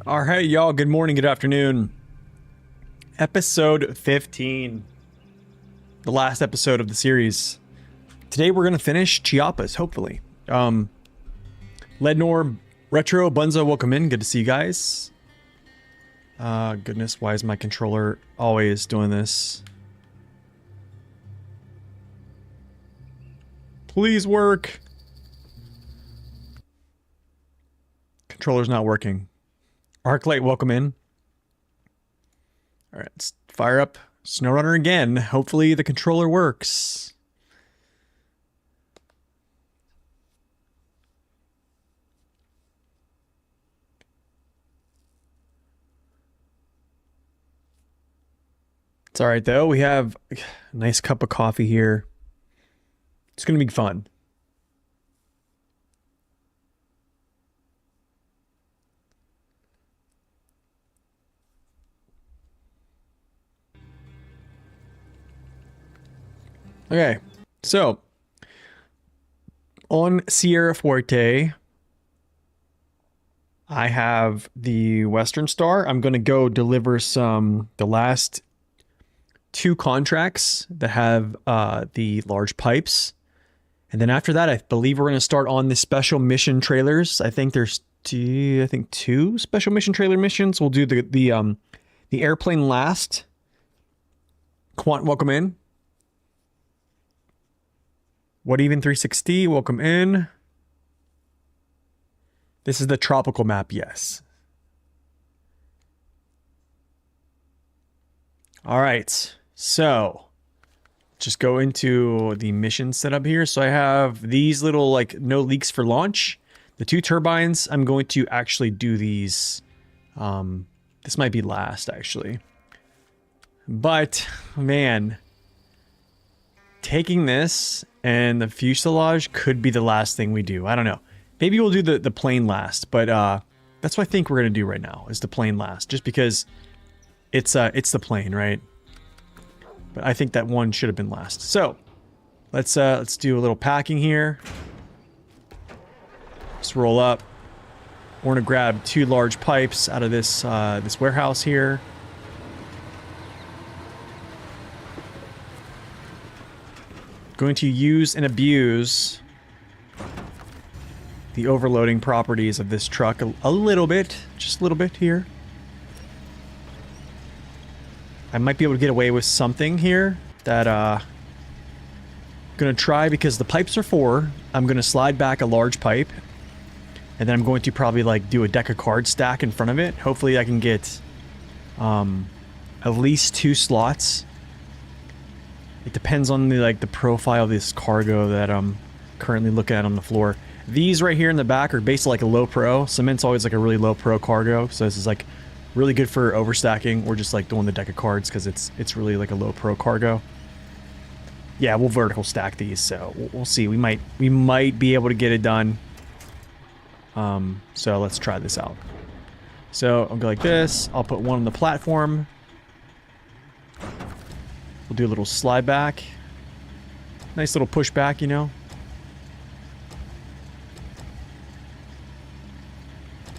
All right, y'all. Good morning, good afternoon. Episode 15. The last episode of the series. Today we're going to finish Chiapas, hopefully. Lednor, Retro, Bunzo, welcome in. Good to see you guys. Goodness, why is my controller always doing this? Please work. Controller's not working. Arclight, welcome in. All right, let's fire up SnowRunner again. Hopefully the controller works. It's all right though. We have a nice cup of coffee here. It's going to be fun. Okay, so on Sierra Fuerte, I have the Western Star. I'm going to go deliver the last two contracts that have the large pipes. And then after that, I believe we're going to start on the special mission trailers. I think there's two special mission trailer missions. We'll do the airplane last. Quant, welcome in. What Even 360, welcome in. This is the tropical map, yes. All right, so just go into the mission setup here. So I have these little like no leaks for launch. The two turbines, I'm going to actually do these. This might be last actually. But man, taking this and the fuselage could be the last thing we do. I don't know. Maybe we'll do the plane last, but that's what I think we're gonna do right now is the plane last, just because it's the plane, right? But I think that one should have been last. So let's do a little packing here. Just roll up. We're gonna grab two large pipes out of this this warehouse here. Going to use and abuse the overloading properties of this truck a little bit, just a little bit here. I might be able to get away with something here that I'm gonna try because the pipes are 4. I'm gonna slide back a large pipe, and then I'm going to probably like do a deck of cards stack in front of it. Hopefully I can get at least 2 slots. It depends on the profile of this cargo that I'm currently looking at on the floor. These right here in the back are basically like a low pro. Cement's always like a really low pro cargo, so this is like really good for overstacking or just like doing the deck of cards because it's really like a low pro cargo. Yeah, we'll vertical stack these, so we'll see. We might be able to get it done. So let's try this out. So I'll go like this. I'll put one on the platform. We'll do a little slide back. Nice little push back, you know.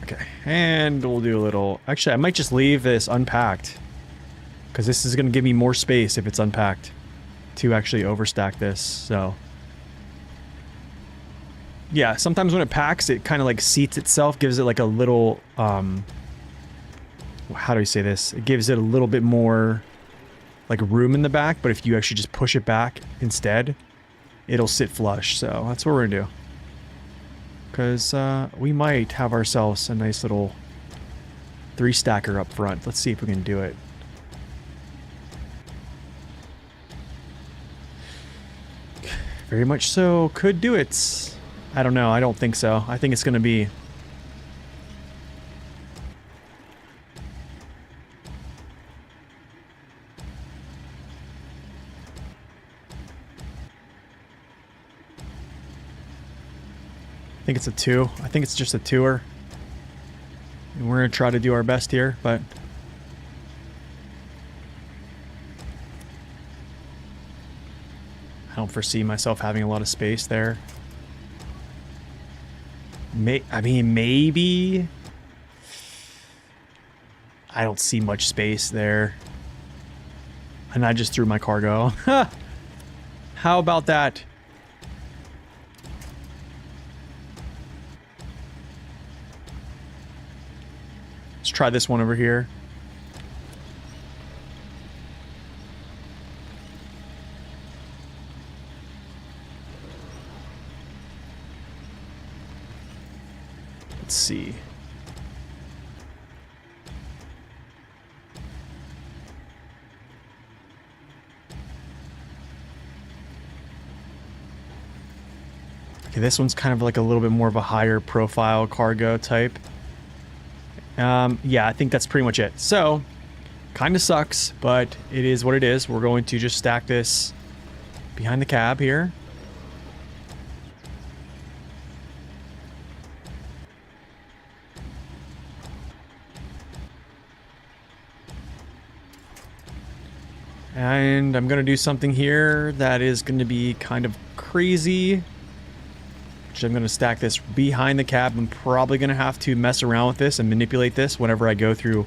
Okay, and we'll do a little... Actually, I might just leave this unpacked, because this is going to give me more space if it's unpacked to actually overstack this, so... Yeah, sometimes when it packs, it kind of like seats itself, gives it like a little... How do I say this? It gives it a little bit more... like room in the back, but if you actually just push it back instead, it'll sit flush. So that's what we're gonna do. Because we might have ourselves a nice little 3-stacker up front. Let's see if we can do it. Very much so. Could do it. I don't know. I don't think so. I think it's gonna be... I think it's a 2. I think it's just a 2er. And we're going to try to do our best here, but... I don't foresee myself having a lot of space there. I mean, maybe... I don't see much space there. And I just threw my cargo. How about that? Let's try this one over here. Let's see. Okay, this one's kind of like a little bit more of a higher profile cargo type. Yeah, I think that's pretty much it. So, kind of sucks, but it is what it is. We're going to just stack this behind the cab here. And I'm going to do something here that is going to be kind of crazy. I'm going to stack this behind the cab. I'm probably going to have to mess around with this and manipulate this whenever I go through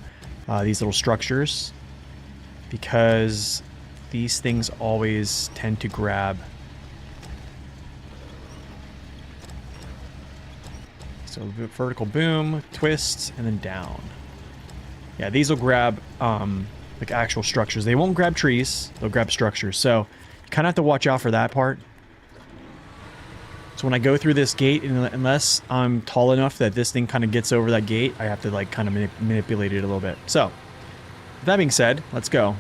these little structures, because these things always tend to grab. So vertical boom, twist, and then down. Yeah, these will grab like actual structures. They won't grab trees, they'll grab structures. So you kind of have to watch out for that part. So when I go through this gate, unless I'm tall enough that this thing kind of gets over that gate, I have to like kind of manipulate it a little bit. So, with that being said, let's go.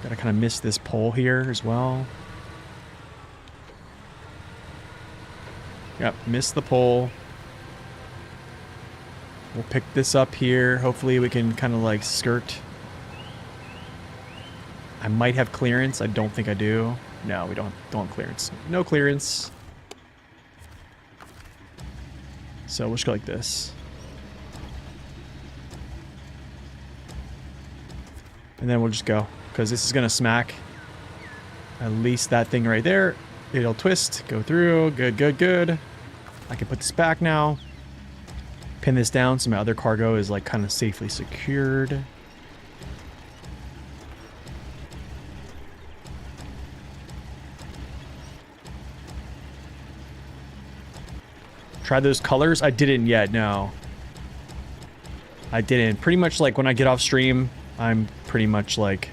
Gotta kind of miss this pole here as well. Yep, miss the pole. We'll pick this up here. Hopefully we can kind of like skirt. I might have clearance. I don't think I do. No, we don't have clearance. No clearance. So we'll just go like this. And then we'll just go, because this is going to smack at least that thing right there. It'll twist, go through. Good, good, good. I can put this back now. Pin this down so my other cargo is like kind of safely secured. Try those colors? I didn't yet, no. I didn't. Pretty much like when I get off stream, I'm pretty much like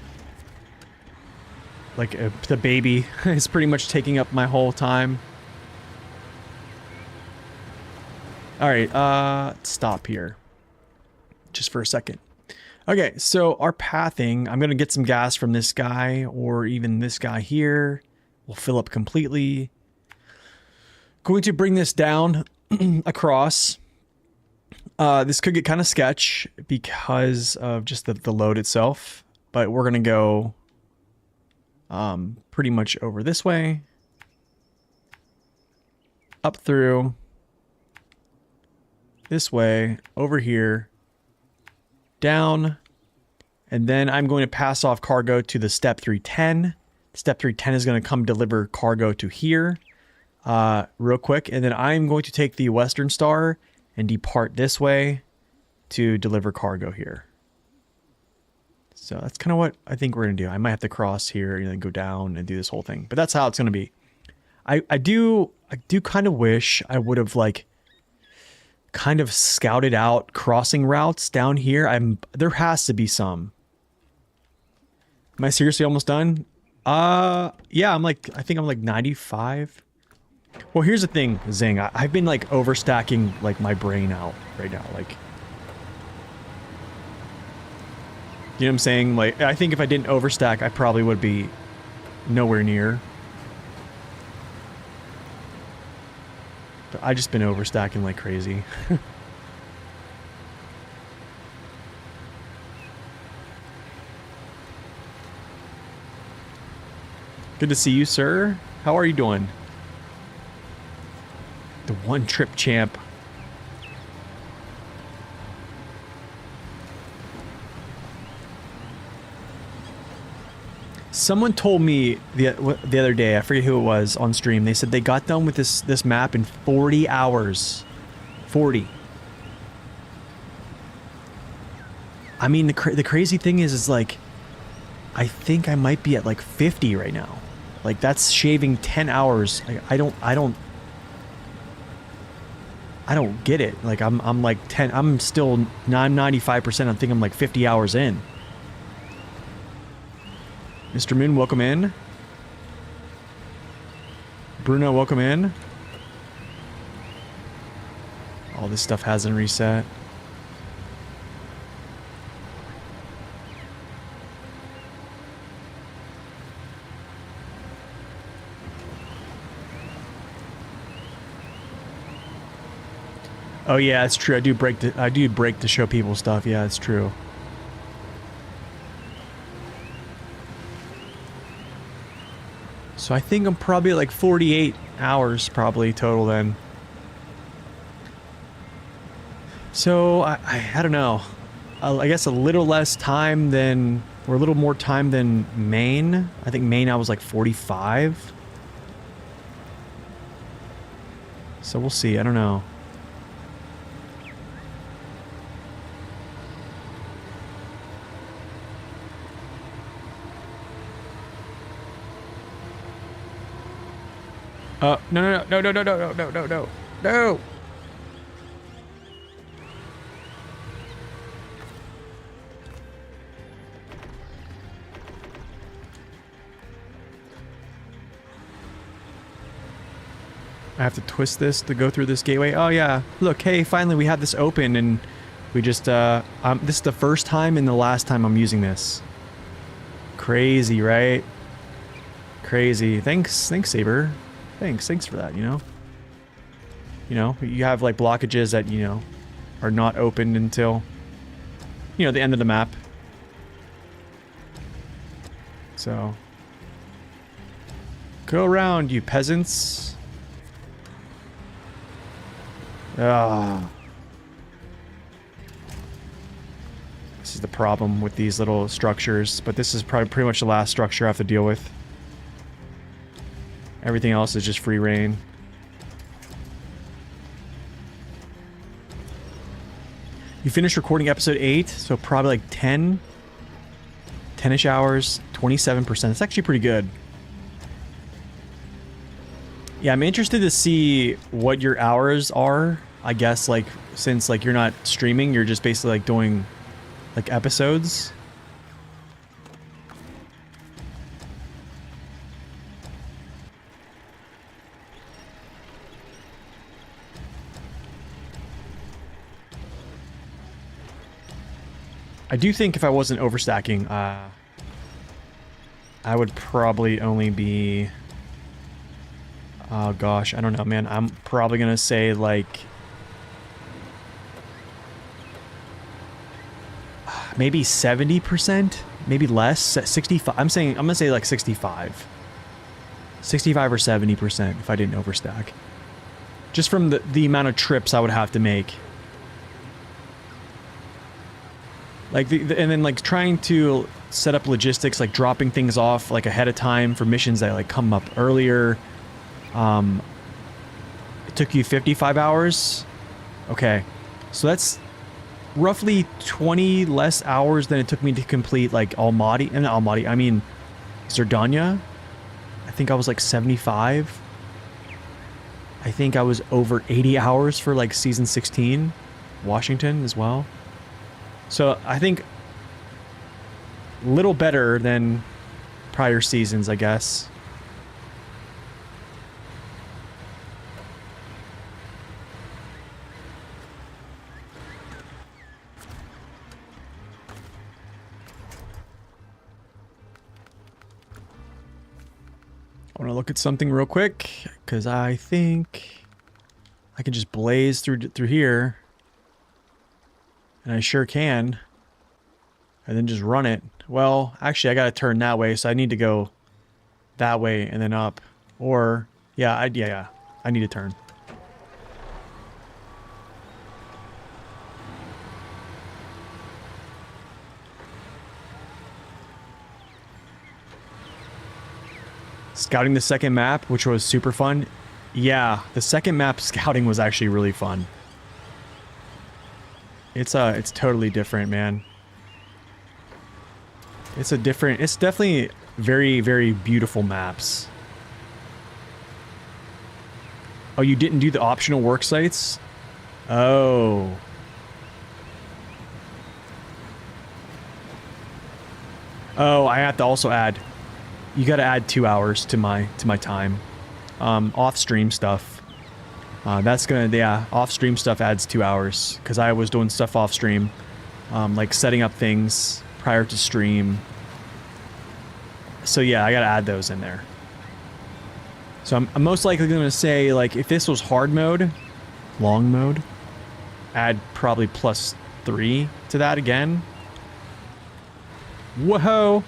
the baby is pretty much taking up my whole time. Alright, stop here. Just for a second. Okay, so our pathing, I'm going to get some gas from this guy or even this guy here. We'll fill up completely. Going to bring this down across. This could get kind of sketch because of just the load itself, but we're going to go pretty much over this way, up through, this way, over here, down, and then I'm going to pass off cargo to the step 310. Step 310 is going to come deliver cargo to here real quick, and then I'm going to take the Western Star and depart this way to deliver cargo here. So that's kind of what I think we're going to do. I might have to cross here and then go down and do this whole thing, but that's how it's going to be. I do kind of wish I would have like kind of scouted out crossing routes down here. There has to be some. Am I seriously almost done? Yeah, I think I'm like 95. Well, here's the thing, Zing. I've been like overstacking like my brain out right now. Like, you know what I'm saying? Like, I think if I didn't overstack, I probably would be nowhere near. But I just been overstacking like crazy. Good to see you, sir. How are you doing? The one trip champ. Someone told me the other day, I forget who it was on stream, they said they got done with this map in 40 hours. 40. I mean, the crazy thing is like, I think I might be at like 50 right now. Like that's shaving 10 hours. Like, I don't get it. Like I'm like 10, I'm still 95%. I think I'm like 50 hours in. Mr. Moon, welcome in. Bruno, welcome in. All this stuff hasn't reset. Oh yeah, it's true. I do break to show people stuff. Yeah, it's true. So I think I'm probably like 48 hours probably total then. So I don't know. I guess a little less time than, or a little more time than Maine. I think Maine I was like 45. So we'll see. I don't know. No. I have to twist this to go through this gateway. Oh yeah, look, hey, finally we have this open and we just, this is the first time and the last time I'm using this. Crazy, right? Crazy. Thanks, Saber. Thanks for that, you know? You know, you have like blockages that, you know, are not opened until, you know, the end of the map. So, go around, you peasants. Ah. This is the problem with these little structures, but this is probably pretty much the last structure I have to deal with. Everything else is just free reign. You finished recording episode 8, so probably like 10-ish hours, 27%. That's actually pretty good. Yeah, I'm interested to see what your hours are. I guess, like, since, like, you're not streaming, you're just basically, like, doing, like, episodes. I do think if I wasn't overstacking, I would probably only be... Oh gosh, I don't know, man. I'm probably gonna say like... maybe 70%? Maybe less? 65? I'm gonna say like 65. 65 or 70% if I didn't overstack. Just from the amount of trips I would have to make. Like, and then, like, trying to set up logistics, like, dropping things off, like, ahead of time for missions that, like, come up earlier. It took you 55 hours? Okay. So that's roughly 20 less hours than it took me to complete, like, Almaty. And not Almaty, I mean, Zerdania. I think I was, like, 75. I think I was over 80 hours for, like, Season 16. Washington as well. So I think a little better than prior seasons, I guess. I want to look at something real quick because I think I can just blaze through here. And I sure can. And then just run it. Well, actually, I gotta turn that way, so I need to go that way and then up. Or, yeah, I need to turn. Scouting the second map, which was super fun. Yeah, the second map scouting was actually really fun. It's totally different, man. It's a different... It's definitely very, very beautiful maps. Oh, you didn't do the optional work sites? Oh. Oh, I have to also add... You gotta add 2 hours to my time. Off-stream stuff. That's gonna... Yeah, off-stream stuff adds 2 hours. Because I was doing stuff off-stream. Like setting up things prior to stream. So yeah, I gotta add those in there. So I'm most likely gonna say, like, if this was hard mode, long mode, add probably +3 to that again. Whoa!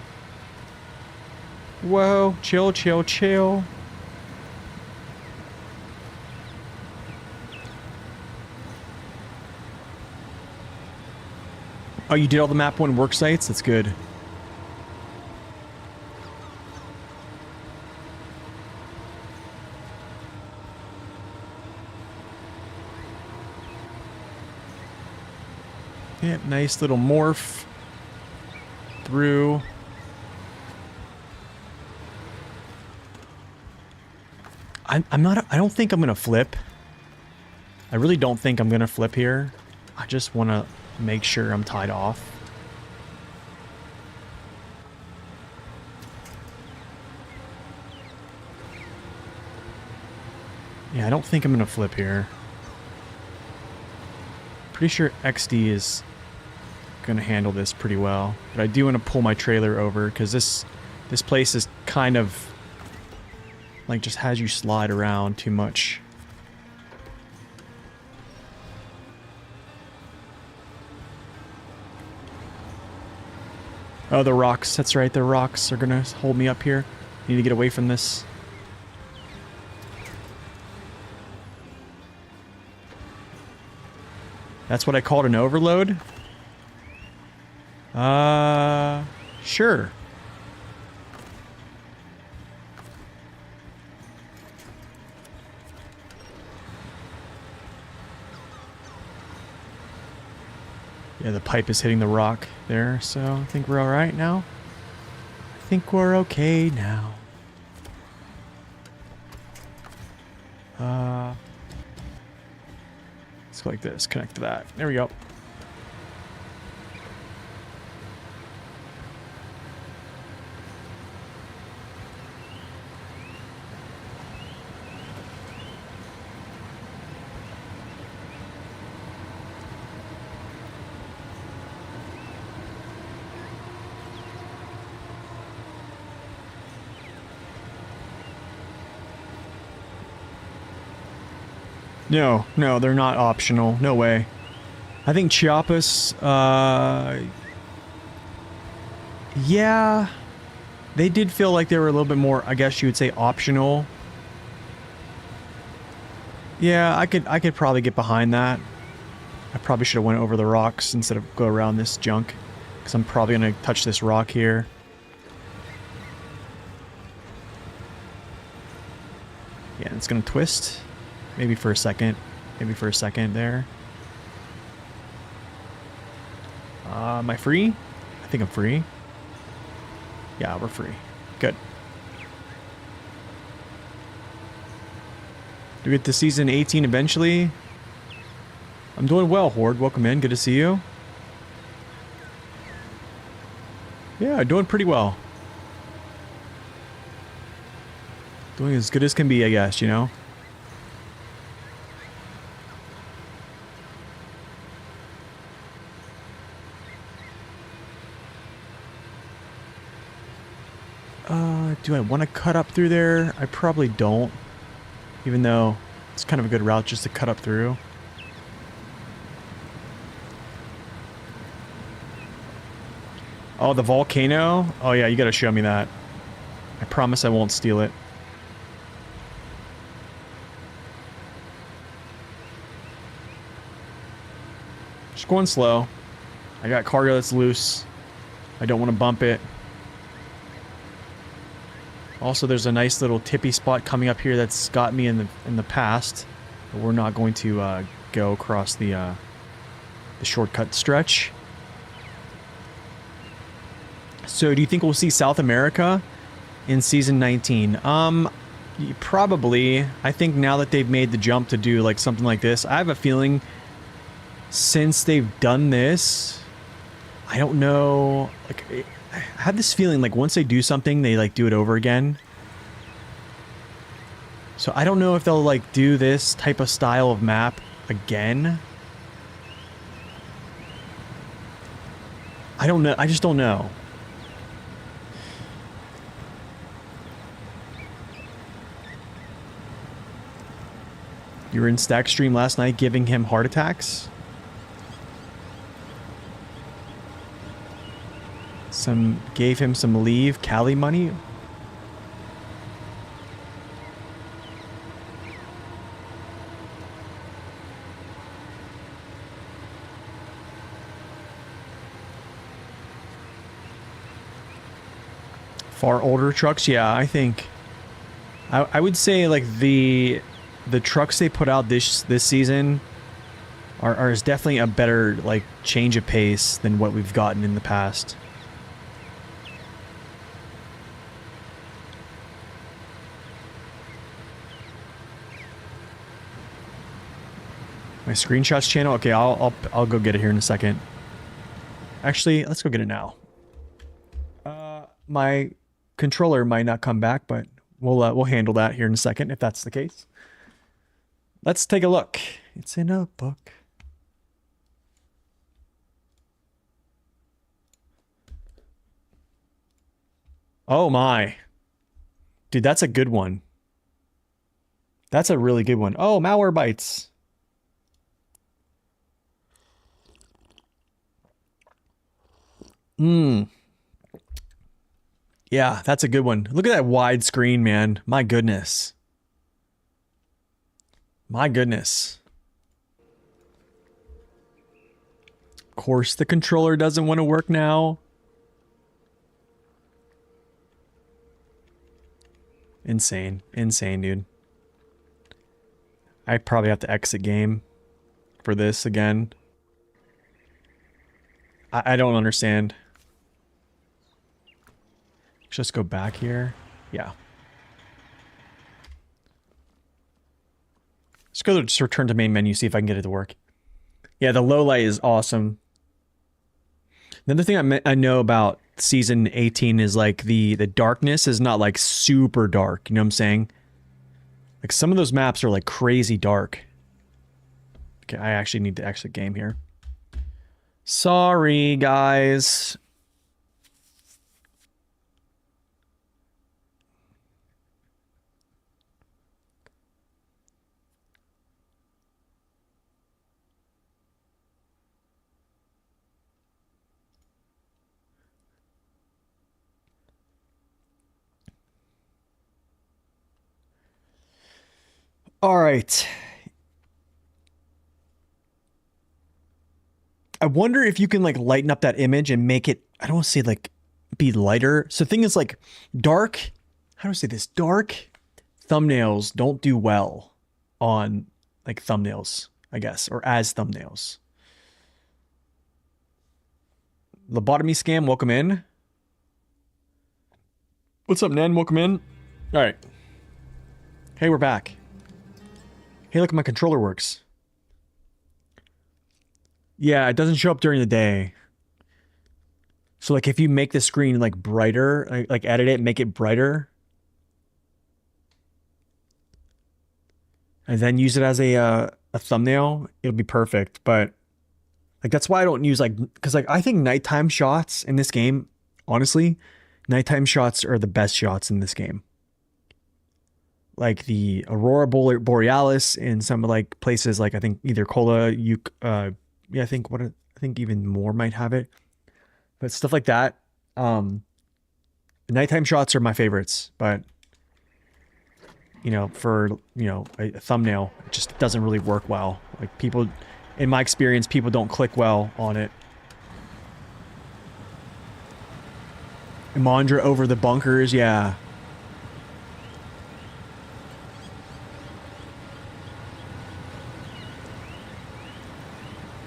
Whoa! Chill, chill, chill. Oh, you did all the map 1 work sites? That's good. Yep, nice little morph through. I'm not... I don't think I'm gonna flip. I really don't think I'm gonna flip here. I just want to make sure I'm tied off. Yeah, I don't think I'm gonna flip here. Pretty sure XD is gonna handle this pretty well, but I do want to pull my trailer over because this place is kind of like just has you slide around too much. Oh, the rocks. That's right. The rocks are gonna hold me up here. Need to get away from this. That's what I called an overload? Sure. Yeah, the pipe is hitting the rock there, so I think we're alright now. I think we're okay now. Let's go like this, connect to that. There we go. No, no, they're not optional. No way. I think Chiapas, yeah, they did feel like they were a little bit more, I guess you would say, optional. Yeah, I could probably get behind that. I probably should have went over the rocks instead of go around this junk, because I'm probably gonna touch this rock here. Yeah, it's gonna twist. Maybe for a second. Maybe for a second there. Am I free? I think I'm free. Yeah, we're free. Good. Do we get to season 18 eventually? I'm doing well, Horde. Welcome in. Good to see you. Yeah, doing pretty well. Doing as good as can be, I guess, you know? Do I want to cut up through there? I probably don't. Even though it's kind of a good route just to cut up through. Oh, the volcano? Oh yeah, you gotta show me that. I promise I won't steal it. Just going slow. I got cargo that's loose. I don't want to bump it. Also, there's a nice little tippy spot coming up here that's got me in the past, but we're not going to go across the shortcut stretch. So do you think we'll see South America in season 19? Probably. I think now that they've made the jump to do like something like this, I have a feeling since they've done this, I don't know, like I have this feeling like once they do something, they like do it over again. So I don't know if they'll like do this type of style of map again. I don't know. I just don't know. You were in Stack stream last night giving him heart attacks? Gave him some leave Cali money? Far older trucks? Yeah, I think I would say like the trucks they put out this season are is definitely a better like change of pace than what we've gotten in the past. My screenshots channel? Okay, I'll go get it here in a second. Actually, let's go get it now. My controller might not come back, but we'll handle that here in a second if that's the case. Let's take a look. It's in a book. Oh my. Dude, that's a good one. That's a really good one. Oh, malware bites. Yeah, that's a good one. Look at that wide screen, man. My goodness. My goodness. Of course, the controller doesn't want to work now. Insane. Insane, dude. I probably have to exit game for this again. I don't understand. Just go back here. Yeah. Let's go to just return to main menu, see if I can get it to work. Yeah, the low light is awesome. Another thing I know about season 18 is like the darkness is not like super dark. You know what I'm saying? Like some of those maps are like crazy dark. Okay, I actually need to exit game here. Sorry, guys. All right. I wonder if you can like lighten up that image and make it, I don't want to say like be lighter. So the thing is like dark, how do I say this? Dark thumbnails don't do well on like thumbnails, I guess, or as thumbnails. Lobotomy scam, welcome in. What's up, Nan? Welcome in. All right. Hey, we're back. Hey, look, my controller works. Yeah, it doesn't show up during the day. So like if you make the screen like brighter, like edit it, make it brighter, and then use it as a thumbnail, it'll be perfect. But like that's why I don't use like, because like I think nighttime shots in this game, honestly, nighttime shots are the best shots in this game. Like the Aurora Borealis in some like places like I think either Kola, yeah, I think even more might have it. But stuff like that, the nighttime shots are my favorites, but you know, for, you know, a thumbnail, it just doesn't really work well. Like people, in my experience, people don't click well on it. Imandra over the bunkers, yeah.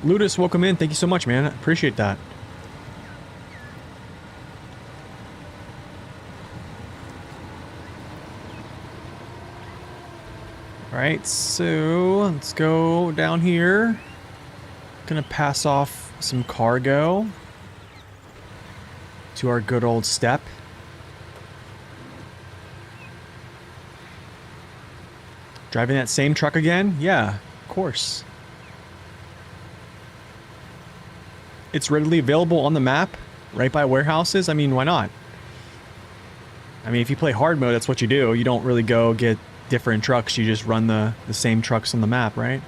Ludus, welcome in. Thank you so much, man. I appreciate that. Alright, so let's go down here. Gonna pass off some cargo to our good old step. Driving that same truck again? Yeah, of course. It's readily available on the map, right by warehouses. I mean, why not? I mean, if you play hard mode, that's what you do. You don't really go get different trucks. You just run the same trucks on the map, right?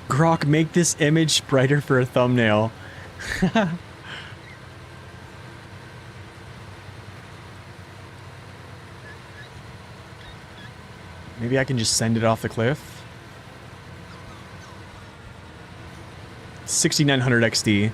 Grok, make this image brighter for a thumbnail. Maybe I can just send it off the cliff. 6900 XD.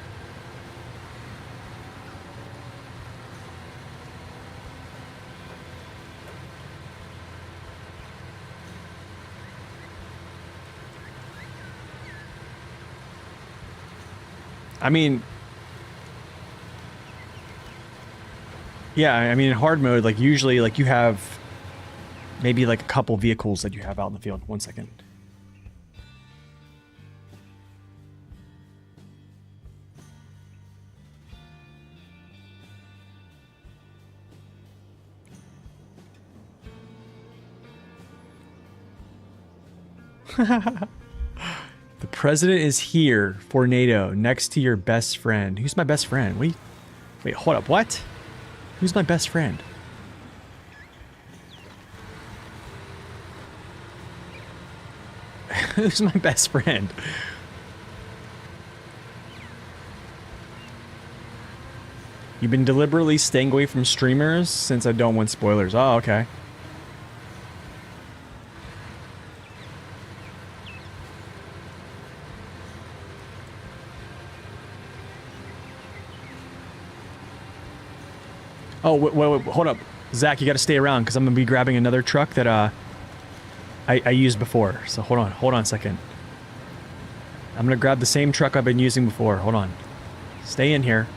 I mean, yeah, I mean, in hard mode, like, usually, like, you have maybe, like, a couple vehicles that you have out in the field. 1 second. The president is here for NATO, next to your best friend. Who's my best friend? Wait, hold up, what? Who's my best friend? Who's my best friend? You've been deliberately staying away from streamers since I don't want spoilers. Oh, okay. Oh, wait, hold up. Zach, you gotta stay around, because I'm gonna be grabbing another truck that, I used before. So hold on a second. I'm gonna grab the same truck I've been using before. Hold on. Stay in here.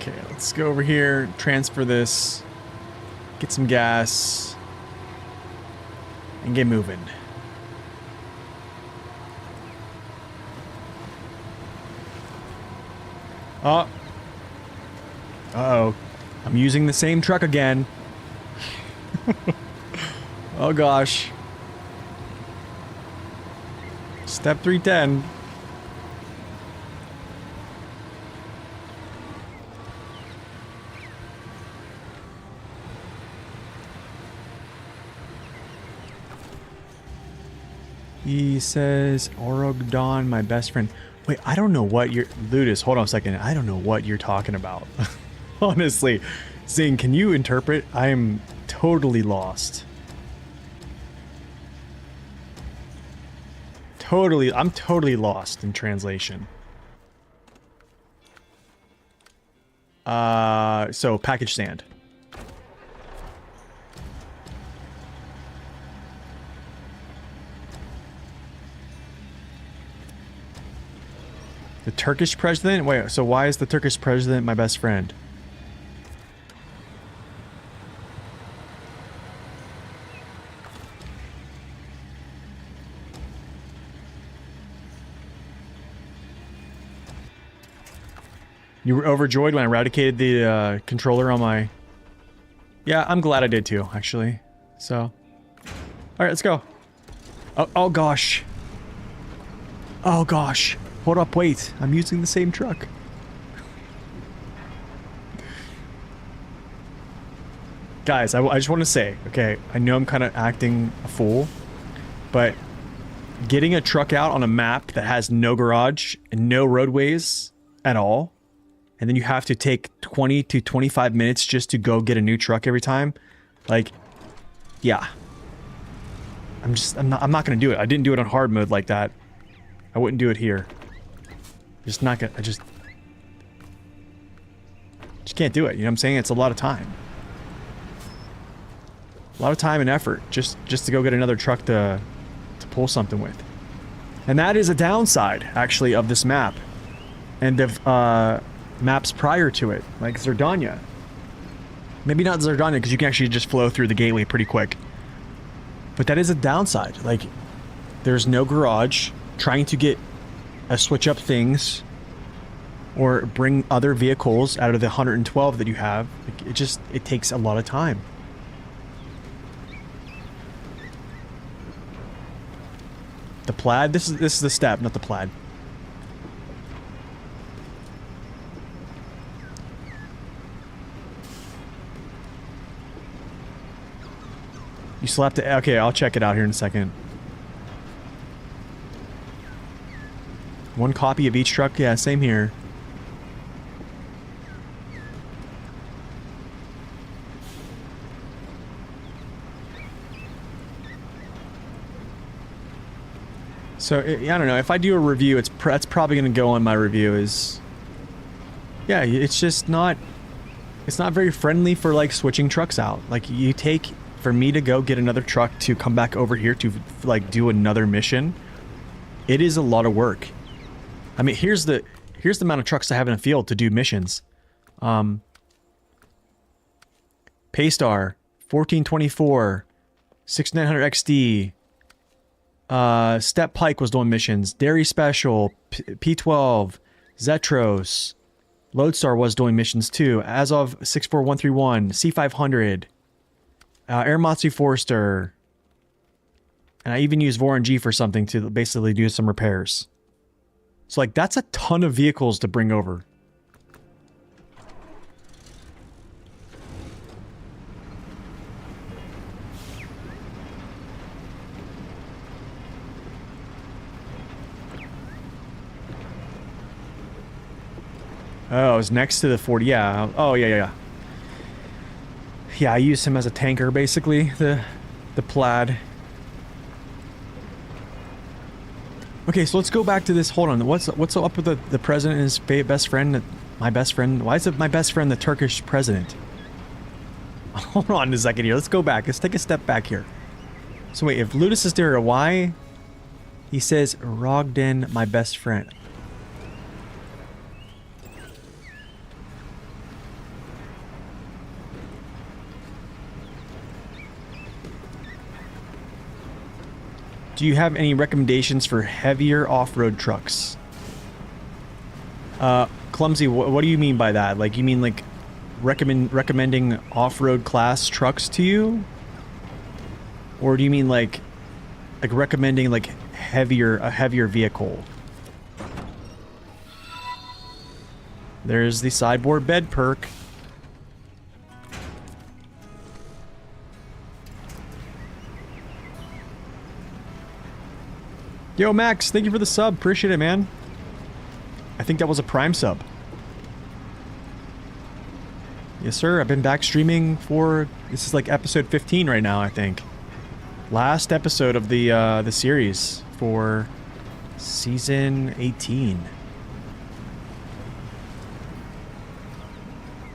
Okay, let's go over here, transfer this, get some gas, and get moving. Oh. Uh-oh. I'm using the same truck again. Oh gosh. Step 310. He says, Orogdon, my best friend. Wait, I don't know what you're... Ludus, hold on a second. I don't know what you're talking about. Honestly. Zing, can you interpret? I am totally lost. I'm totally lost in translation. So, package sand. The Turkish president? Wait, so why is the Turkish president my best friend? You were overjoyed when I eradicated the controller on my... Yeah, I'm glad I did too, actually. So... Alright, let's go. Oh gosh. Oh gosh. Hold up, wait. I'm using the same truck. Guys, I just want to say, okay, I know I'm kind of acting a fool, but getting a truck out on a map that has no garage and no roadways at all, and then you have to take 20 to 25 minutes just to go get a new truck every time, Like, yeah. I'm not gonna do it. I didn't do it on hard mode like that. I wouldn't do it here. Just not gonna, I just can't do it, you know what I'm saying? It's a lot of time. A lot of time and effort just to go get another truck to pull something with. And that is a downside, actually, of this map. And of maps prior to it, like Zerdania. Maybe not Zerdania, because you can actually just flow through the gateway pretty quick. But that is a downside. Like, there's no garage. Trying to switch up things or bring other vehicles out of the 112 that you have, like, it takes a lot of time. The plaid, this is the step, not the plaid. You still have to, okay, I'll check it out here in a second. One copy of each truck, yeah, same here. So, I don't know, if I do a review, that's probably going to go on my review is... Yeah, it's just not... It's not very friendly for, like, switching trucks out. Like, for me to go get another truck to come back over here to, like, do another mission, it is a lot of work. I mean, here's the amount of trucks I have in a field to do missions. Paystar, 1424, 6900 XD, Step Pike was doing missions. Dairy Special, P12, Zetros, Lodestar was doing missions too. As of 64131, C500, Airmatsu Forester, and I even used Voron G for something to basically do some repairs. So like that's a ton of vehicles to bring over. Oh, it was next to the 40. Yeah. Oh, yeah. Yeah, I used him as a tanker, basically. The plaid. Okay, so let's go back to this. Hold on. What's up with the president and his best friend? My best friend? Why is it my best friend the Turkish president? Hold on a second here. Let's go back. Let's take a step back here. So wait, if Ludus is there, why? He says, Rogden, my best friend. Do you have any recommendations for heavier off-road trucks? Clumsy, what do you mean by that? Like, you mean like recommending off-road class trucks to you? Or do you mean like recommending like a heavier vehicle? There's the sideboard bed perk. Yo, Max, thank you for the sub. Appreciate it, man. I think that was a Prime sub. Yes, sir. I've been back streaming for... This is like episode 15 right now, I think. Last episode of the series for season 18.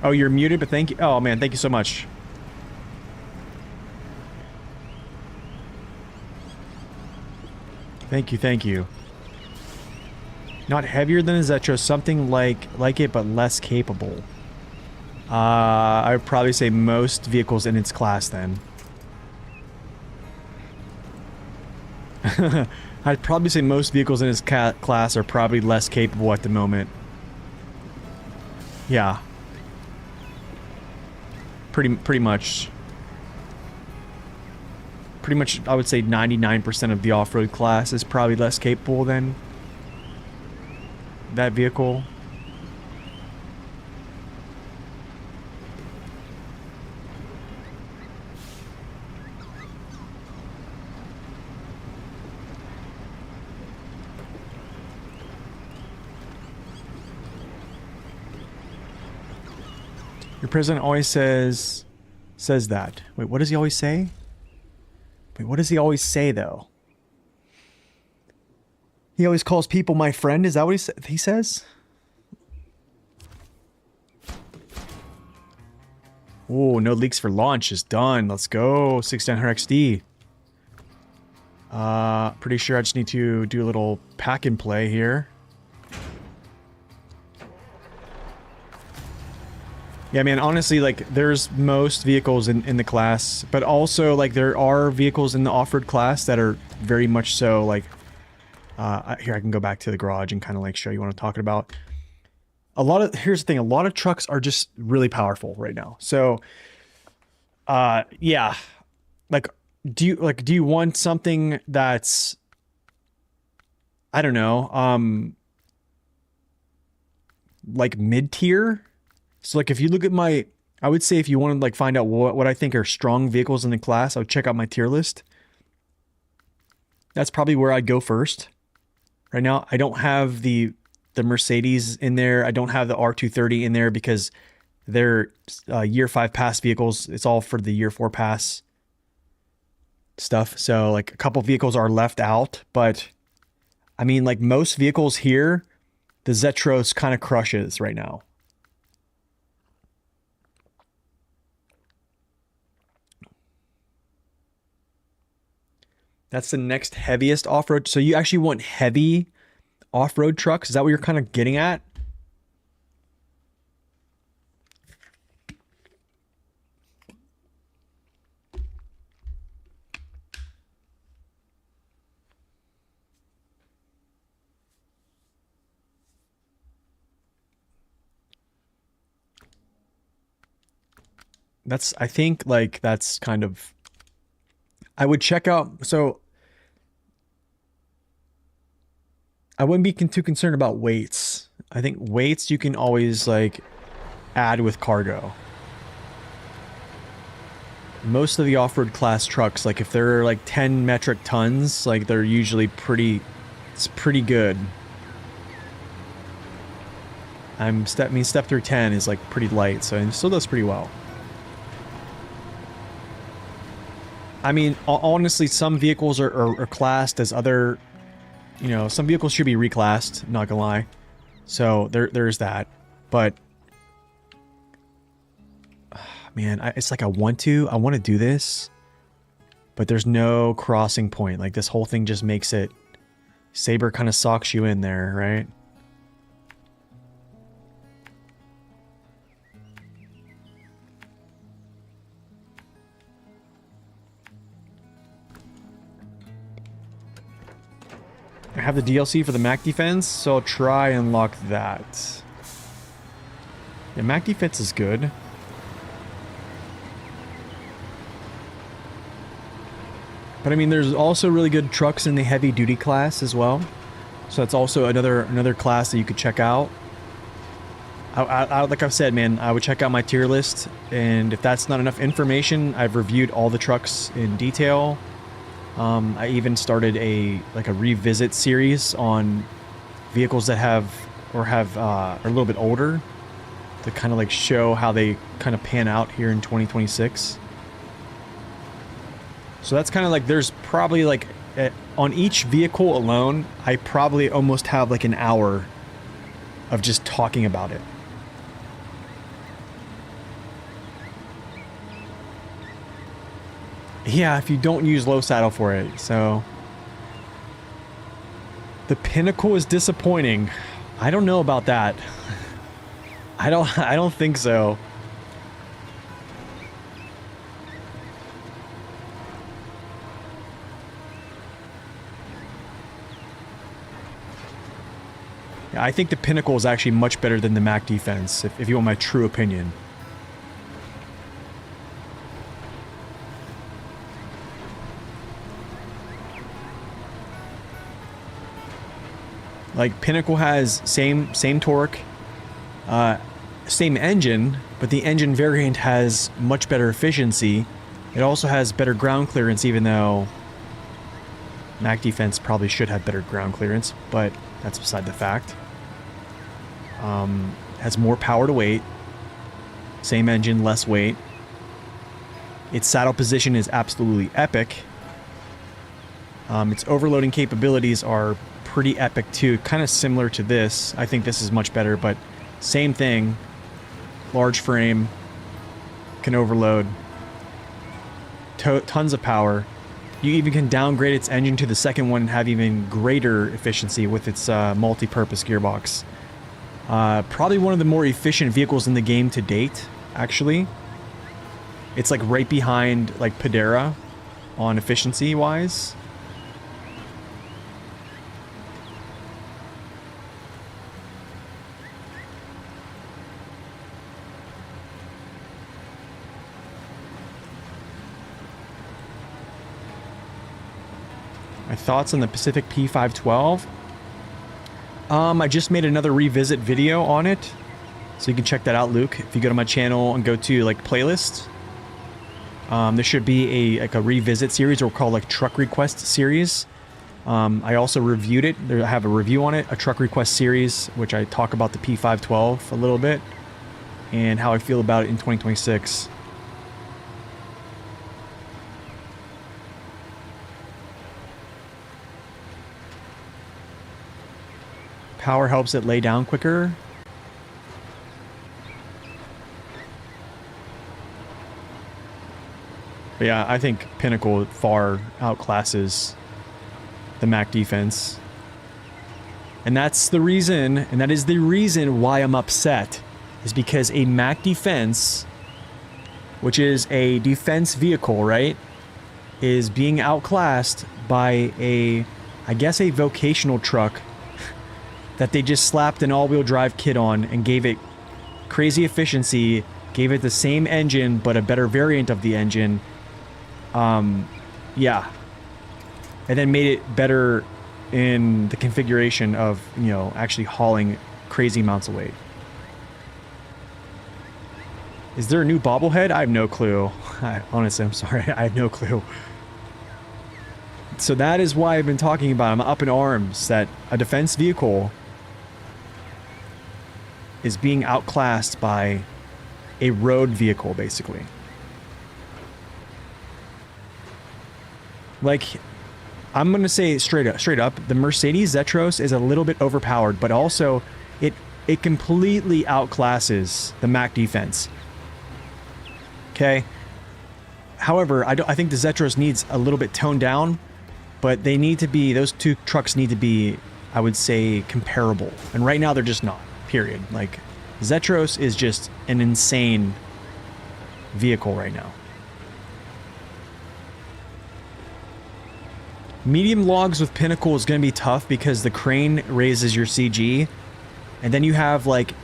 Oh, you're muted, but thank you. Oh, man, thank you so much. Thank you. Not heavier than a Zetro, something like it, but less capable. I would probably say most vehicles in its class, then. I'd probably say most vehicles in its class are probably less capable at the moment. Yeah. Pretty much. Pretty much, I would say 99% of the off-road class is probably less capable than that vehicle. Your president always says says that. Wait, what does he always say? Wait, what does he always say, though? He always calls people my friend? Is that what he says? Oh, no leaks for launch is done. Let's go. 6900 XD. Pretty sure I just need to do a little pack and play here. Yeah, man, honestly, like, there's most vehicles in the class, but also, like, there are vehicles in the off-road class that are very much so, like, here, I can go back to the garage and kind of, like, show you what I'm talking about. Here's the thing, a lot of trucks are just really powerful right now. So, yeah, like, do you want something that's, I don't know, like mid-tier? So, like, if you look at I would say if you want to, like, find out what I think are strong vehicles in the class, I would check out my tier list. That's probably where I'd go first. Right now, I don't have the Mercedes in there. I don't have the R230 in there because they're year 5 pass vehicles. It's all for the year 4 pass stuff. So, like, a couple vehicles are left out. But, I mean, like, most vehicles here, the Zetros kind of crushes right now. That's the next heaviest off-road. So you actually want heavy off-road trucks? Is that what you're kind of getting at? I think, like, that's kind of, I would check out, so I wouldn't be too concerned about weights. I think weights you can always, like, add with cargo. Most of the off-road class trucks, like, if they're, like, 10 metric tons, like, they're usually it's pretty good. Step through 10 is, like, pretty light, so it still does pretty well. I mean, honestly, some vehicles are classed as other, you know, some vehicles should be reclassed, not gonna lie. So there's that. But man, it's like I want to do this, but there's no crossing point. Like, this whole thing just makes it, Saber kind of socks you in there, right? I have the DLC for the Mac Defense, so I'll try and unlock that. Yeah, Mac Defense is good. But I mean, there's also really good trucks in the heavy duty class as well. So that's also another class that you could check out. Like I've said, man, I would check out my tier list, and if that's not enough information, I've reviewed all the trucks in detail. I even started a revisit series on vehicles that are a little bit older, to kind of, like, show how they kind of pan out here in 2026. So that's kind of like, there's probably, like, on each vehicle alone, I probably almost have, like, an hour of just talking about it. Yeah, if you don't use low saddle for it, so. The Pinnacle is disappointing. I don't know about that. I don't think so. Yeah, I think the Pinnacle is actually much better than the Mac Defense, if you want my true opinion. Like, Pinnacle has same torque, same engine, but the engine variant has much better efficiency. It also has better ground clearance, even though Mac Defense probably should have better ground clearance, but that's beside the fact. Has more power to weight, same engine, less weight. Its saddle position is absolutely epic. Its overloading capabilities are pretty epic too, kind of similar to this. I think this is much better, but same thing. Large frame, can overload. Tons of power. You even can downgrade its engine to the second one and have even greater efficiency with its multi-purpose gearbox. Probably one of the more efficient vehicles in the game to date, actually. It's like right behind like Padera on efficiency wise. My thoughts on the Pacific P512. I just made another revisit video on it, so you can check that out, Luke. If you go to my channel and go to like playlist, there should be a revisit series, or called like truck request series. I also reviewed it. I have a review on it, a truck request series, which I talk about the P512 a little bit and how I feel about it in 2026. Power helps it lay down quicker. But yeah, I think Pinnacle far outclasses the Mac defense. And that's the reason, and that is the reason why I'm upset, is because a Mac defense, which is a defense vehicle, right, is being outclassed by I guess a vocational truck that they just slapped an all-wheel drive kit on and gave it crazy efficiency, gave it the same engine but a better variant of the engine. Yeah. And then made it better in the configuration of, you know, actually hauling crazy amounts of weight. Is there a new bobblehead? I have no clue. Honestly, I'm sorry. I have no clue. So that is why I've been talking about, I'm up in arms, that a defense vehicle is being outclassed by a road vehicle, basically. Like, I'm gonna say straight up, the Mercedes Zetros is a little bit overpowered, but also it completely outclasses the Mac defense. Okay. However, I think the Zetros needs a little bit toned down, but they need to be, those two trucks need to be, I would say, comparable. And right now they're just not. Period. Like, Zetros is just an insane vehicle right now. Medium logs with Pinnacle is going to be tough because the crane raises your CG, and then you have like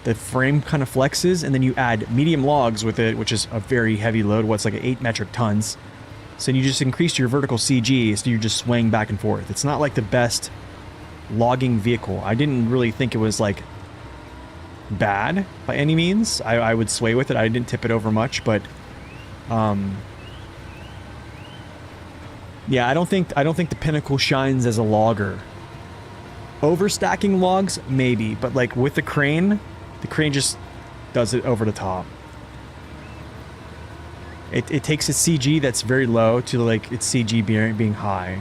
the frame kind of flexes, and then you add medium logs with it, which is a very heavy load. What's like 8 metric tons. So you just increase your vertical CG, so you're just swaying back and forth. It's not like the best logging vehicle. I didn't really think it was like bad by any means. I would sway with it. I didn't tip it over much, but yeah, I don't think the Pinnacle shines as a logger. Overstacking logs, maybe, but like with the crane just does it over the top. It takes its CG that's very low to like its CG being high.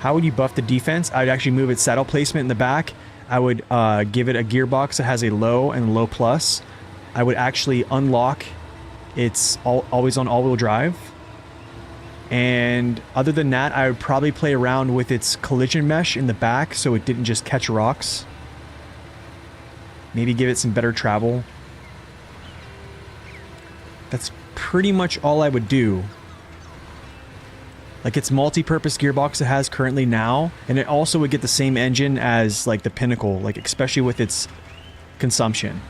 How would you buff the defense? I'd actually move its saddle placement in the back. I would give it a gearbox that has a low and low plus. I would actually unlock its always on all-wheel drive. And other than that, I would probably play around with its collision mesh in the back so it didn't just catch rocks. Maybe give it some better travel. That's pretty much all I would do. Like its multi-purpose gearbox it has currently now, and it also would get the same engine as like the Pinnacle, like especially with its consumption.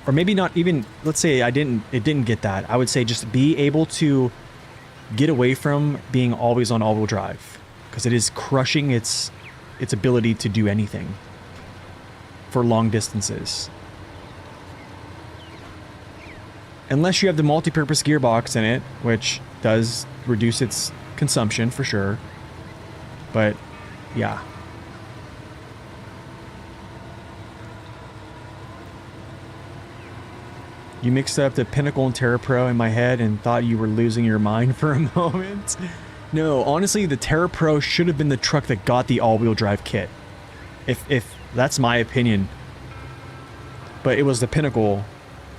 Or maybe not even, let's say it didn't get that. I would say just be able to get away from being always on all-wheel drive, because it is crushing its ability to do anything for long distances. Unless you have the multi-purpose gearbox in it, which does reduce its consumption for sure. But yeah. You mixed up the Pinnacle and Terra Pro in my head and thought you were losing your mind for a moment. No, honestly, the Terra Pro should have been the truck that got the all-wheel drive kit. If that's my opinion. But it was the Pinnacle.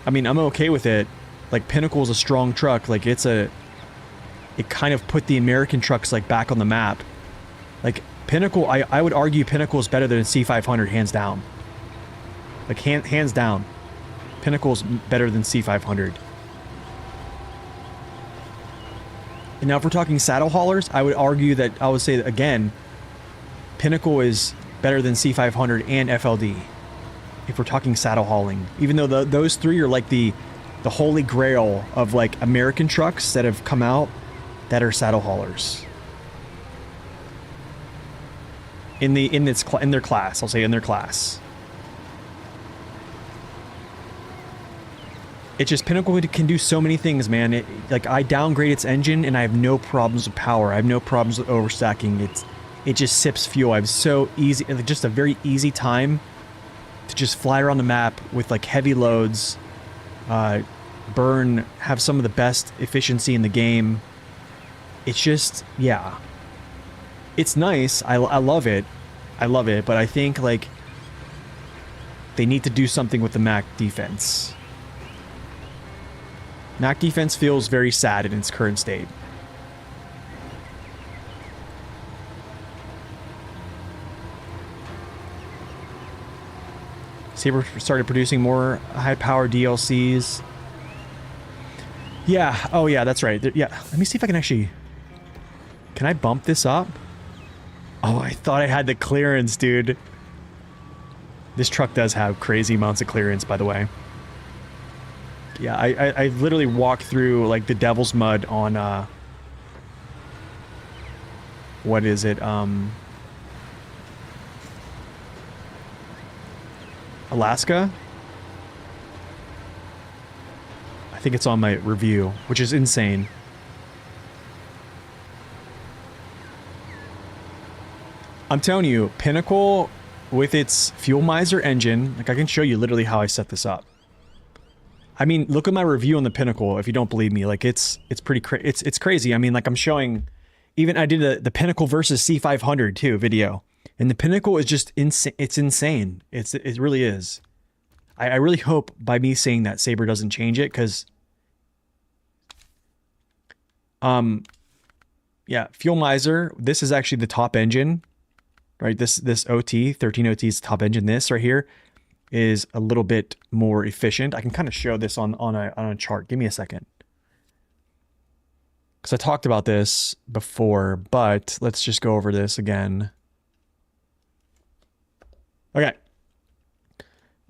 I mean, I'm okay with it. Like, Pinnacle is a strong truck. Like, it kind of put the American trucks, like, back on the map. Like, Pinnacle, I would argue Pinnacle is better than C500, hands down. Like, hands down. Pinnacle's better than C500. And now if we're talking saddle haulers, I would say that, again, Pinnacle is better than C500 and FLD. If we're talking saddle hauling. Even though those three are like the holy grail of like American trucks that have come out that are saddle haulers. In their class, I'll say in their class. It's just Pinnacle can do so many things, man. Like, I downgrade its engine and I have no problems with power. I have no problems with overstacking. It just sips fuel. I have so easy, just a very easy time to just fly around the map with like heavy loads, have some of the best efficiency in the game. It's just, yeah. It's nice. I love it. I love it, but I think like they need to do something with the Mac defense. Mac defense feels very sad in its current state. Saber started producing more high-power DLCs. Yeah, oh yeah, that's right. Yeah, let me see if I can actually... Can I bump this up? Oh, I thought I had the clearance, dude. This truck does have crazy amounts of clearance, by the way. Yeah, I literally walked through, like, the devil's mud on, what is it, Alaska? I think it's on my review, which is insane. I'm telling you, Pinnacle, with its Fuel Miser engine, like, I can show you literally how I set this up. I mean, look at my review on the Pinnacle if you don't believe me. Like, it's pretty it's crazy. I mean, like, I'm showing, even I did the Pinnacle versus C500 too video, and the Pinnacle is just insane. It's insane. It really is. I really hope by me saying that Saber doesn't change it, because yeah, Fuel Miser, this is actually the top engine, right? This OT 13 OT is the top engine. This right here is a little bit more efficient. I can kind of show this on a chart. Give me a second. Because I talked about this before, but let's just go over this again. Okay.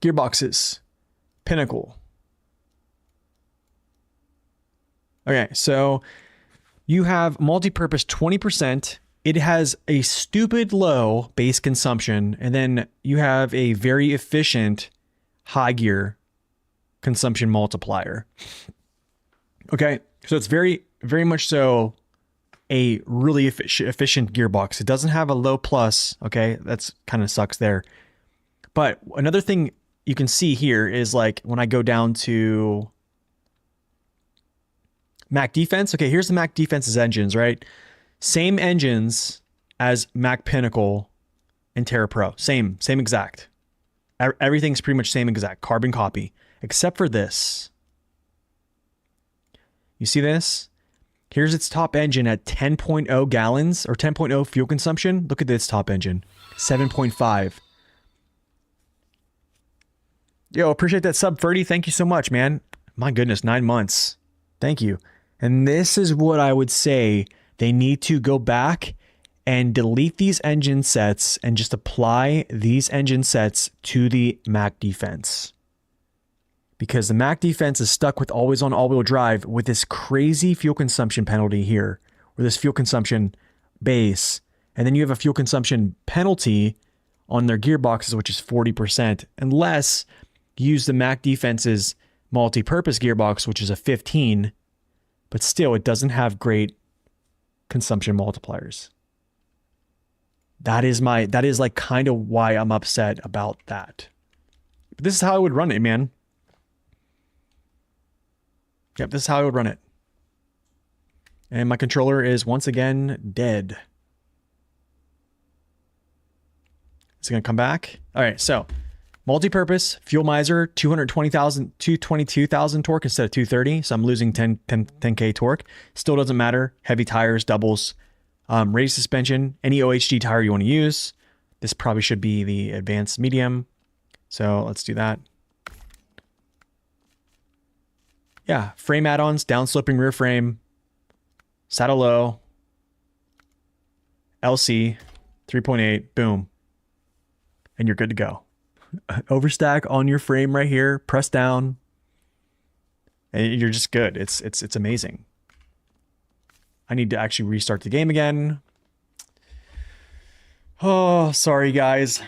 Gearboxes. Pinnacle. Okay, so you have multi-purpose 20%. It has a stupid low base consumption, and then you have a very efficient high gear consumption multiplier. Okay, so it's very, very much so a really efficient gearbox. It doesn't have a low plus, okay? That's kind of sucks there. But another thing you can see here is, like, when I go down to Mac Defense, okay, here's the Mac Defense's engines, right? Same engines as Mac Pinnacle and Terra Pro. Same exact. Everything's pretty much same exact. Carbon copy. Except for this. You see this? Here's its top engine at 10.0 gallons or 10.0 fuel consumption. Look at this top engine. 7.5. Yo, appreciate that sub 30. Thank you so much, man. My goodness, 9 months. Thank you. And this is what I would say. They need to go back and delete these engine sets and just apply these engine sets to the Mac Defense. Because the Mac Defense is stuck with always on all-wheel drive with this crazy fuel consumption penalty here, or this fuel consumption base. And then you have a fuel consumption penalty on their gearboxes, which is 40%, unless you use the Mac Defense's multi-purpose gearbox, which is a 15, but still it doesn't have great consumption multipliers. That is like kind of why I'm upset about that. But this is how I would run it, man. Yep, this is how I would run it. And my controller is once again dead. Is it going to come back? All right, so multi-purpose, fuel miser, 222,000 torque instead of 230. So I'm losing 10K torque. Still doesn't matter. Heavy tires, doubles, raised suspension, any OHG tire you want to use. This probably should be the advanced medium. So let's do that. Yeah, frame add-ons, down-sloping rear frame, saddle low, LC, 3.8, boom. And you're good to go. Overstack on your frame right here, press down, and you're just good. It's amazing. I need to actually restart the game again. Oh, sorry guys.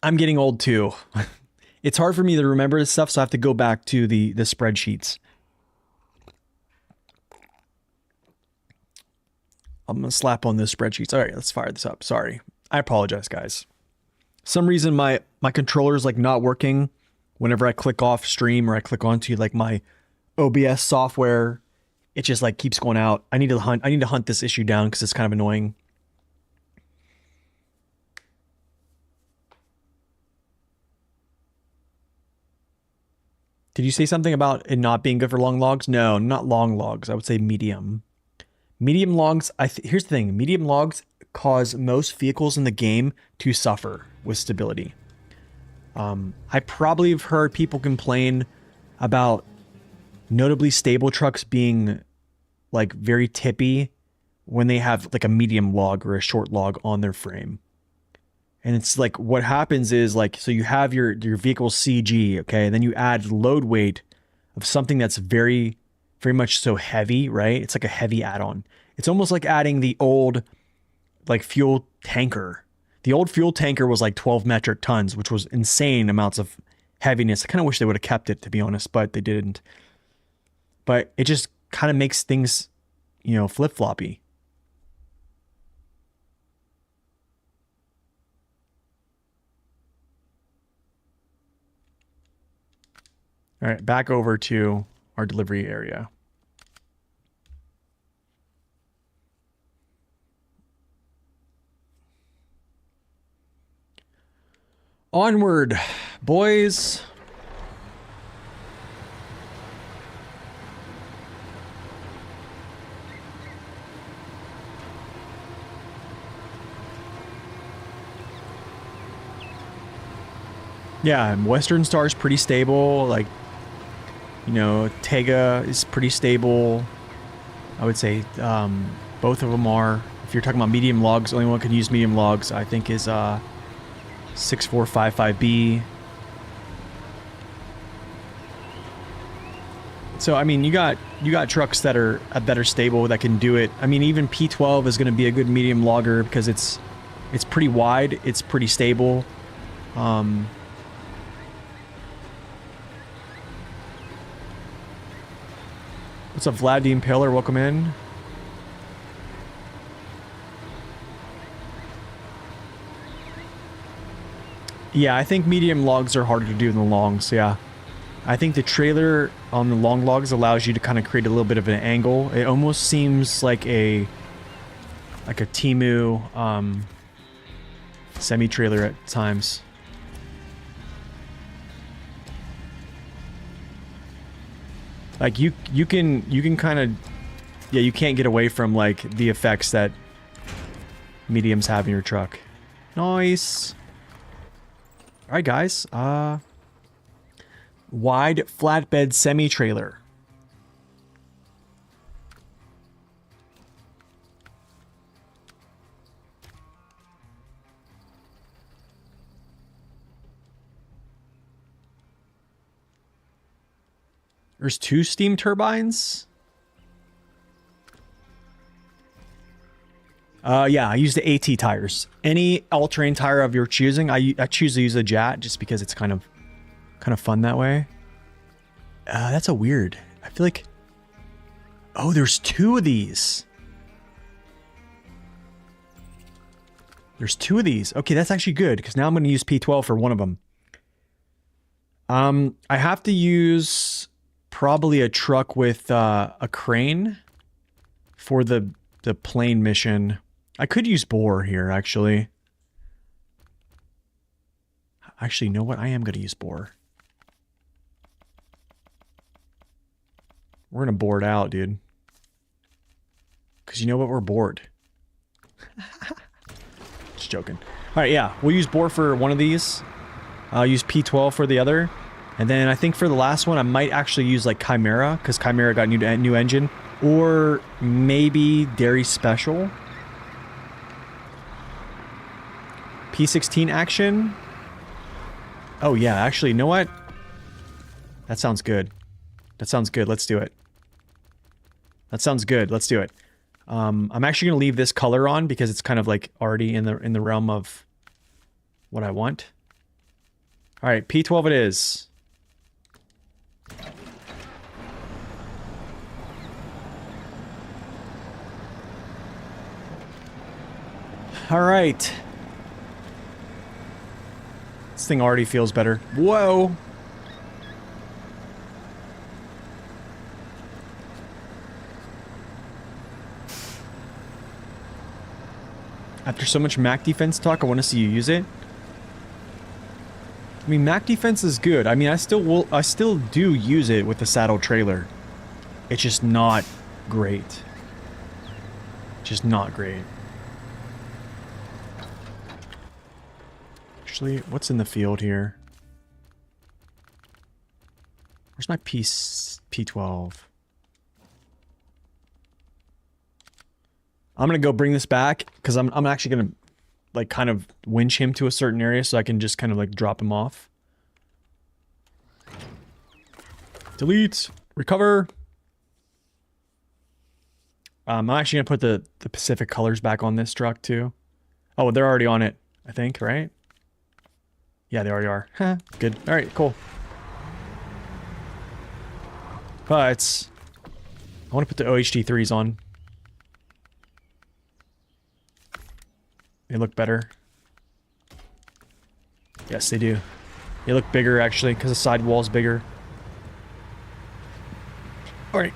I'm getting old too. It's hard for me to remember this stuff, so I have to go back to the spreadsheets. I'm going to slap on those spreadsheets. All right, let's fire this up. Sorry. I apologize, guys. Some reason my controller is like not working whenever I click off stream or I click onto like my OBS software. It just like keeps going out. I need to hunt this issue down because it's kind of annoying. Did you say something about it not being good for long logs? No, not long logs. I would say medium. Medium logs, here's the thing. Medium logs cause most vehicles in the game to suffer with stability. I probably have heard people complain about notably stable trucks being like very tippy when they have like a medium log or a short log on their frame. And it's like what happens is like, so you have your vehicle CG, okay, and then you add load weight of something that's very, very much so heavy, right? It's like a heavy add-on. It's almost like adding the old like fuel tanker. The old fuel tanker was like 12 metric tons, which was insane amounts of heaviness. I kind of wish they would have kept it, to be honest, but they didn't. But it just kind of makes things, you know, flip-floppy. All right, back over to our delivery area. Onward, boys. Yeah, Western Star is pretty stable. Like, you know, Tega is pretty stable. I would say both of them are. If you're talking about medium logs, the only one can use medium logs, I think, is 6455B. So I mean, you got trucks that are stable that can do it. I mean, even P12 is going to be a good medium logger because it's pretty wide, it's pretty stable. What's up, Vlad the Impaler? Welcome in. Yeah, I think medium logs are harder to do than the longs, yeah. I think the trailer on the long logs allows you to kind of create a little bit of an angle. It almost seems like a Temu semi-trailer at times. Like you can kind of, yeah, you can't get away from like the effects that mediums have in your truck. Nice. All right, guys. Wide flatbed semi-trailer. There's 2 steam turbines. Yeah, I use the AT tires. Any all-terrain tire of your choosing, I choose to use a JAT just because it's kind of fun that way. That's a weird. I feel like. Oh, there's 2 of these. There's 2 of these. Okay, that's actually good because now I'm going to use P12 for one of them. I have to use probably a truck with a crane for the plane mission. I could use boar here, actually. Actually, you know what? I am going to use boar. We're going to board out, dude. Because you know what? We're bored. Just joking. Alright, yeah. We'll use boar for one of these. I'll use P12 for the other. And then I think for the last one, I might actually use like Chimera. Because Chimera got new engine. Or maybe Dairy Special. P16 action. Oh yeah, actually, you know what? That sounds good. That sounds good. Let's do it. That sounds good. Let's do it. I'm actually going to leave this color on because it's kind of like already in the realm of what I want. All right, P12 it is. All right. This thing already feels better. Whoa. After so much Mac defense talk, I want to see you use it. I mean, Mac defense is good. I mean, I still do use it with the saddle trailer. It's just not great. Just not great. Actually, what's in the field here? Where's my P12? I'm gonna go bring this back because I'm actually gonna like kind of winch him to a certain area so I can just kind of like drop him off. Delete, recover. I'm actually gonna put the Pacific colors back on this truck too. Oh, they're already on it, I think, right? Yeah, they already are. Huh, good. All right, cool. But I want to put the OHD3s on. They look better. Yes, they do. They look bigger, actually, because the sidewall's bigger. Alright.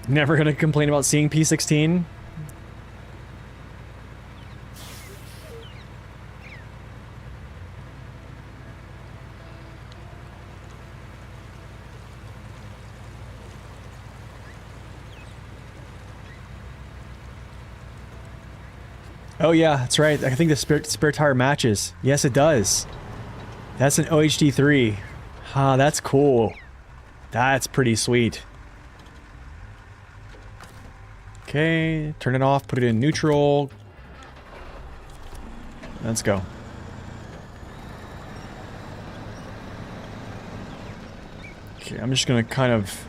Never gonna complain about seeing P16. Oh yeah, that's right. I think the spare tire matches. Yes, it does. That's an OHD3. Ah, that's cool. That's pretty sweet. Okay, turn it off, put it in neutral. Let's go. Okay, I'm just gonna kind of...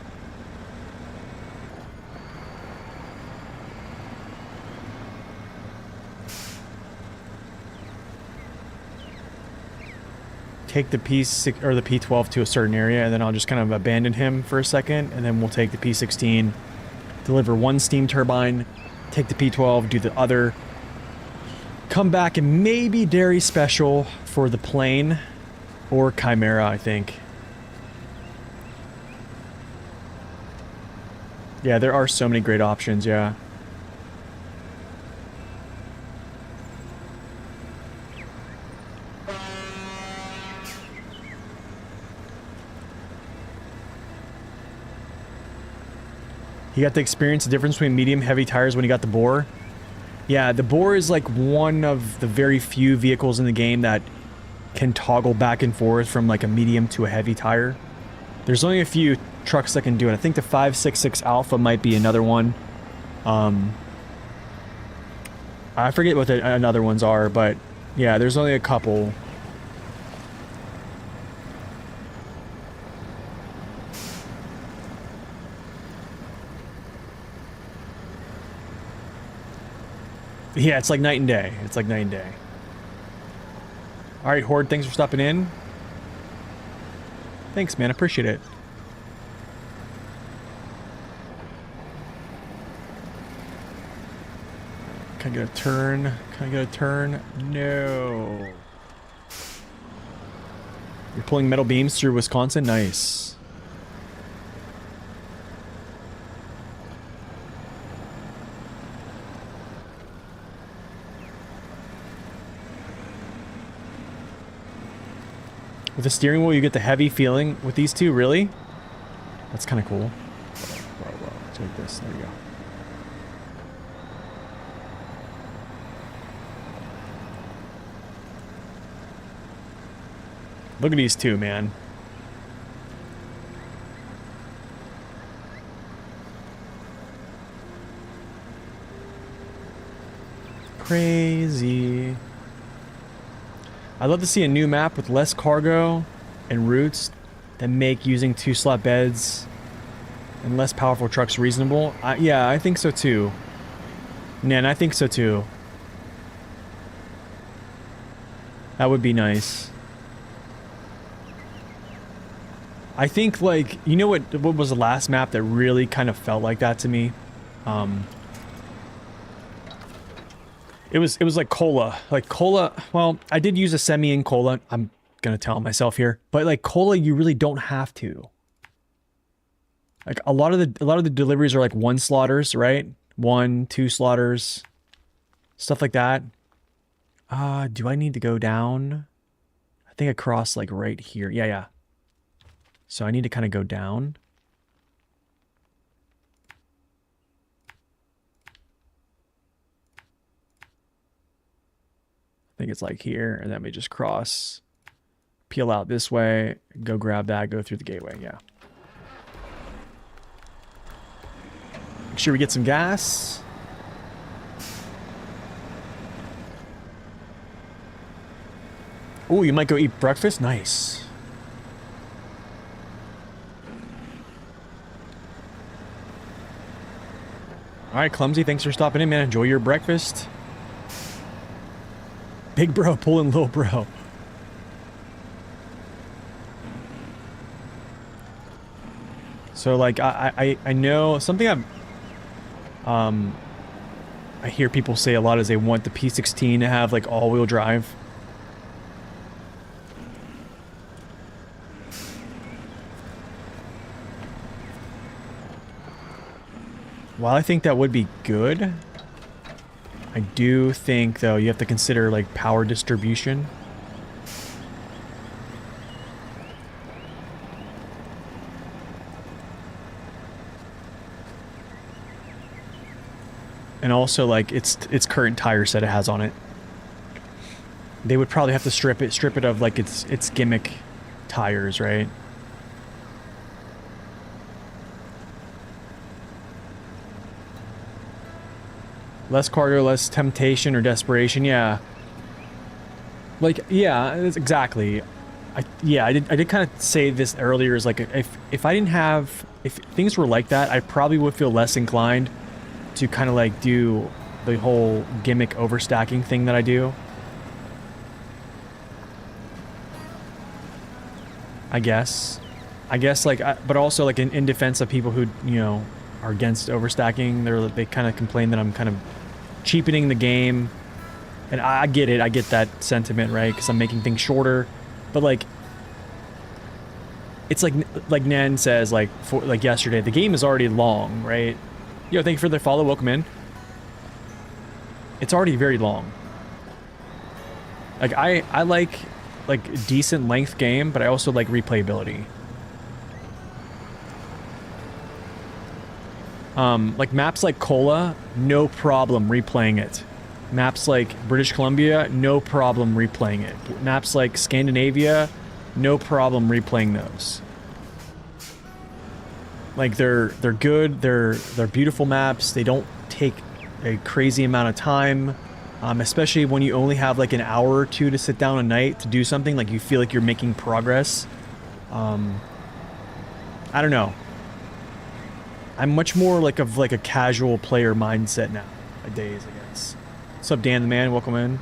take the P6 or the P12 to a certain area, and then I'll just kind of abandon him for a second, and then we'll take the P16, deliver one steam turbine, take the P12, do the other, come back and maybe Dairy Special for the plane, or Chimera, I think. Yeah, there are so many great options, yeah. You got to experience the difference between medium heavy tires when you got the Boar. Yeah, the Boar is like one of the very few vehicles in the game that can toggle back and forth from like a medium to a heavy tire. There's only a few trucks that can do it. I think the 566 Alpha might be another one. I forget what the other ones are, but yeah, there's only a couple. Yeah, it's like night and day. It's like night and day. Alright, Horde, thanks for stopping in. Thanks, man. Appreciate it. Can I get a turn? Can I get a turn? No. You're pulling metal beams through Wisconsin? Nice. With the steering wheel, you get the heavy feeling with these two, really? That's kind of cool. Whoa. Take this. There you go. Look at these two, man. Crazy. I'd love to see a new map with less cargo and routes that make using 2-slot beds and less powerful trucks reasonable. Yeah, I think so too. Nan, I think so too. That would be nice. I think, like, you know what was the last map that really kind of felt like that to me? It was like Cola. Like Cola, well, I did use a semi in Cola. I'm gonna tell myself here. But like Cola, you really don't have to. Like a lot of the deliveries are like 1 slaughters, right? 1, 2 slaughters. Stuff like that. Do I need to go down? I think I crossed like right here. Yeah. So I need to kind of go down. I think it's like here, and then we just cross, peel out this way, go grab that, go through the gateway, yeah. Make sure we get some gas. Oh, you might go eat breakfast? Nice. Alright, Clumsy, thanks for stopping in, man. Enjoy your breakfast. Big bro pulling little bro. So, like, I know something I hear people say a lot is they want the P16 to have, like, all-wheel drive. While I think that would be good, I do think, though, you have to consider, like, power distribution. And also, like, its current tire set it has on it. They would probably have to strip it of, like, its gimmick tires, right? Less cargo, less temptation or desperation, yeah. Like, yeah, exactly. I did kind of say this earlier, is like, if I didn't have, if things were like that, I probably would feel less inclined to kind of like do the whole gimmick overstacking thing that I do. I guess like, but also like in defense of people who, you know, are against overstacking, they kind of complain that I'm kind of cheapening the game, and I get it. I get that sentiment, right? Because I'm making things shorter, but like, it's like Nan says, like yesterday, the game is already long, right? Yo, thank you for the follow. Welcome in. It's already very long. Like I like decent length game, but I also like replayability. Like maps like Kola, no problem replaying it. Maps like British Columbia, no problem replaying it. Maps like Scandinavia, no problem replaying those. Like they're good, they're beautiful maps. They don't take a crazy amount of time, especially when you only have like an hour or two to sit down a night to do something. Like you feel like you're making progress. I don't know. I'm much more like a casual player mindset nowadays, I guess. What's up, Dan the Man? Welcome in.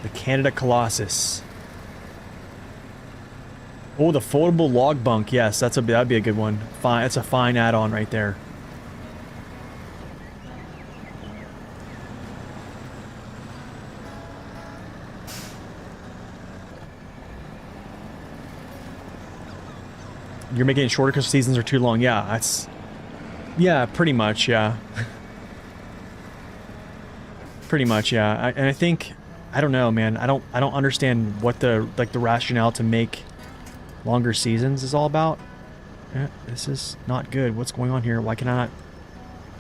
The Canada Colossus. Oh, the foldable log bunk. Yes, that'd be a good one. Fine, that's a fine add-on right there. you're making it shorter because seasons are too long. Yeah, that's... Yeah, pretty much, yeah. Pretty much, yeah. And I think... I don't know, man. I don't understand what the, like, the rationale to make longer seasons is all about. Yeah, this is not good. What's going on here? Why can I not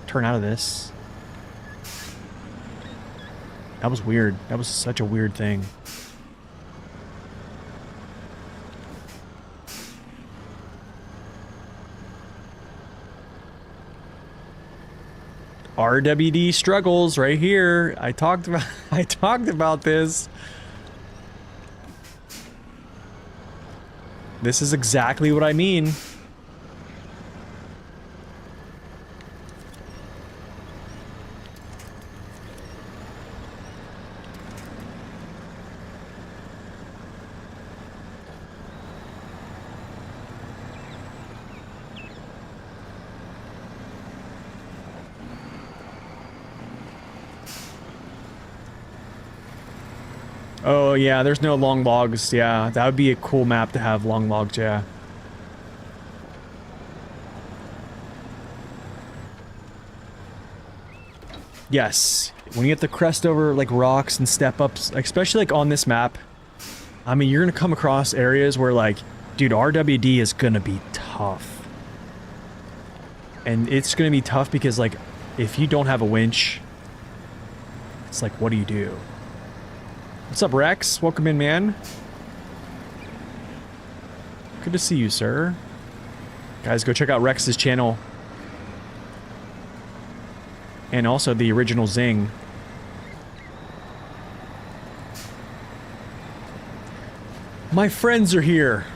turn out of this? That was weird. That was such a weird thing. RWD struggles right here. I talked about this. This is exactly what I mean. Oh, yeah, there's no long logs. Yeah, that would be a cool map to have long logs, yeah. Yes, when you get the crest over, like, rocks and step-ups, especially, like, on this map, I mean, you're gonna come across areas where, like, dude, RWD is gonna be tough. And it's gonna be tough because, like, if you don't have a winch, it's like, what do you do? What's up, Rex? Welcome in, man. Good to see you, sir. Guys, go check out Rex's channel. And also the original Zing. My friends are here.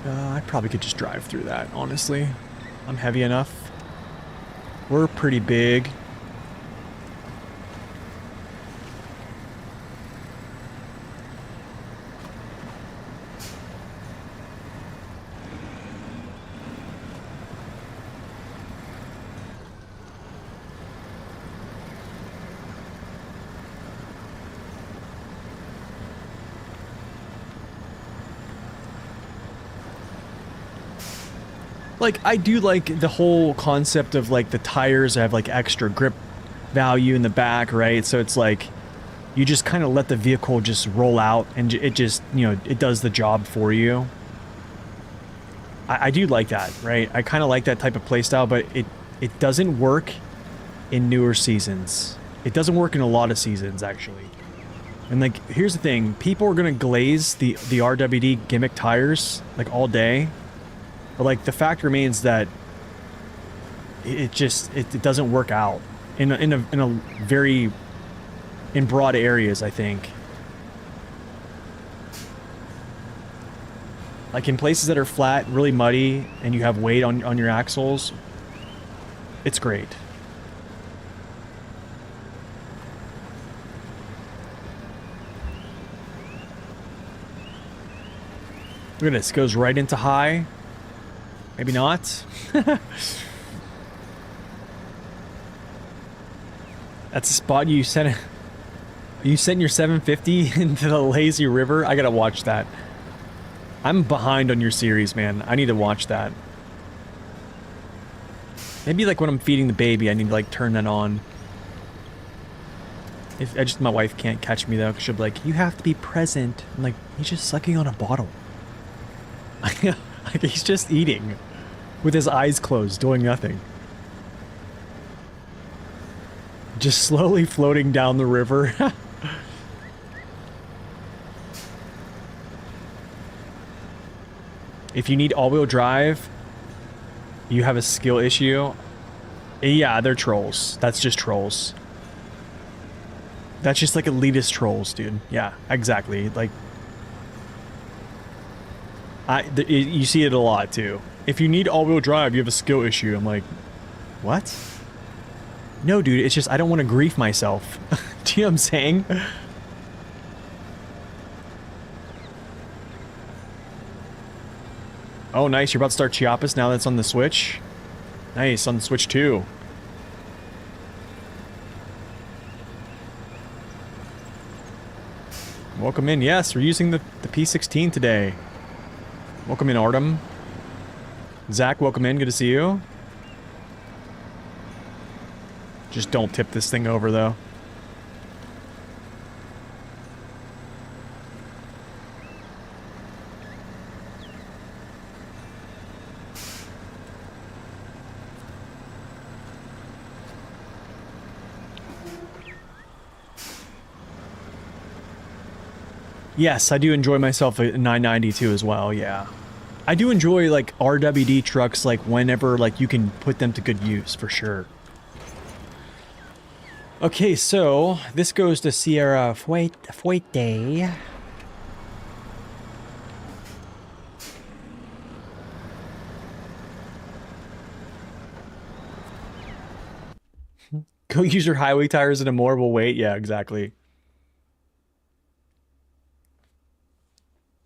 I probably could just drive through that, honestly. I'm heavy enough. We're pretty big. Like, I do like the whole concept of, like, the tires have, like, extra grip value in the back, right? So it's like, you just kind of let the vehicle just roll out and it just, you know, it does the job for you. I do like that, right? I kind of like that type of playstyle, but it doesn't work in newer seasons. It doesn't work in a lot of seasons, actually. And, like, here's the thing. People are going to glaze the RWD gimmick tires, like, all day. But, like, the fact remains that it doesn't work out in broad areas, I think. Like, in places that are flat, really muddy, and you have weight on your axles, it's great. Look at this, goes right into high. Maybe not. That's a spot you sent. You sent your 750 into the lazy river. I gotta watch that. I'm behind on your series, man. I need to watch that. Maybe like when I'm feeding the baby, I need to like turn that on. If my wife can't catch me though, 'cause she'll be like, "You have to be present." I'm like, he's just sucking on a bottle. Like he's just eating. With his eyes closed, doing nothing. Just slowly floating down the river. If you need all-wheel drive, you have a skill issue. Yeah, they're trolls. That's just trolls. That's just like elitist trolls, dude. Yeah, exactly. Like, you see it a lot, too. If you need all-wheel drive, you have a skill issue. I'm like, what? No, dude, it's just I don't want to grief myself. Do you know what I'm saying? Oh, nice. You're about to start Chiapas now that's on the Switch? Nice, on the Switch 2. Welcome in. Yes, we're using the P16 today. Welcome in, Artem. Zach, welcome in. Good to see you. Just don't tip this thing over, though. Yes, I do enjoy myself a 992 as well, yeah. I do enjoy, like, RWD trucks, like, whenever, like, you can put them to good use, for sure. Okay, so, this goes to Sierra Fuerte. Go use your highway tires in a more weight? Yeah, exactly.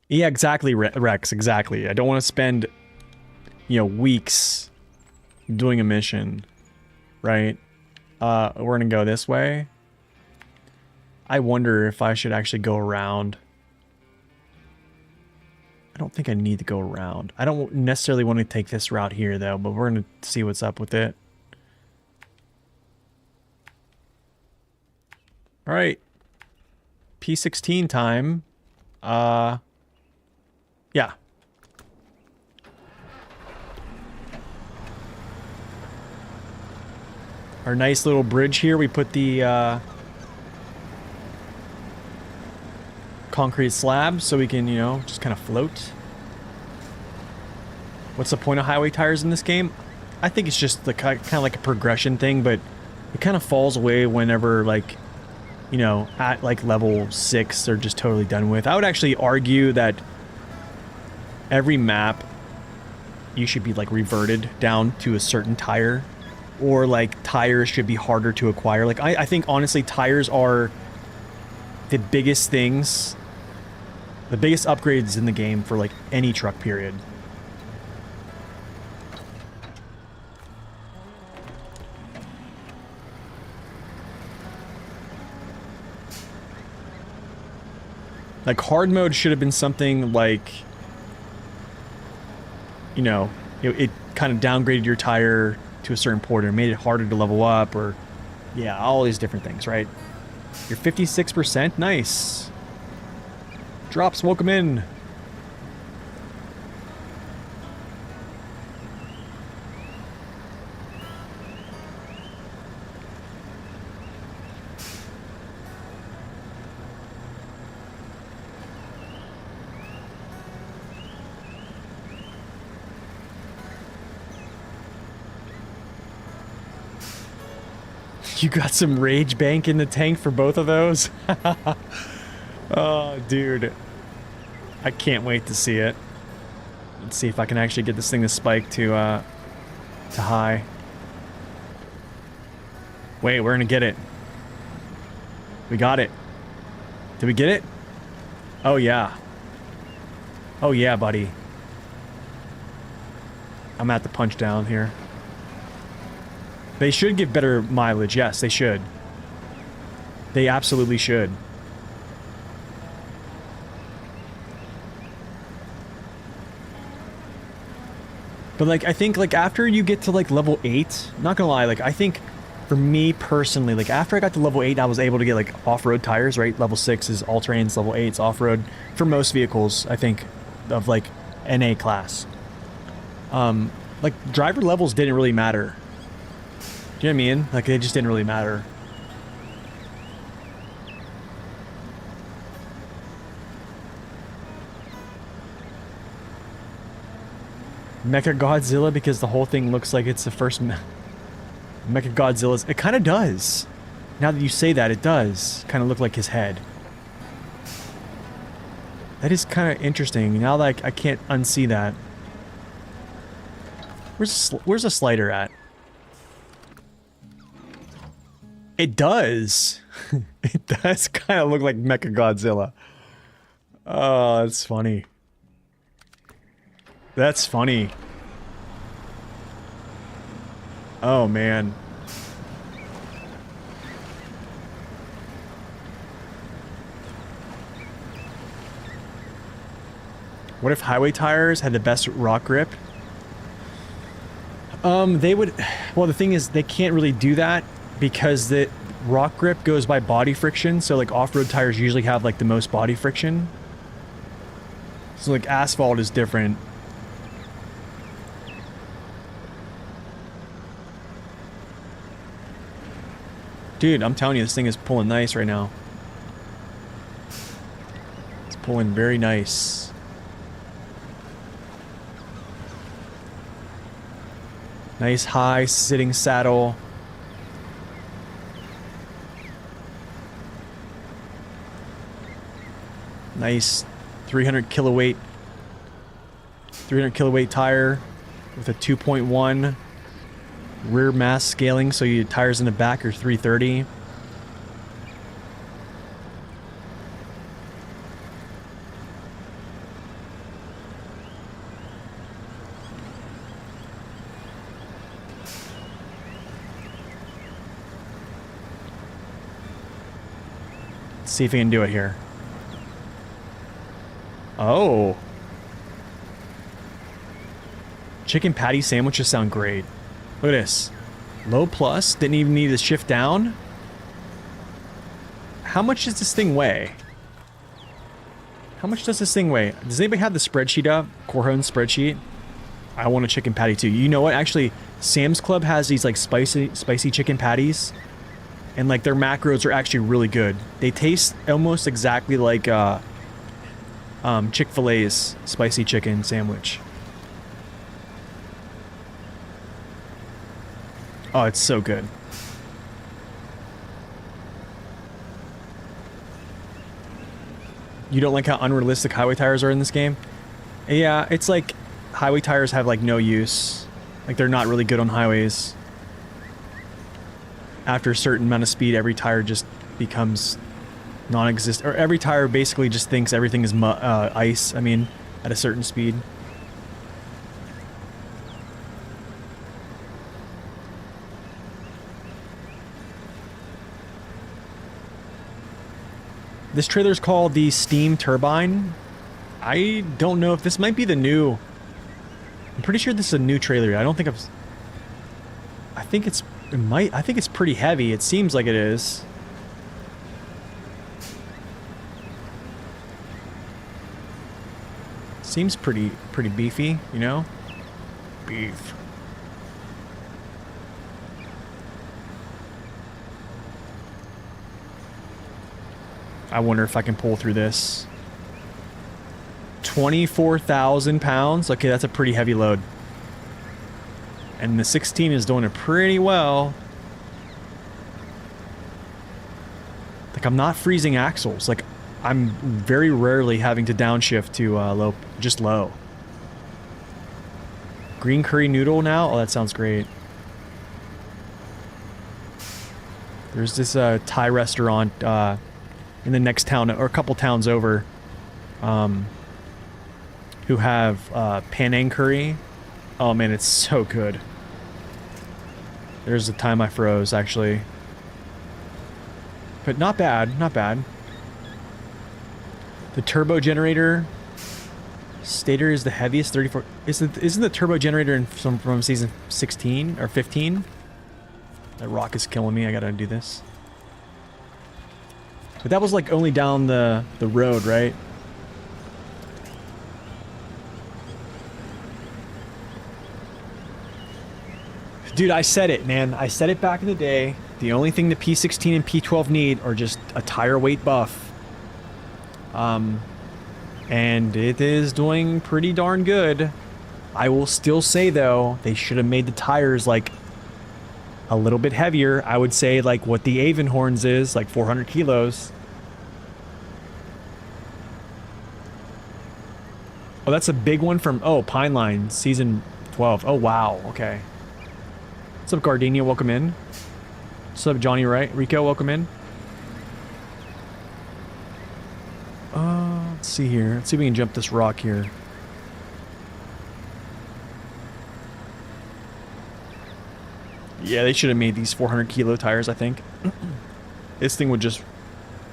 Yeah, exactly, Rex, exactly. I don't want to spend, you know, weeks doing a mission, right? We're gonna go this way. I wonder if I should actually go around. I don't think I need to go around. I don't necessarily want to take this route here, though, but we're gonna see what's up with it. Alright. P16 time. Yeah. Our nice little bridge here, we put the, concrete slab so we can, you know, just kind of float. What's the point of highway tires in this game? I think it's just the kind of like a progression thing, but it kind of falls away whenever, like, you know, at like level 6 they're just totally done with. I would actually argue that every map you should be like reverted down to a certain tire, or like tires should be harder to acquire. Like I think honestly tires are the biggest things, the biggest upgrades in the game for like any truck, period. Like hard mode should have been something like, you know, it kind of downgraded your tire to a certain point or made it harder to level up, or yeah, all these different things, right? You're 56%, nice. Drops, welcome in. You got some rage bank in the tank for both of those? Oh, dude. I can't wait to see it. Let's see if I can actually get this thing to spike to high. Wait, we're gonna get it. We got it. Did we get it? Oh, yeah. Oh, yeah, buddy. I'm at the punch down here. They should give better mileage. Yes, they should. They absolutely should. But like, I think like after you get to like level 8, not gonna lie, like I think for me personally, like after I got to level 8, I was able to get like off-road tires, right? Level 6 is all-terrains, level 8 is off-road for most vehicles, I think, of like NA class. Like driver levels didn't really matter. Do you know what I mean? Like, it just didn't really matter. Mechagodzilla, because the whole thing looks like it's the first Mechagodzilla's. It kind of does. Now that you say that, it does kind of look like his head. That is kind of interesting. Now that I can't unsee that. Where's the slider at? It does. It does kind of look like Mechagodzilla. Oh, that's funny. That's funny. Oh, man. What if highway tires had the best rock grip? They would... Well, the thing is, they can't really do that because the rock grip goes by body friction. So, like, off-road tires usually have, like, the most body friction. So, like, asphalt is different. Dude, I'm telling you, this thing is pulling nice right now. It's pulling very nice. Nice high sitting saddle. Nice 300 kiloweight tire with a 2.1 rear mass scaling, so your tires in the back are 330. Let's see if we can do it here. Oh. Chicken patty sandwiches sound great. Look at this. Low plus, didn't even need to shift down. How much does this thing weigh? How much does this thing weigh? Does anybody have the spreadsheet up? Corhone spreadsheet? I want a chicken patty too. You know what? Actually, Sam's Club has these like spicy chicken patties. And like their macros are actually really good. They taste almost exactly like Chick-fil-A's spicy chicken sandwich. Oh, it's so good. You don't like how unrealistic highway tires are in this game? Yeah, it's like highway tires have like no use. Like they're not really good on highways. After a certain amount of speed, every tire just becomes non-existent. Or every tire basically just thinks everything is ice, I mean, at a certain speed. This trailer's called the Steam Turbine. I don't know if this might be the new... I'm pretty sure this is a new trailer. I don't think I've... I think it's... It might... I think it's pretty heavy. It seems like it is. Seems pretty beefy, you know? Beef. I wonder if I can pull through this. 24,000 pounds. Okay, that's a pretty heavy load. And the 16 is doing it pretty well. Like, I'm not freezing axles. Like, I'm very rarely having to downshift to low, just low. Green curry noodle now? Oh, that sounds great. There's this Thai restaurant in the next town, or a couple towns over, who have Penang curry. Oh man, it's so good. There's the time I froze, actually. But not bad, not bad. The turbo generator stator is the heaviest, 34. Isn't the turbo generator from season 16 or 15? That rock is killing me. I gotta do this. But that was like only down the road, right? Dude, I said it, man. I said it back in the day. The only thing the P16 and P12 need are just a tire weight buff. And it is doing pretty darn good. I will still say, though, they should have made the tires, like, a little bit heavier. I would say, like, what the Avonhorns is, like 400 kilos. Oh, that's a big one from, oh, Pine Line, season 12. Oh, wow, okay. What's up, Gardenia? Welcome in. What's up, Johnny Rico? Welcome in. Let's see here. Let's see if we can jump this rock here. Yeah, they should have made these 400 kilo tires, I think. This thing would just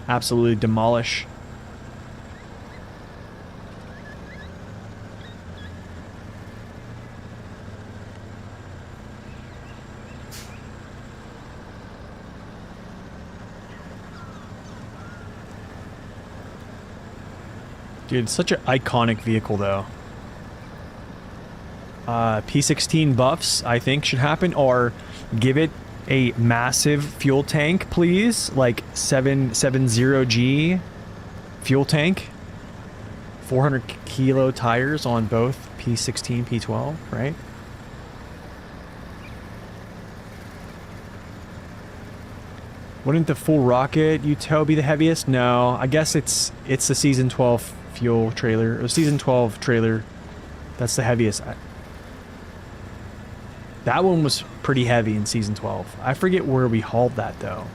absolutely demolish. Dude, it's such an iconic vehicle, though. P16 buffs, I think, should happen, or give it a massive fuel tank, please. Like 770G fuel tank. 400 kilo tires on both P16, P12, right? Wouldn't the full rocket UTO be the heaviest? No, I guess it's the season 12 fuel trailer, or season 12 trailer. That's the heaviest. That one was pretty heavy in season 12. I forget where we hauled that though.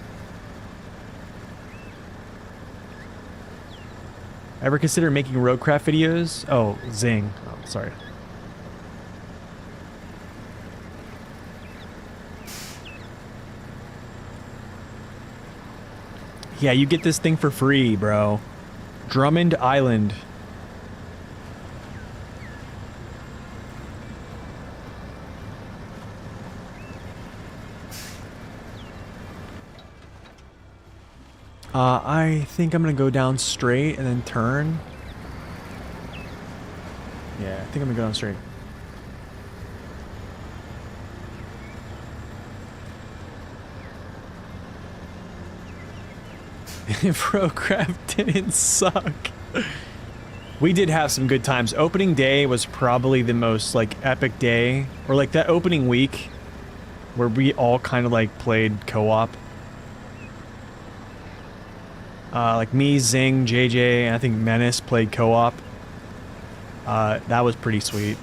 Ever consider making roadcraft videos? Oh, zing. Oh, sorry. Yeah, you get this thing for free, bro. Drummond Island. I think I'm gonna go down straight and then turn. Yeah, I think I'm gonna go down straight. Procraft didn't suck. We did have some good times. Opening day was probably the most like epic day, or like that opening week where we all kind of like played co-op. Like me, Zing, JJ, and I think Menace played co-op. That was pretty sweet.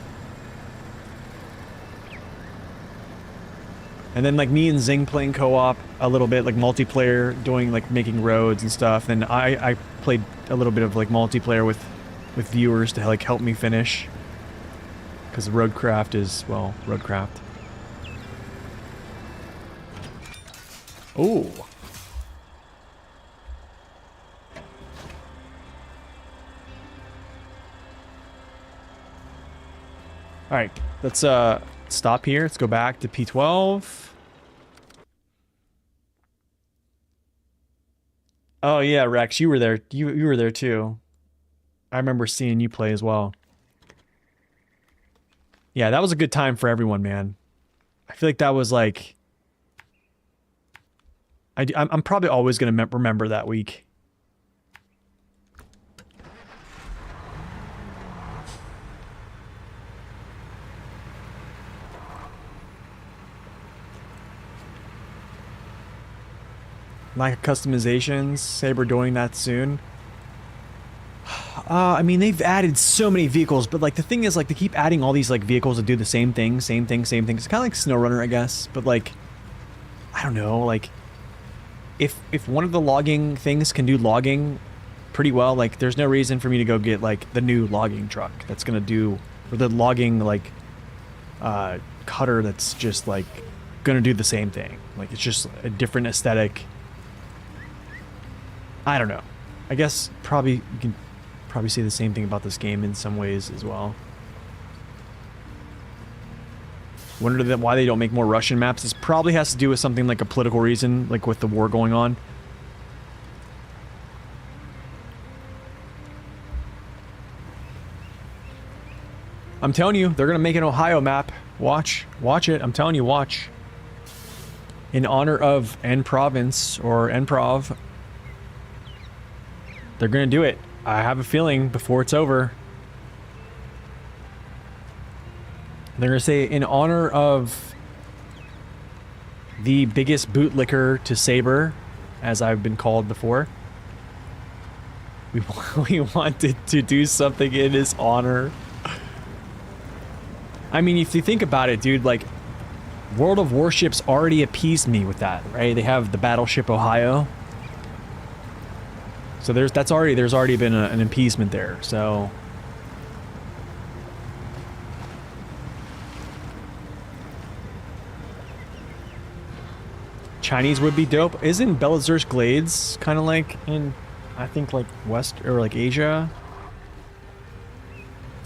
And then like me and Zing playing co-op a little bit, like multiplayer, doing like making roads and stuff. And I played a little bit of like multiplayer with viewers to like help me finish. Because roadcraft is, well, roadcraft. Ooh. All right, let's stop here. Let's go back to P12. Oh yeah, Rex, you were there. You were there too. I remember seeing you play as well. Yeah, that was a good time for everyone, man. I feel like that was like I'm probably always gonna remember that week. Lack of customizations. Saber doing that soon. I mean, they've added so many vehicles, but like the thing is, like they keep adding all these like vehicles that do the same thing, same thing, same thing. It's kind of like SnowRunner, I guess. But like, I don't know. Like, if one of the logging things can do logging pretty well, like there's no reason for me to go get like the new logging truck that's gonna do, or the logging like cutter that's just like gonna do the same thing. Like it's just a different aesthetic. I don't know. I guess probably you can probably say the same thing about this game in some ways as well. Wonder why they don't make more Russian maps. This probably has to do with something like a political reason, like with the war going on. I'm telling you, they're gonna make an Ohio map. Watch it. I'm telling you, watch. In honor of NProvince or NProv. They're gonna do it. I have a feeling before it's over. They're gonna say, in honor of the biggest bootlicker to Saber, as I've been called before. We wanted to do something in his honor. I mean, if you think about it, dude, like, World of Warships already appeased me with that, right? They have the Battleship Ohio. So there's already been an appeasement there, so... Chinese would be dope. Isn't Belazur's Glades kind of like in, I think, like West, or like Asia?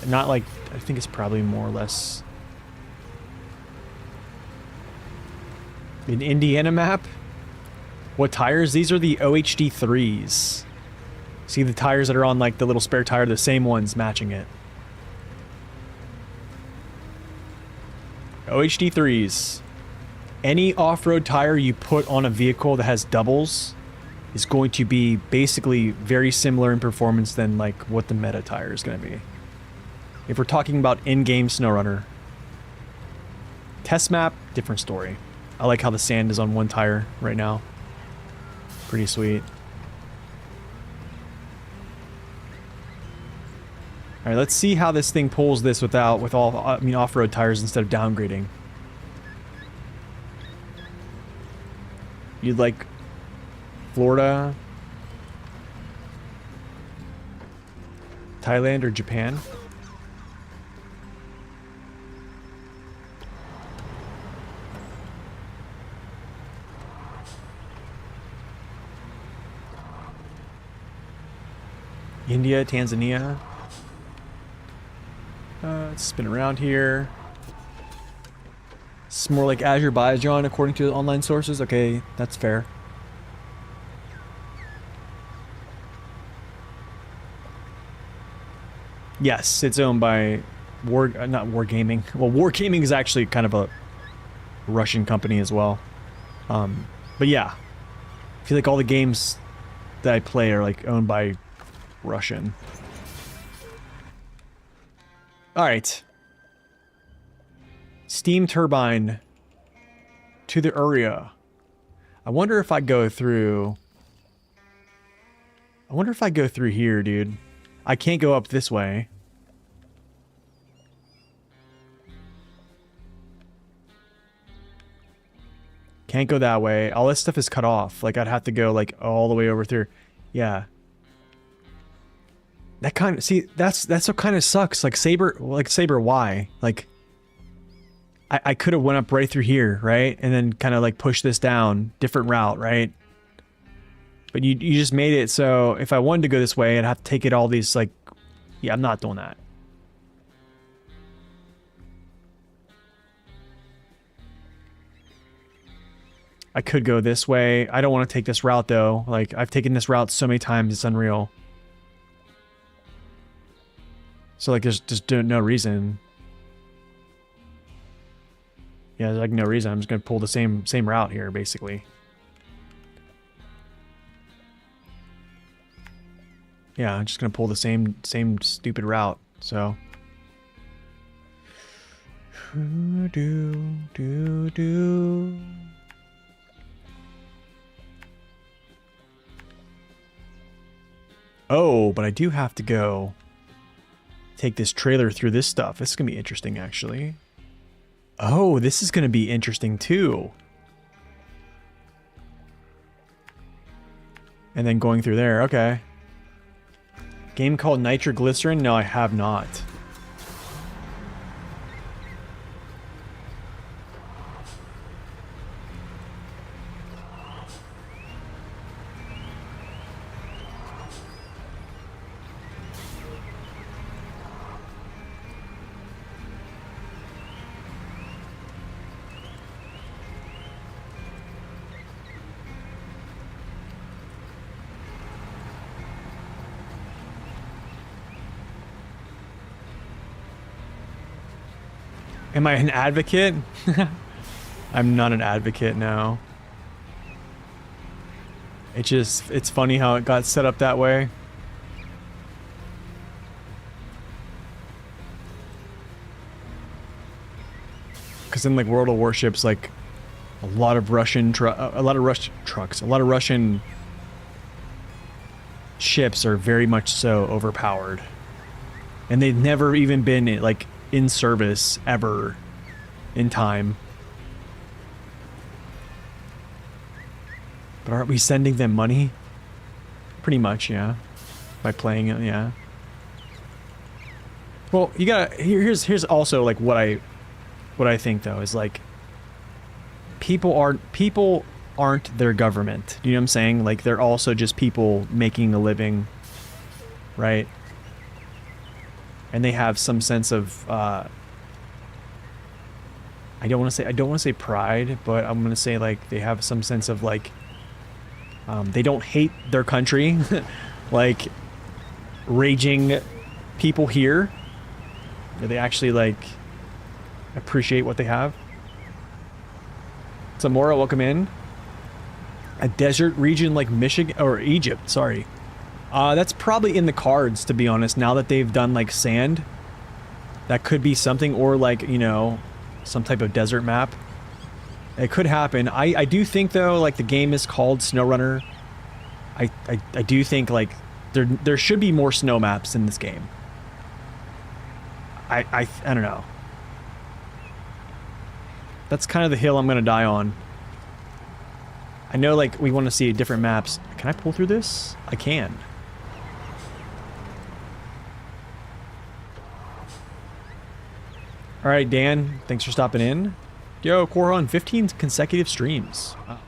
Not like, I think it's probably more or less... An Indiana map? What tires? These are the OHD 3s. See the tires that are on like the little spare tire, the same ones matching it. OHD3s. Any off-road tire you put on a vehicle that has doubles is going to be basically very similar in performance than like what the meta tire is going to be. If we're talking about in-game SnowRunner. Test map, different story. I like how the sand is on one tire right now. Pretty sweet. All right, let's see how this thing pulls this with all off-road tires instead of downgrading. You'd like Florida, Thailand, or Japan? India, Tanzania. Let's spin around here. It's more like Azerbaijan according to online sources. Okay, that's fair. Yes, it's owned by not Wargaming. Well, Wargaming is actually kind of a Russian company as well. But yeah, I feel like all the games that I play are like owned by Russian. All right. Steam turbine to the area. I wonder if I go through here, dude. I can't go up this way. Can't go that way. All this stuff is cut off. Like, I'd have to go, like, all the way over through. Yeah. That kind of... See, that's what kind of sucks. Like, Saber, why? Like, I could have went up right through here, right? And then kind of, like, push this down. Different route, right? But you just made it so if I wanted to go this way, I'd have to take it all these, like... Yeah, I'm not doing that. I could go this way. I don't want to take this route, though. Like, I've taken this route so many times, it's unreal. So, like, there's just no reason. Yeah, there's, like, no reason. I'm just going to pull the same route here, basically. Yeah, I'm just going to pull the same stupid route, so... Oh, but I do have to go take this trailer through this stuff. This is going to be interesting, actually. Oh, this is going to be interesting, too. And then going through there. Okay. Game called Nitroglycerin? No, I have not. Am I an advocate? I'm not an advocate now. It's funny how it got set up that way. Because in like World of Warships, like a lot of Russian ships are very much so overpowered, and they've never even been like in service ever in time. But aren't we sending them money? Pretty much, yeah. By playing it, yeah. Well, you gotta... Here's also, like, what I think, though, is, like... People aren't their government. You know what I'm saying? Like, they're also just people making a living, right? And they have some sense of, I don't want to say pride, but I'm going to say, like, they have some sense of, like, they don't hate their country. like raging people here. They actually like appreciate what they have. Zamora, welcome in. A desert region like Michigan or Egypt, sorry. That's probably in the cards, to be honest, now that they've done like sand. That could be something, or like, you know, some type of desert map. It could happen. I do think though, like the game is called SnowRunner. I do think like there should be more snow maps in this game. I don't know. That's kind of the hill I'm gonna die on. I know like we want to see different maps. Can I pull through this? I can. All right, Dan, thanks for stopping in. Yo, Corhon, 15 consecutive streams. Wow.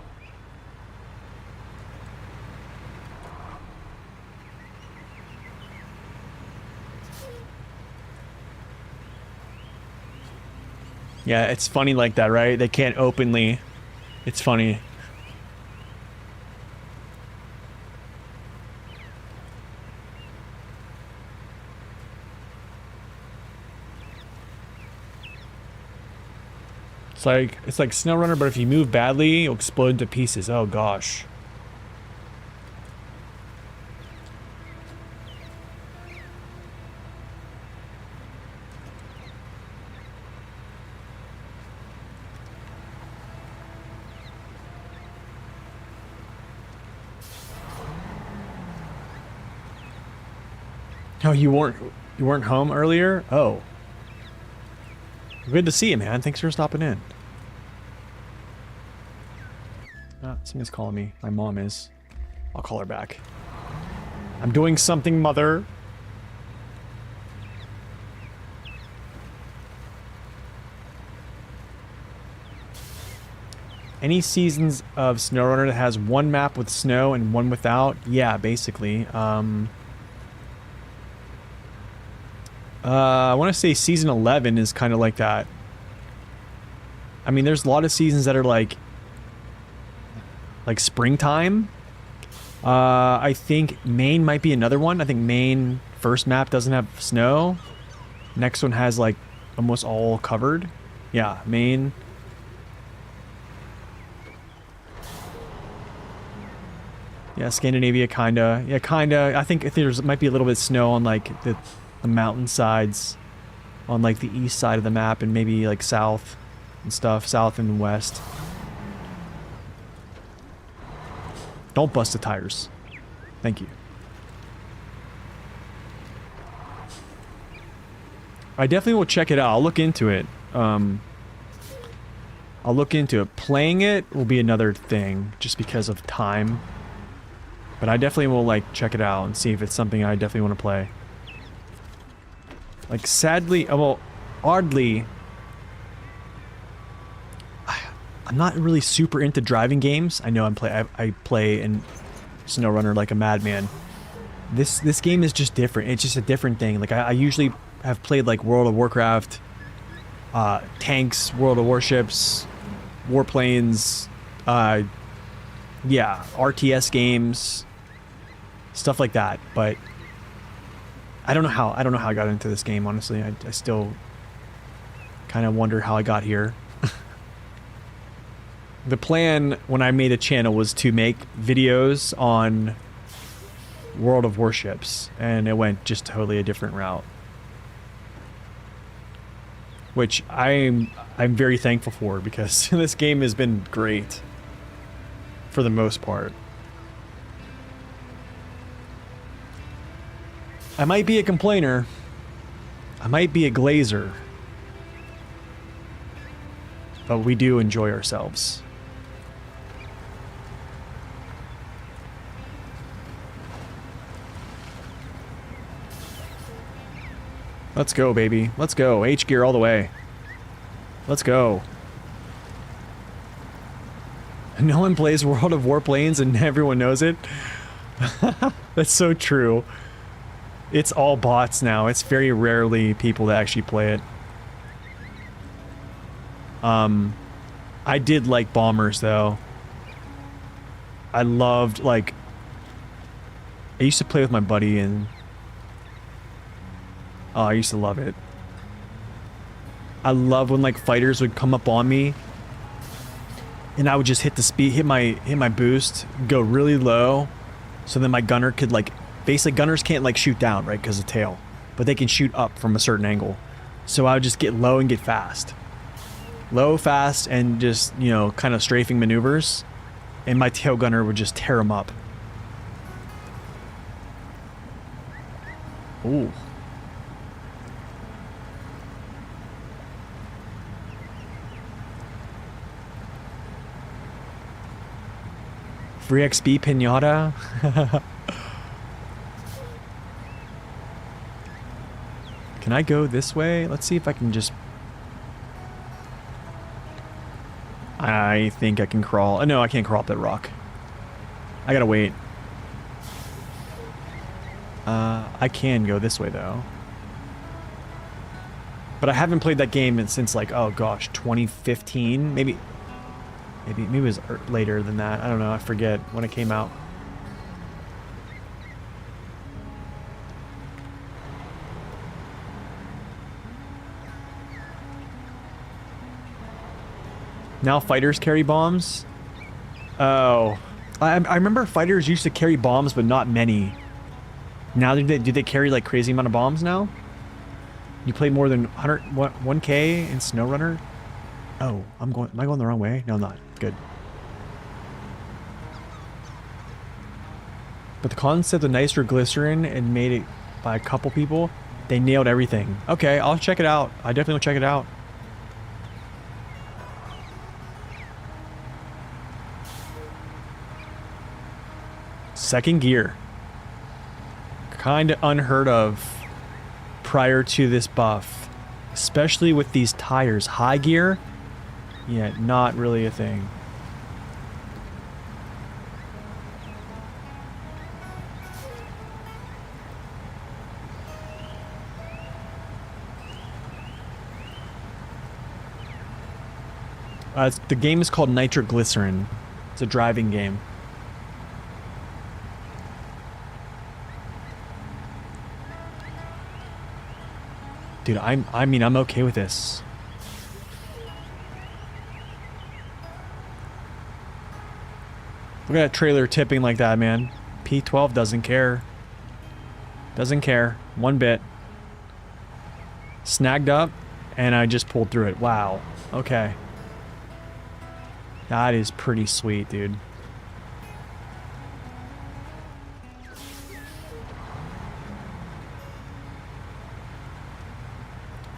Yeah, it's funny like that, right? They can't openly. It's funny. It's like SnowRunner, but if you move badly, you'll explode into pieces. Oh gosh. Oh, you weren't home earlier? Oh. Good to see you, man. Thanks for stopping in. Someone's calling me. My mom is. I'll call her back. I'm doing something, mother. Any seasons of SnowRunner that has one map with snow and one without? Yeah, basically. I want to say season 11 is kind of like that. I mean, there's a lot of seasons that are like springtime. I think Maine might be another one. I think Maine first map doesn't have snow. Next one has like almost all covered. Yeah, Maine. Yeah, Scandinavia kinda. Yeah, kinda. I think there's might be a little bit of snow on like the mountain sides on like the east side of the map, and maybe like south and stuff, south and west. Don't bust the tires. Thank you. I definitely will check it out. I'll look into it. I'll look into it. Playing it will be another thing just because of time. But I definitely will like check it out and see if it's something I definitely want to play. Like sadly, well, oddly, I'm not really super into driving games. I know I play in SnowRunner like a madman. This game is just different. It's just a different thing. Like I usually have played like World of Warcraft, tanks, World of Warships, warplanes, yeah, RTS games, stuff like that. But I don't know how I got into this game, honestly. I still kind of wonder how I got here. The plan when I made a channel was to make videos on World of Warships, and it went just totally a different route. Which I'm very thankful for, because this game has been great for the most part. I might be a complainer. I might be a glazer. But we do enjoy ourselves. Let's go, baby. Let's go. H-gear all the way. Let's go. No one plays World of Warplanes and everyone knows it. That's so true. It's all bots now. It's very rarely people that actually play it. I did like bombers though. I loved like I used to play with my buddy and... Oh, I used to love it. I love when like fighters would come up on me and I would just hit the speed, hit my boost, go really low, so then my gunner could like, basically gunners can't like shoot down, right, because of tail, but they can shoot up from a certain angle. So I would just get low and get fast. Low, fast, and just, you know, kind of strafing maneuvers, and my tail gunner would just tear them up. Ooh. Free XP pinata? Can I go this way? Let's see if I can just... I think I can crawl. Oh, no, I can't crawl up that rock. I gotta wait. I can go this way, though. But I haven't played that game since, like, oh gosh, 2015? Maybe it was later than that. I don't know. I forget when it came out. Now fighters carry bombs? Oh. I remember fighters used to carry bombs, but not many. Now do they carry like crazy amount of bombs now? You play more than 1K in SnowRunner? Oh, am I going the wrong way? No, I'm not. Good. But the concept of nitroglycerin and made it by a couple people, they nailed everything. Okay, I'll check it out. I definitely will check it out. Second gear. Kind of unheard of prior to this buff. Especially with these tires. High gear? Yeah, not really a thing. The game is called Nitroglycerin. It's a driving game. Dude, I mean, I'm okay with this. Look at that trailer tipping like that, man. P12 doesn't care. Doesn't care. One bit. Snagged up, and I just pulled through it. Wow. Okay. That is pretty sweet, dude.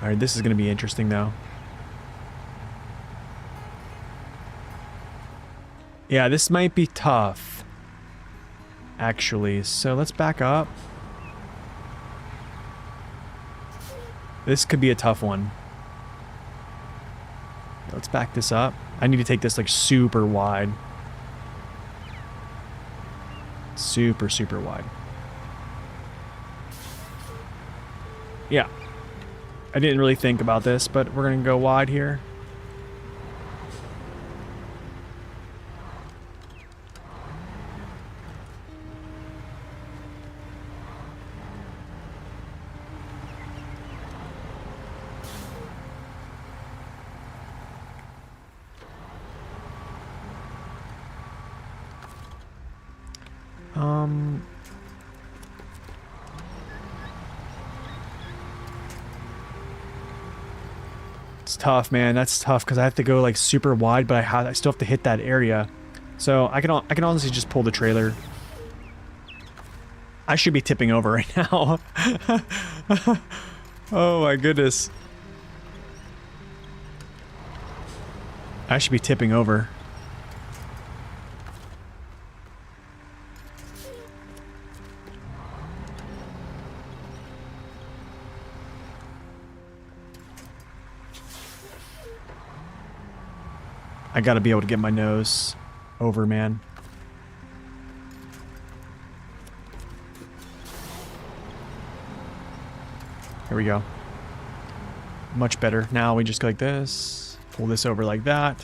Alright, this is going to be interesting, though. Yeah, this might be tough. Actually, so let's back up. This could be a tough one. Let's back this up. I need to take this like super wide. Super, super wide. Yeah. I didn't really think about this, but we're gonna go wide here. It's tough, man. That's tough because I have to go like super wide, but I still have to hit that area. So I can honestly just pull the trailer. I should be tipping over right now. Oh my goodness. I should be tipping over. I gotta be able to get my nose over, man. Here we go. Much better. Now we just go like this. Pull this over like that.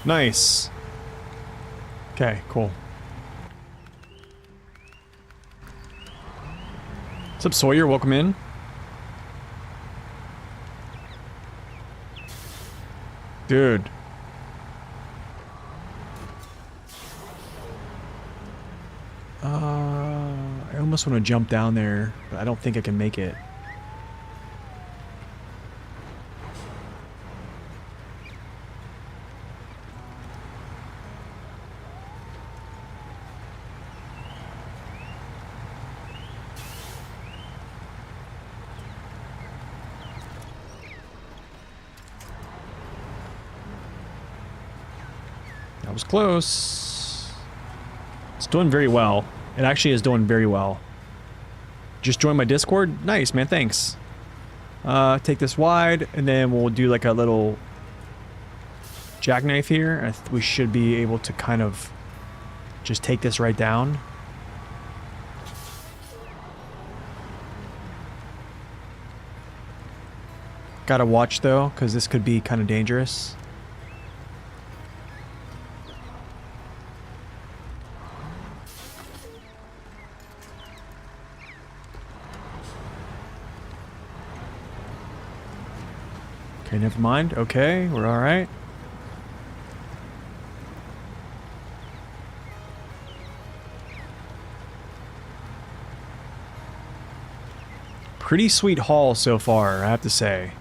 Nice. Okay, cool. What's up, Sawyer? Welcome in. Dude. I almost want to jump down there, but I don't think I can make it. That was close. It's doing very well. It actually is doing very well. Just join my Discord? Nice, man, thanks. Take this wide, and then we'll do like a little jackknife here. We should be able to kind of just take this right down. Gotta watch though, because this could be kind of dangerous. Okay, never mind. Okay, we're all right. Pretty sweet haul so far, I have to say.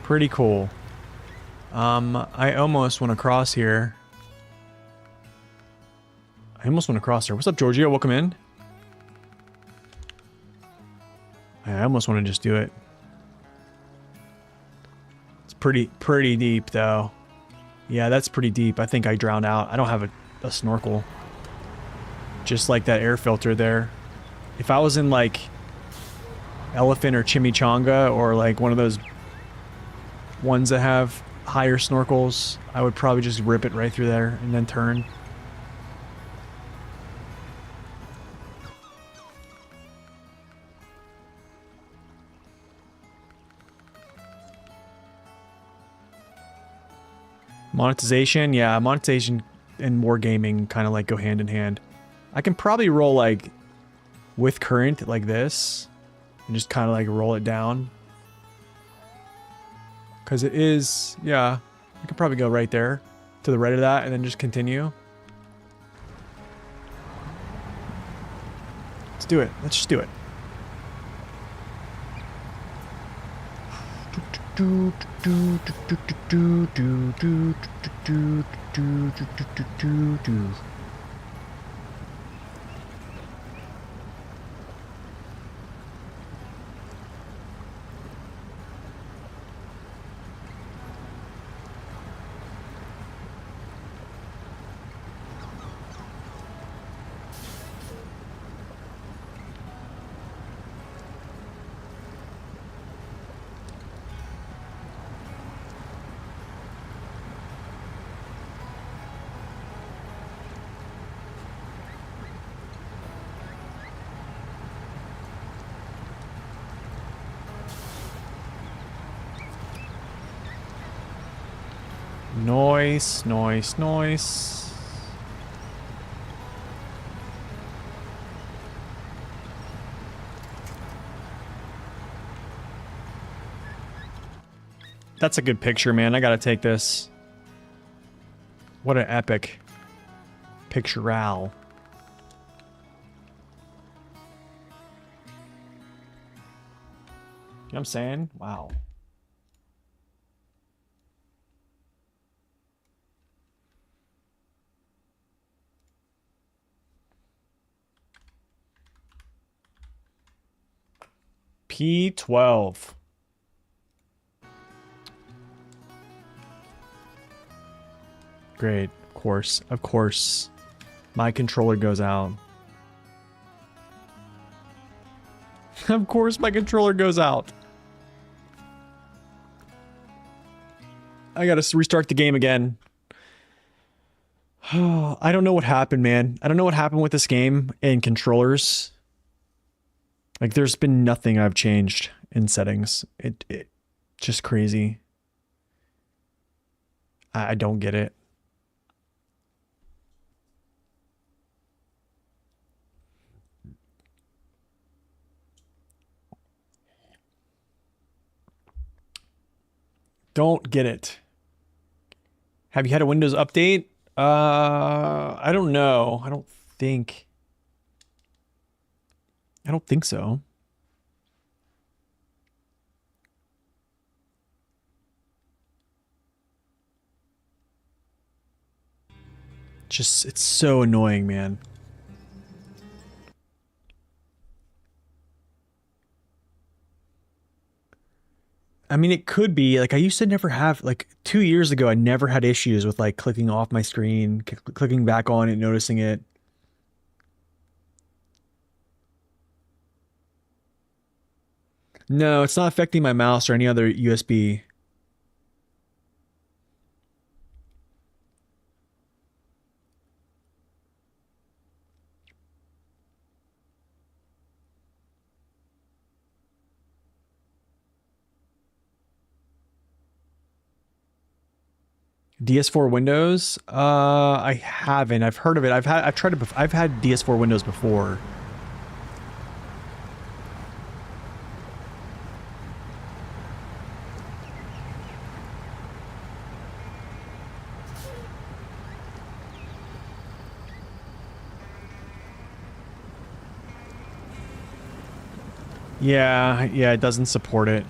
Pretty cool. I almost want to cross here. I almost want to cross here. What's up, Giorgio? Welcome in. I almost want to just do it. Pretty deep though. Yeah, that's pretty deep. I think I drowned out. I don't have a snorkel. Just like that air filter there. If I was in like Elephant or Chimichanga or like one of those ones that have higher snorkels, I would probably just rip it right through there and then turn. Monetization, yeah, monetization and wargaming kind of like go hand in hand. I can probably roll like with current like this and just kind of like roll it down. Because it is, yeah, I could probably go right there to the right of that and then just continue. Let's do it. Let's just do it. Nice, nice, nice. That's a good picture, man. I gotta take this. What an epic pictural. You know what I'm saying? Wow. P12. Great. Of course. Of course. My controller goes out. Of course my controller goes out. I gotta restart the game again. I don't know what happened, man. I don't know what happened with this game and controllers. Like, there's been nothing I've changed in settings. It just crazy. I don't get it. Don't get it. Have you had a Windows update? I don't know. I don't think so. Just, it's so annoying, man. I mean, it could be, like, I used to never have, like, 2 years ago, I never had issues with, like, clicking off my screen, clicking back on it, noticing it. No, it's not affecting my mouse or any other USB. DS4 Windows? I haven't. I've heard of it. I've tried it before. I've had DS4 Windows before. Yeah, it doesn't support it.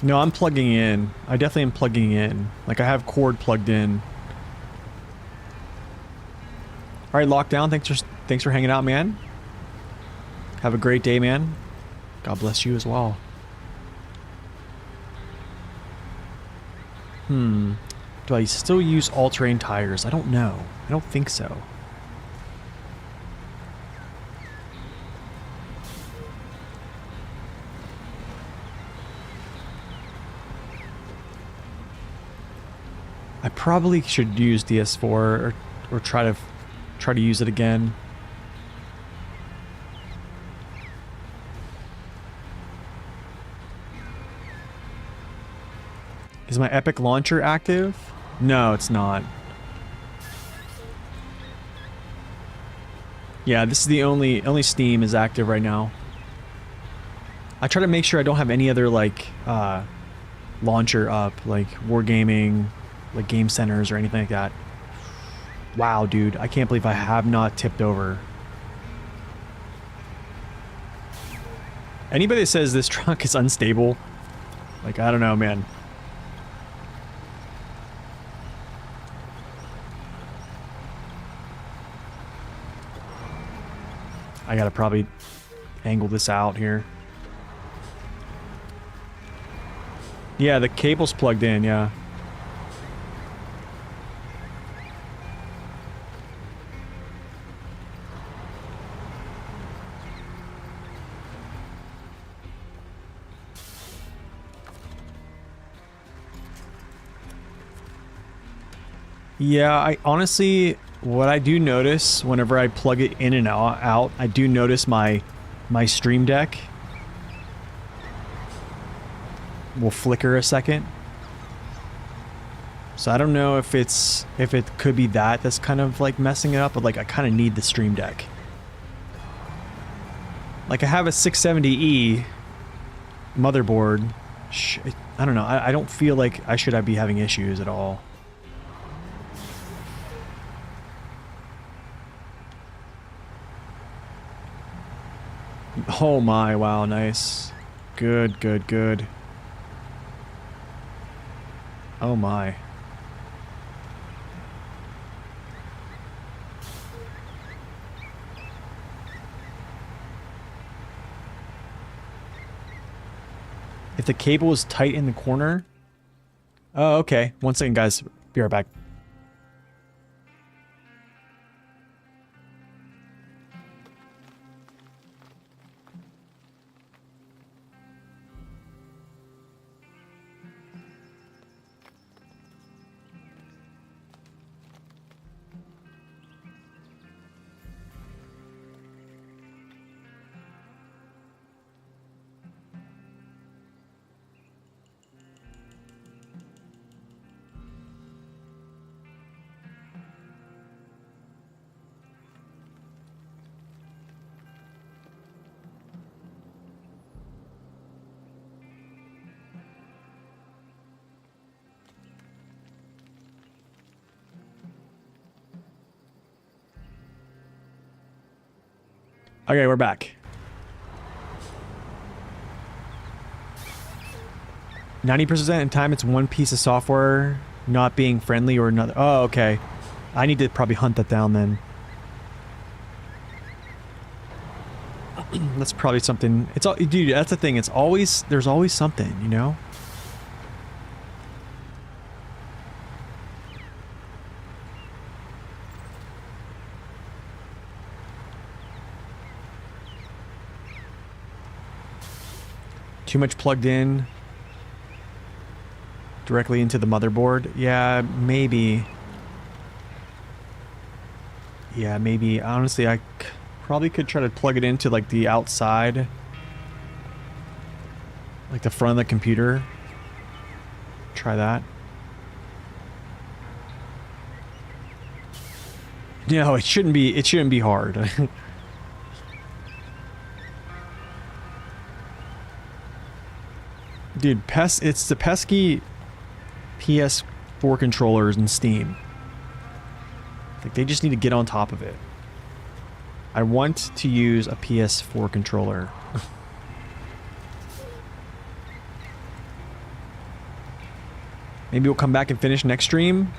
No, I'm plugging in. I definitely am plugging in. Like, I have cord plugged in. All right, Lockdown, thanks for hanging out, man. Have a great day, man. God bless you as well. Do I still use all-terrain tires? I don't know. I don't think so. I probably should use DS4 or try to use it again. Is my Epic launcher active? No, it's not. Yeah, this is the only Steam is active right now. I try to make sure I don't have any other like launcher up, like Wargaming, like Game Centers or anything like that. Wow, dude, I can't believe I have not tipped over. Anybody that says this truck is unstable, like, I don't know, man. I gotta probably angle this out here. Yeah, the cable's plugged in, yeah. Yeah, I honestly, what I do notice whenever I plug it in and out, I do notice my Stream Deck will flicker a second. So I don't know if it could be that's kind of like messing it up, but like I kind of need the Stream Deck. Like I have a 670E motherboard. I don't know. I don't feel like I should be having issues at all. Oh my, wow, nice. Good, good, good. Oh my. If the cable is tight in the corner... Oh, okay. 1 second, guys. Be right back. Okay, we're back. 90% of the time it's one piece of software not being friendly or another. Oh, okay. I need to probably hunt that down then. That's probably something. It's all, dude, that's the thing. It's always, there's always something, you know? Too much plugged in directly into the motherboard. Yeah, maybe. Yeah, maybe. Honestly, I probably could try to plug it into like the outside, like the front of the computer. Try that. No, it shouldn't be. It shouldn't be hard. Dude, it's the pesky PS4 controllers in Steam. Like, they just need to get on top of it. I want to use a PS4 controller. Maybe we'll come back and finish next stream?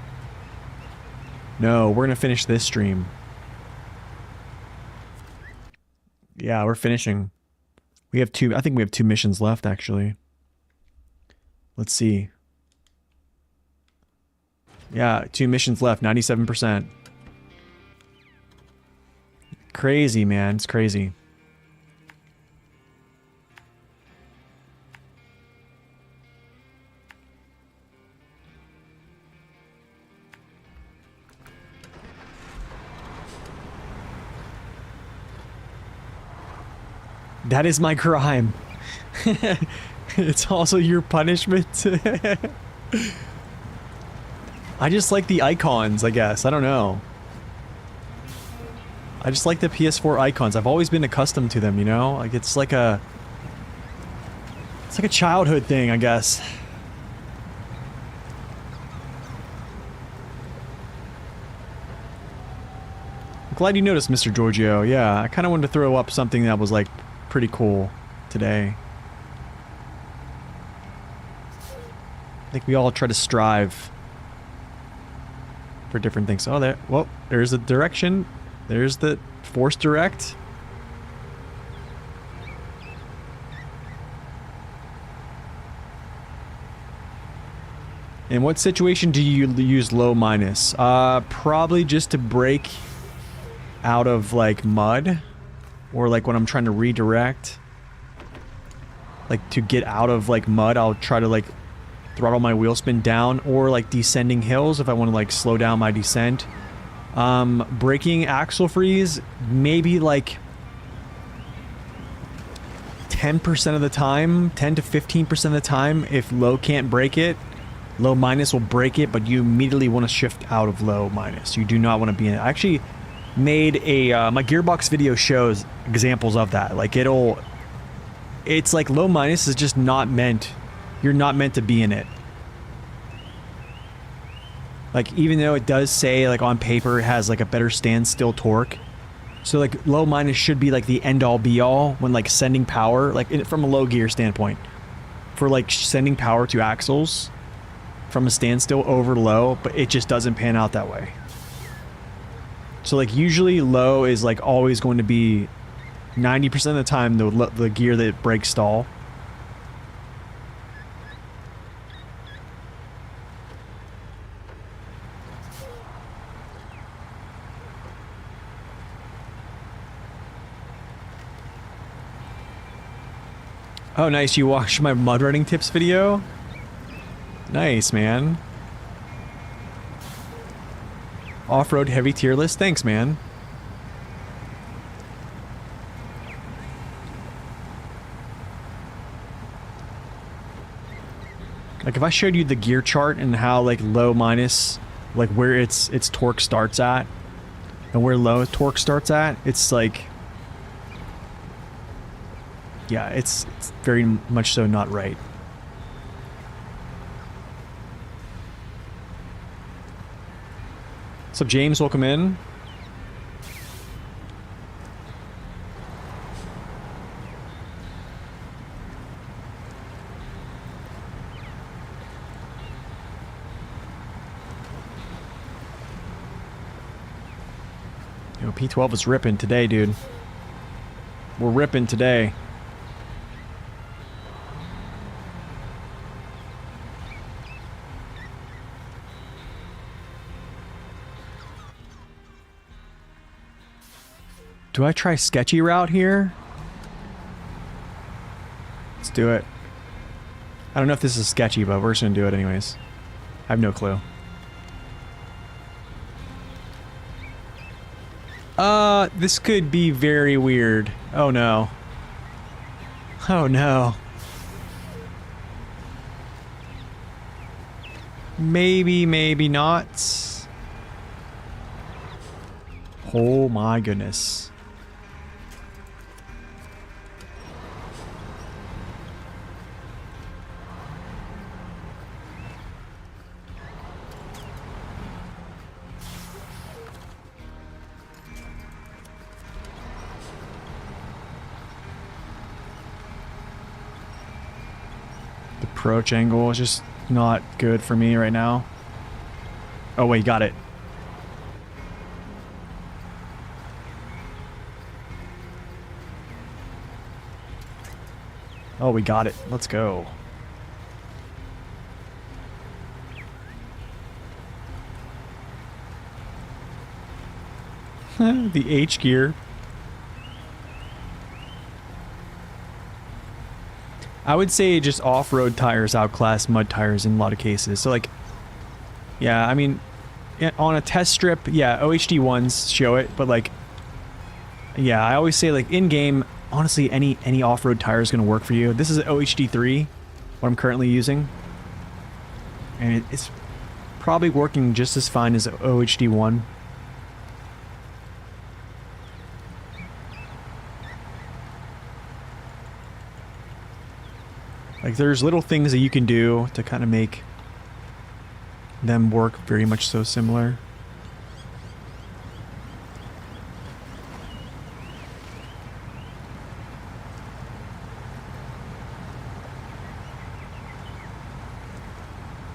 No, we're gonna finish this stream. Yeah, we're finishing. We have two, I think we have 2 missions left, actually. Let's see. Yeah, 2 missions left, 97%. Crazy, man. It's crazy. That is my crime. It's also your punishment. I just like the icons, I guess. I don't know. I just like the PS4 icons. I've always been accustomed to them, you know? Like, it's like a childhood thing, I guess. I'm glad you noticed, Mr. Giorgio. Yeah, I kind of wanted to throw up something that was, like, pretty cool today. I think we all try to strive for different things. Oh, there. Well, there's the direction. There's the force direct. In what situation do you use low minus? Probably just to break out of, like, mud. Or, like, when I'm trying to redirect. Like, to get out of, like, mud, I'll try to, like, throttle my wheel spin down. Or, like, descending hills if I want to, like, slow down my descent. Braking axle freeze, maybe, like, 10% of the time. 10 to 15% of the time. If low can't break it. Low minus will break it, but you immediately want to shift out of low minus. You do not want to be in it. I actually made a, my gearbox video shows examples of that. Like, it's like low minus is just not meant, you're not meant to be in it. Like, even though it does say, like, on paper it has, like, a better standstill torque. So, like, low minus should be, like, the end-all be-all when, like, sending power, like, from a low gear standpoint. For, like, sending power to axles from a standstill over low, but it just doesn't pan out that way. So, like, usually low is, like, always going to be 90% of the time the gear that breaks stall. Oh, nice. You watched my mud running tips video? Nice, man. Off-road heavy tier list? Thanks, man. Like, if I showed you the gear chart and how, like, low minus, like, where its torque starts at, and where low torque starts at, it's like... Yeah, it's very much so not right. What's up, James? Welcome in. Yo, P12 is ripping today, dude. We're ripping today. Do I try sketchy route here? Let's do it. I don't know if this is sketchy, but we're just gonna do it anyways. I have no clue. This could be very weird. Oh no. Oh no. Maybe, maybe not. Oh my goodness. Approach angle is just not good for me right now. Oh wait, got it. Oh, we got it. Let's go. The H gear. I would say just off-road tires outclass mud tires in a lot of cases. So like, yeah, I mean, on a test strip, yeah, OHD ones show it, but like, yeah, I always say like in-game, honestly, any off-road tire is going to work for you. This is an OHD 3, what I'm currently using, and it's probably working just as fine as OHD 1. Like, there's little things that you can do to kind of make them work very much so similar.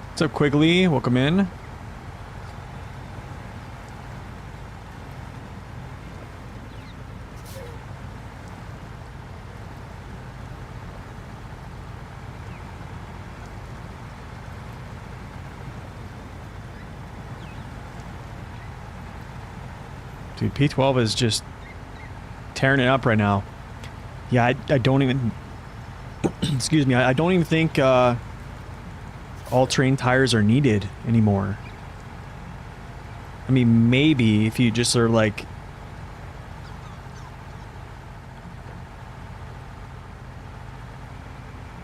What's up, Quigley? Welcome in. Dude, P12 is just tearing it up right now. Yeah, I don't even... excuse me, I don't even think all-terrain tires are needed anymore. I mean, maybe if you just are like...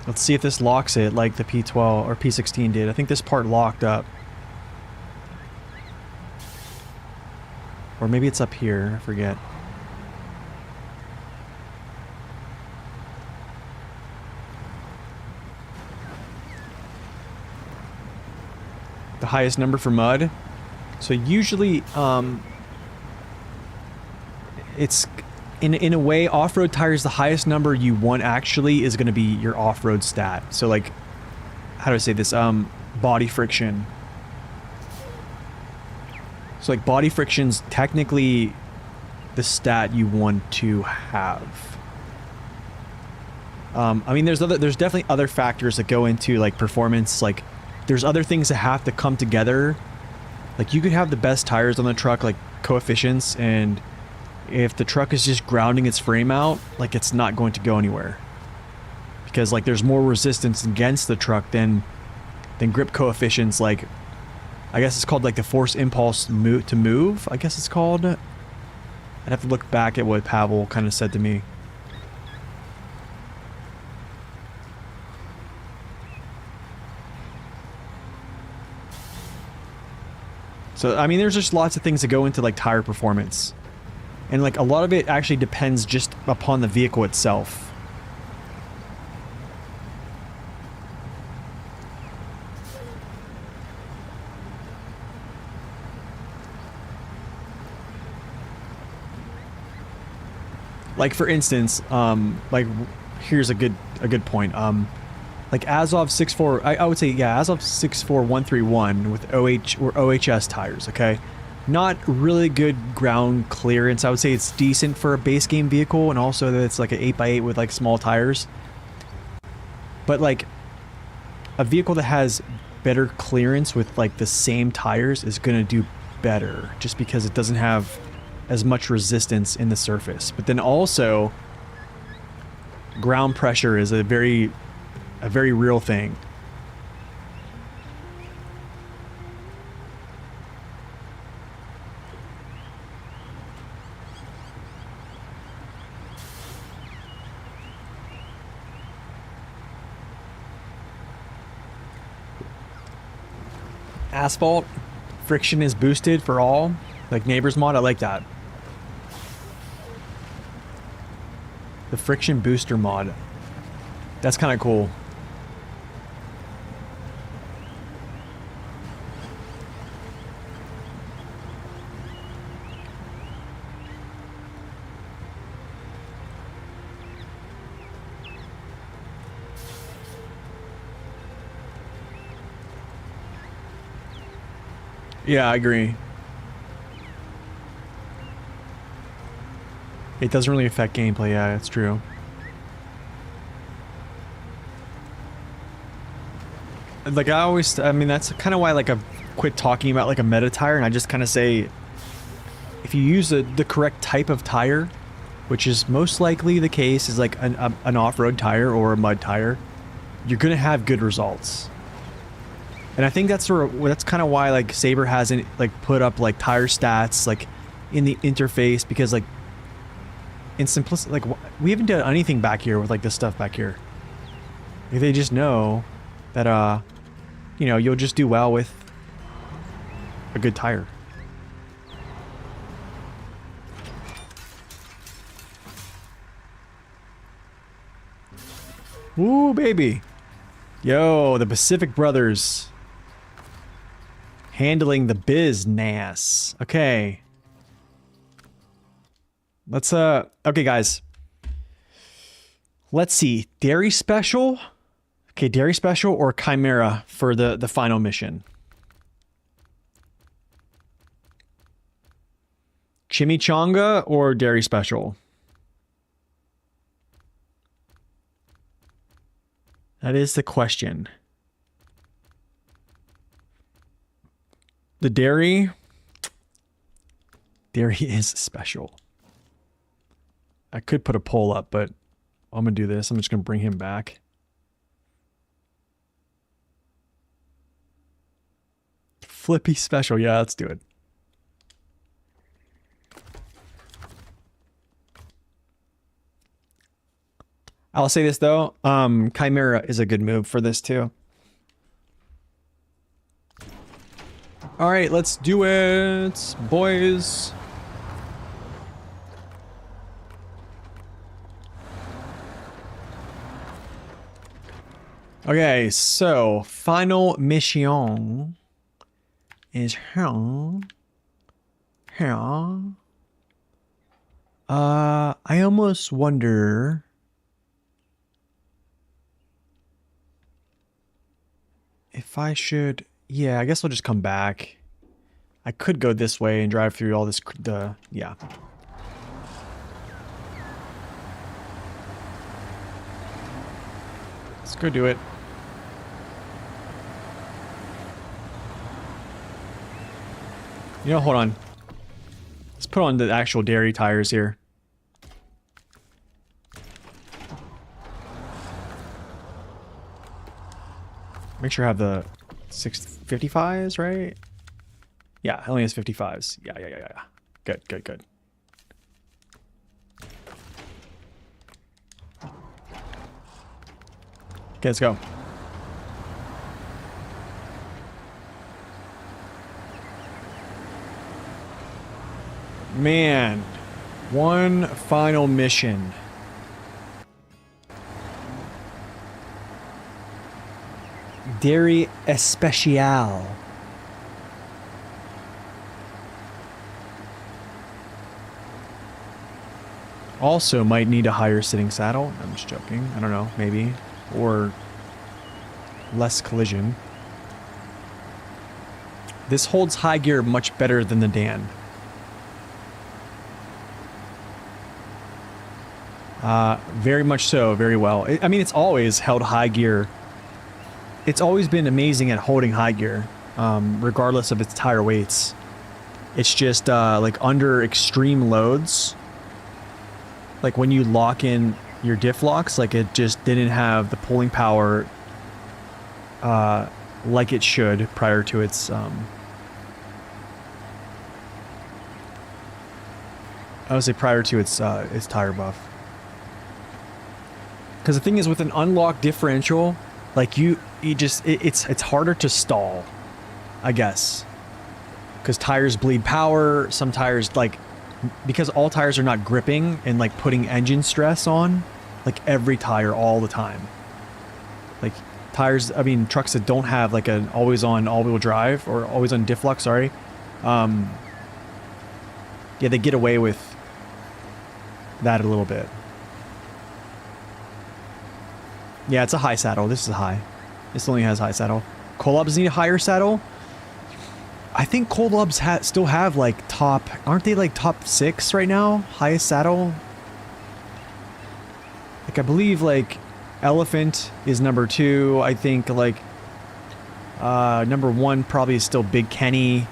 Let's see if this locks it like the P12 or P16 did. I think this part locked up. Or maybe it's up here, I forget. The highest number for mud. So usually, it's in a way, off-road tires, the highest number you want actually is going to be your off-road stat. So like, how do I say this? Body friction. So like body friction's technically the stat you want to have. I mean, there's definitely other factors that go into like performance. Like there's other things that have to come together. Like you could have the best tires on the truck, like coefficients, and if the truck is just grounding its frame out, like it's not going to go anywhere. Because like there's more resistance against the truck than grip coefficients, like I guess it's called like the force impulse to move, I guess it's called. I'd have to look back at what Pavel kind of said to me. So, I mean, there's just lots of things that go into like tire performance. And like a lot of it actually depends just upon the vehicle itself. Like for instance, like here's a good point. Like Azov 64, I would say, yeah, Azov 64131 with OH or OHS tires, okay? Not really good ground clearance. I would say it's decent for a base game vehicle, and also that it's like an 8x8 with like small tires. But like a vehicle that has better clearance with like the same tires is gonna do better, just because it doesn't have as much resistance in the surface. But then also ground pressure is a very real thing. Asphalt friction is boosted for all, like neighbors mod. I like that. The friction booster mod. That's kind of cool. Yeah, I agree. It doesn't really affect gameplay, yeah, it's true. Like I mean, that's kind of why like I've quit talking about like a meta tire, and I just kind of say, if you use the correct type of tire, which is most likely the case, is like an off-road tire or a mud tire, you're gonna have good results. And I think that's kind of why like Saber hasn't like put up like tire stats like in the interface, because like in simplicity, like we haven't done anything back here with like this stuff back here. Like, they just know that you know, you'll just do well with a good tire. Ooh, baby. Yo, the Pacific Brothers. Handling the business. Okay. Let's, okay, guys. Let's see. Dairy Special? Okay, Dairy Special or Chimera for the final mission. Chimichanga or Dairy Special? That is the question. The dairy is special. I could put a poll up, but I'm gonna do this. I'm just gonna bring him back. Flippy special. Yeah, let's do it. I'll say this though. Chimera is a good move for this too. All right, let's do it, boys. Okay, so final mission is here. I almost wonder if I should. Yeah, I guess I'll just come back. I could go this way and drive through all this, yeah. Let's go do it. You know, hold on. Let's put on the actual dairy tires here. Make sure I have the 655s, right? Yeah, it only has 55s. Yeah. Good. Okay, let's go. Man, one final mission. Dairy Especial. Also might need a higher sitting saddle. I'm just joking. I don't know, maybe. Or less collision. This holds high gear much better than the Dan. Very much so, very well. I mean, it's always held high gear. It's always been amazing at holding high gear, regardless of its tire weights. It's just, like, under extreme loads, like when you lock in your diff locks, like it just didn't have the pulling power, like it should prior to its, I would say prior to its tire buff. Because the thing is, with an unlocked differential, like it's harder to stall, I guess. Because tires bleed power, some tires, like, because all tires are not gripping and, like, putting engine stress on, like, every tire all the time. Like, tires, I mean, trucks that don't have, like, an always-on all-wheel drive, or always-on diff lock, sorry, yeah, they get away with that a little bit. Yeah, it's a high saddle. This is a high. This only has high saddle. Colobs need a higher saddle. I think Colobs still have, like, top... Aren't they, like, top 6 right now? Highest saddle? Like, I believe, like, Elephant is number 2. I think, like, number 1 probably is still Big Kenny.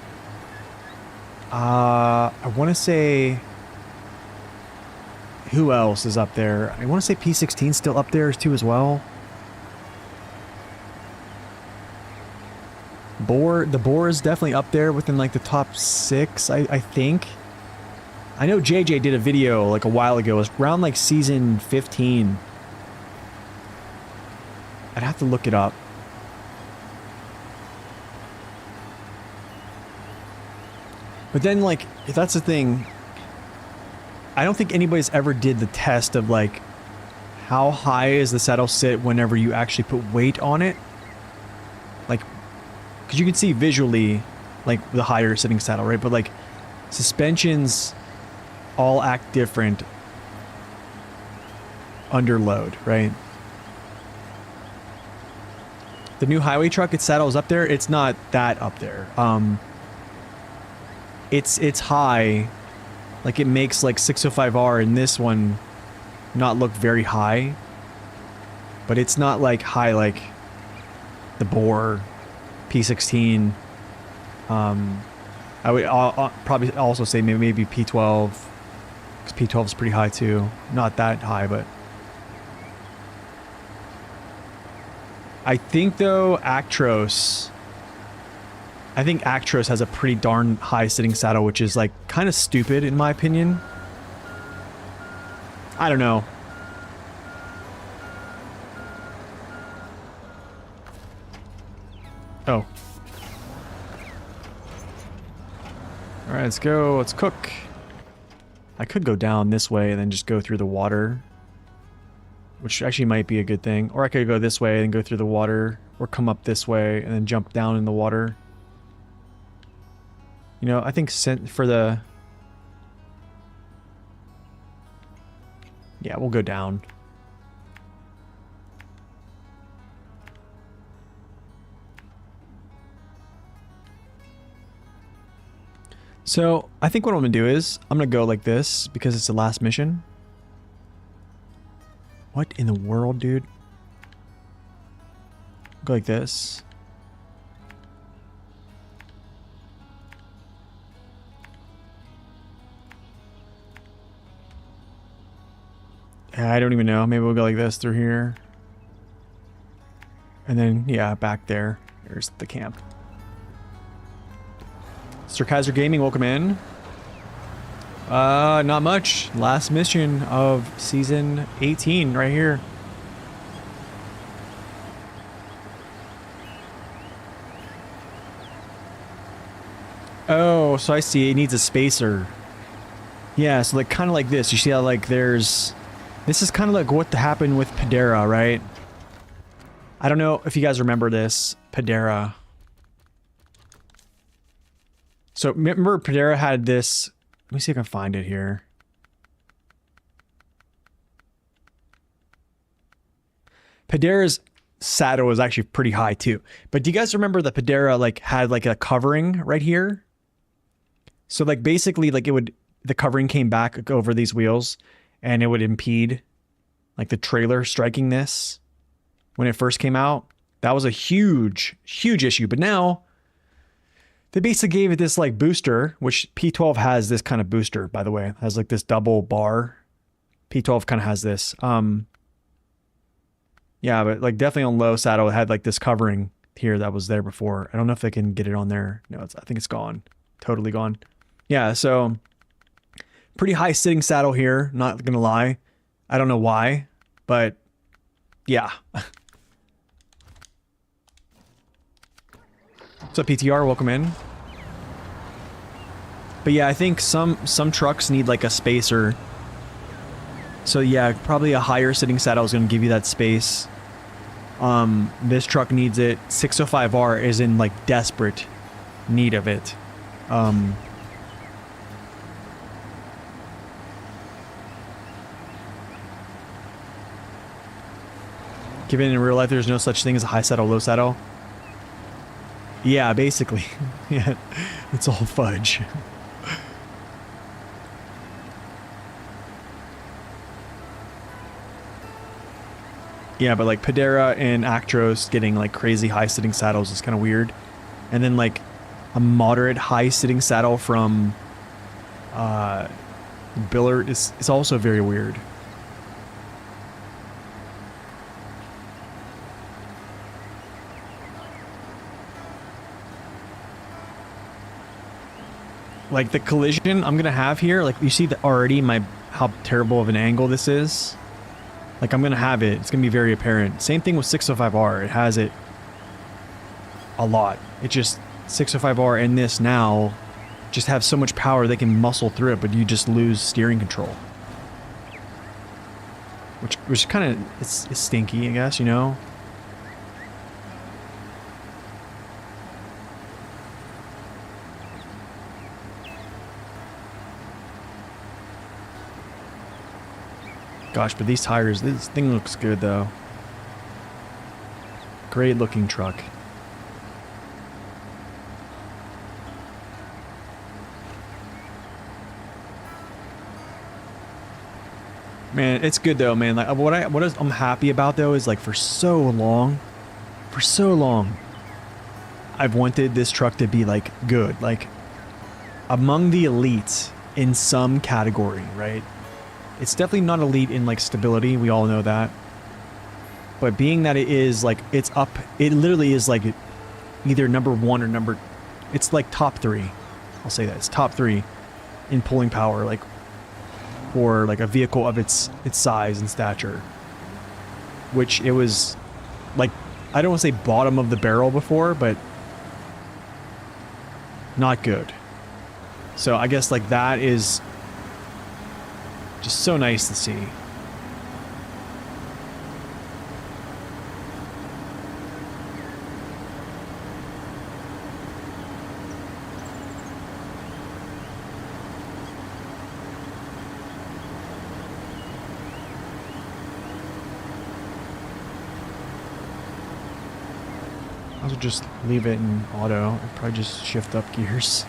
I want to say... Who else is up there? I want to say P16's still up there too as well. The Boar is definitely up there within like the top 6, I think. I know JJ did a video like a while ago. It was around like season 15. I'd have to look it up. But then, like, if that's the thing, I don't think anybody's ever did the test of, like, how high is the saddle sit whenever you actually put weight on it. Like, because you can see visually, like, the higher sitting saddle, right? But, like, suspensions all act different under load, right? The new highway truck, its saddle is up there. It's not that up there. It's high. Like, it makes, like, 605R in this one not look very high. But it's not, like, high like the Boar, P16. I would probably also say maybe P12. Because P12 is pretty high, too. Not that high, but... I think, though, Actros... I think Actros has a pretty darn high sitting saddle, which is, like, kind of stupid in my opinion. I don't know. Oh. Alright, let's go. Let's cook. I could go down this way and then just go through the water. Which actually might be a good thing. Or I could go this way and go through the water. Or come up this way and then jump down in the water. You know, I think for the... Yeah, we'll go down. So, I think what I'm going to do is, I'm going to go like this, because it's the last mission. What in the world, dude? Go like this. I don't even know. Maybe we'll go like this through here. And then, yeah, back there. There's the camp. Sir Gaming, welcome in. Not much. Last mission of season 18 right here. Oh, so I see. It needs a spacer. Yeah, so like kind of like this. You see how like there's... This is kind of like what happened with Padera, right? I don't know if you guys remember this. Padera. So remember Padera had this... Let me see if I can find it here. Padera's saddle was actually pretty high too. But do you guys remember the Pedera like had like a covering right here? So like basically like the covering came back over these wheels and it would impede like the trailer striking this when it first came out. That was a huge issue. But now they basically gave it this like booster, which P12 has this kind of booster, by the way. It has like this double bar. P12 kind of has this. Yeah, but like definitely on low saddle, it had like this covering here that was there before. I don't know if they can get it on there. No, I think it's gone. Totally gone. Yeah, so pretty high sitting saddle here, not gonna lie. I don't know why, but yeah. What's up, PTR? Welcome in. But yeah, I think some trucks need like a spacer. So yeah, probably a higher sitting saddle is going to give you that space. This truck needs it. 605R is in like desperate need of it. Given in real life there's no such thing as a high saddle, low saddle. Yeah, basically. Yeah, it's all fudge. Yeah, but like Pedera and Actros getting like crazy high sitting saddles is kind of weird. And then like a moderate high sitting saddle from Billard is also very weird. Like the collision I'm gonna have here, like you see that already how terrible of an angle this is. Like I'm gonna have it. It's gonna be very apparent. Same thing with 605R. It has it a lot. It just 605R and this now just have so much power they can muscle through it, but you just lose steering control. Which kind of is stinky, I guess, you know. Gosh, but these tires, this thing looks good though. Great looking truck. Man, it's good though, man. Like I'm happy about though is like for so long, I've wanted this truck to be like good, like among the elites in some category, right? It's definitely not elite in like stability. We all know that. But being that it is like, it literally is like either number one or it's like top three. I'll say that it's top three in pulling power, like for like a vehicle of its size and stature, which it was like, I don't want to say bottom of the barrel before, but not good. So I guess like that is just so nice to see. I'll just leave it in auto. I'll probably just shift up gears.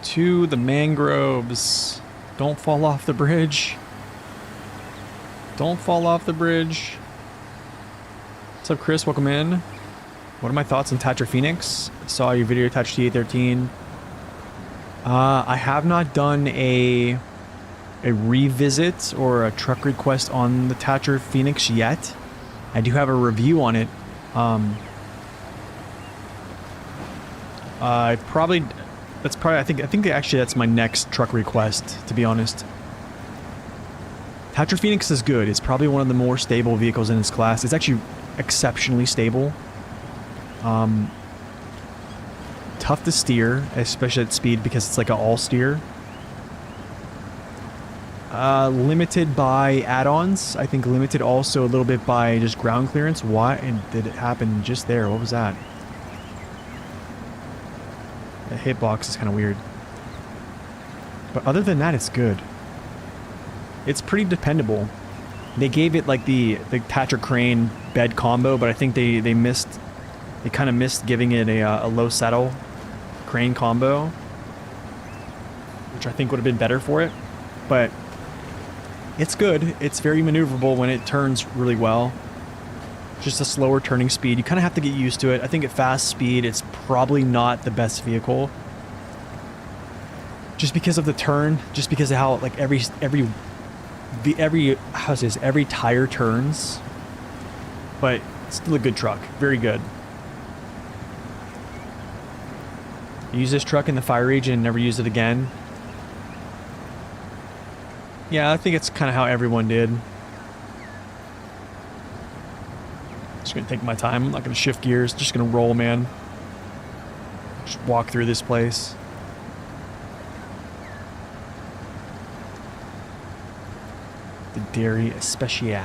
To the mangroves. Don't fall off the bridge. Don't fall off the bridge. What's up, Chris? Welcome in. What are my thoughts on Tatra Phoenix? I saw your video attached to T813. I have not done a revisit or a truck request on the Tatra Phoenix yet. I do have a review on it. I think actually that's my next truck request, to be honest. Tatra Phoenix is good. It's probably one of the more stable vehicles in its class. It's actually exceptionally stable. Tough to steer, especially at speed, because it's like an all steer. Limited by add-ons. I think limited also a little bit by just ground clearance. Why did it happen just there? What was that? The hitbox is kind of weird. But other than that, it's good. It's pretty dependable. They gave it like the Patrick Crane bed combo, but I think they missed. They kind of missed giving it a low saddle Crane combo, which I think would have been better for it. But it's good. It's very maneuverable when it turns really well. Just a slower turning speed. You kind of have to get used to it. I think at fast speed, it's probably not the best vehicle. Just because of the turn, just because of how like every tire turns. But it's still a good truck. Very good. Use this truck in the fire region and never use it again. Yeah, I think it's kind of how everyone did. Just gonna take my time. I'm not gonna shift gears. Just gonna roll, man. Just walk through this place. The Dairy Especial.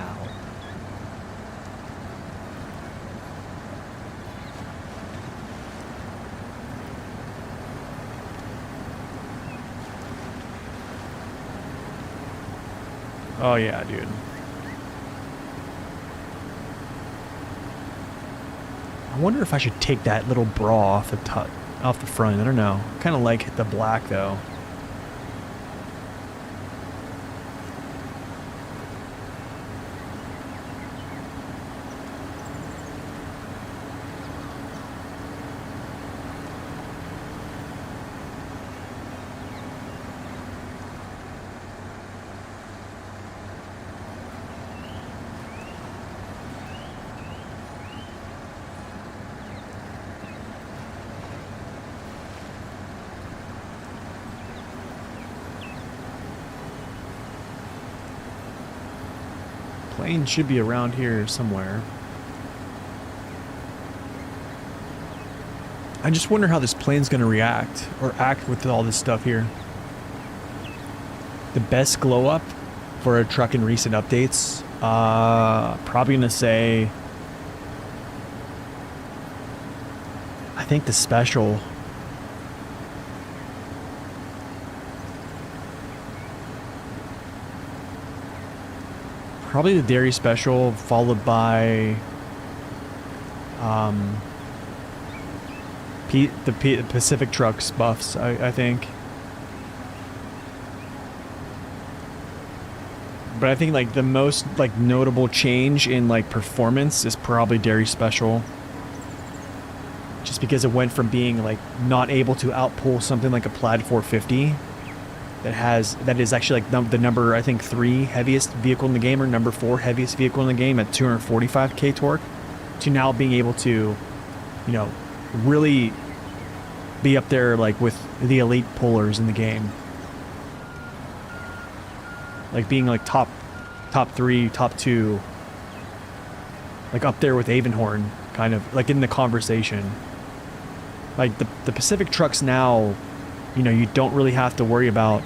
Oh yeah, dude. I wonder if I should take that little bra off the front. I don't know. Kind of like the black though. Plane should be around here somewhere. I just wonder how this plane's going to react or act with all this stuff here. The best glow up for a truck in recent updates, probably going to say, I think the special. Probably the Dairy Special, followed by the Pacific Trucks buffs, I think. But I think like the most like notable change in like performance is probably Dairy Special. Just because it went from being like not able to outpull something like a Plaid 450 that is actually like the number, I think, 3 heaviest vehicle in the game, or number 4 heaviest vehicle in the game at 245k torque, to now being able to, you know, really be up there like with the elite pullers in the game. Like being like top 3, top 2, like up there with Avonhorn, kind of like in the conversation. Like the Pacific trucks now, you know, you don't really have to worry about,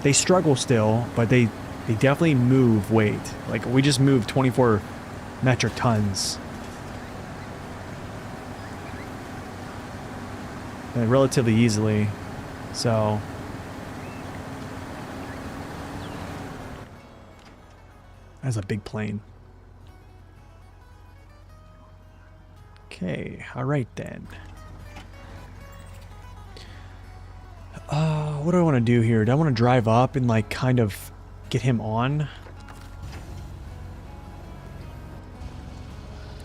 they struggle still, but they definitely move weight. Like we just moved 24 metric tons. Relatively easily. So that's a big plane. Okay, alright then. What do I want to do here? Do I want to drive up and like kind of get him on?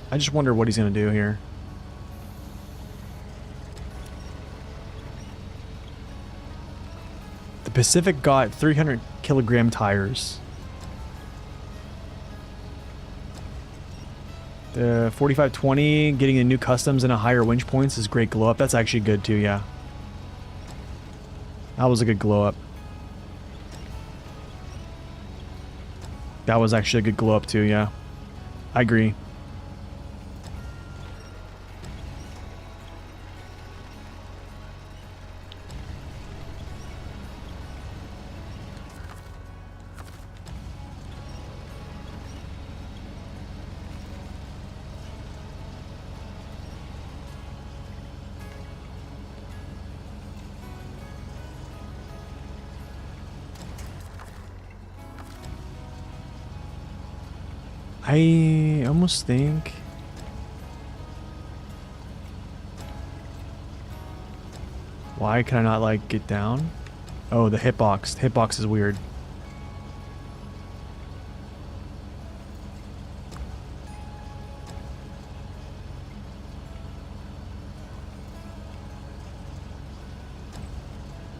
I just wonder what he's going to do here. The Pacific got 300 kilogram tires. The 4520 getting the new customs and a higher winch points is great glow up. That's actually good too, yeah. That was a good glow up. That was actually a good glow up too, yeah. I agree. I almost think... Why can I not, like, get down? Oh, the hitbox. The hitbox is weird.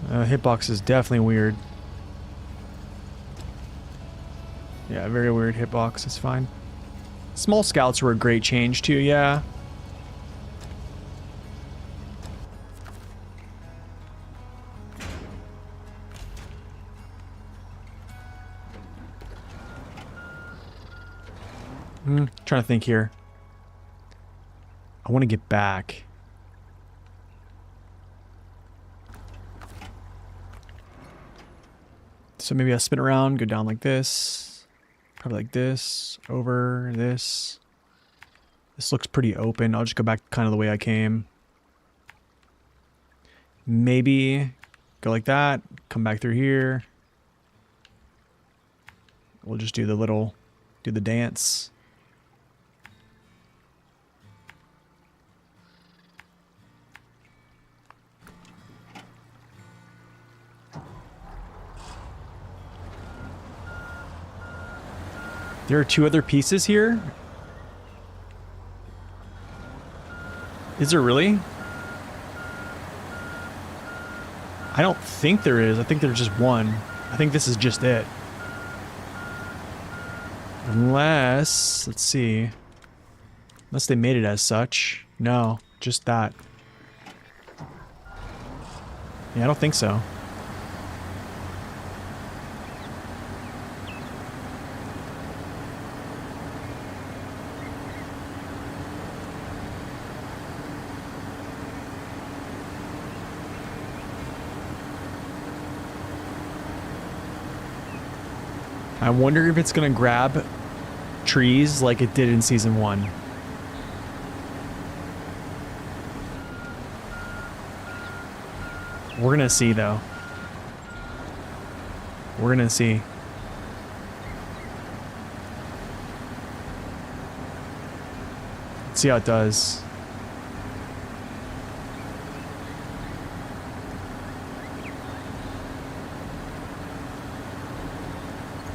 Hitbox is definitely weird. Yeah, very weird hitbox. It's fine. Small scouts were a great change too, yeah. Trying to think here. I want to get back. So maybe I spin around, go down like this. Probably like this. Over this. This looks pretty open. I'll just go back kind of the way I came. Maybe go like that. Come back through here. We'll just do the little... do the dance. There are 2 other pieces here? Is there really? I don't think there is. I think there's just one. I think this is just it. Unless... let's see. Unless they made it as such. No, just that. Yeah, I don't think so. I wonder if it's gonna grab trees like it did in Season 1. We're gonna see, though. We're gonna see. Let's see how it does.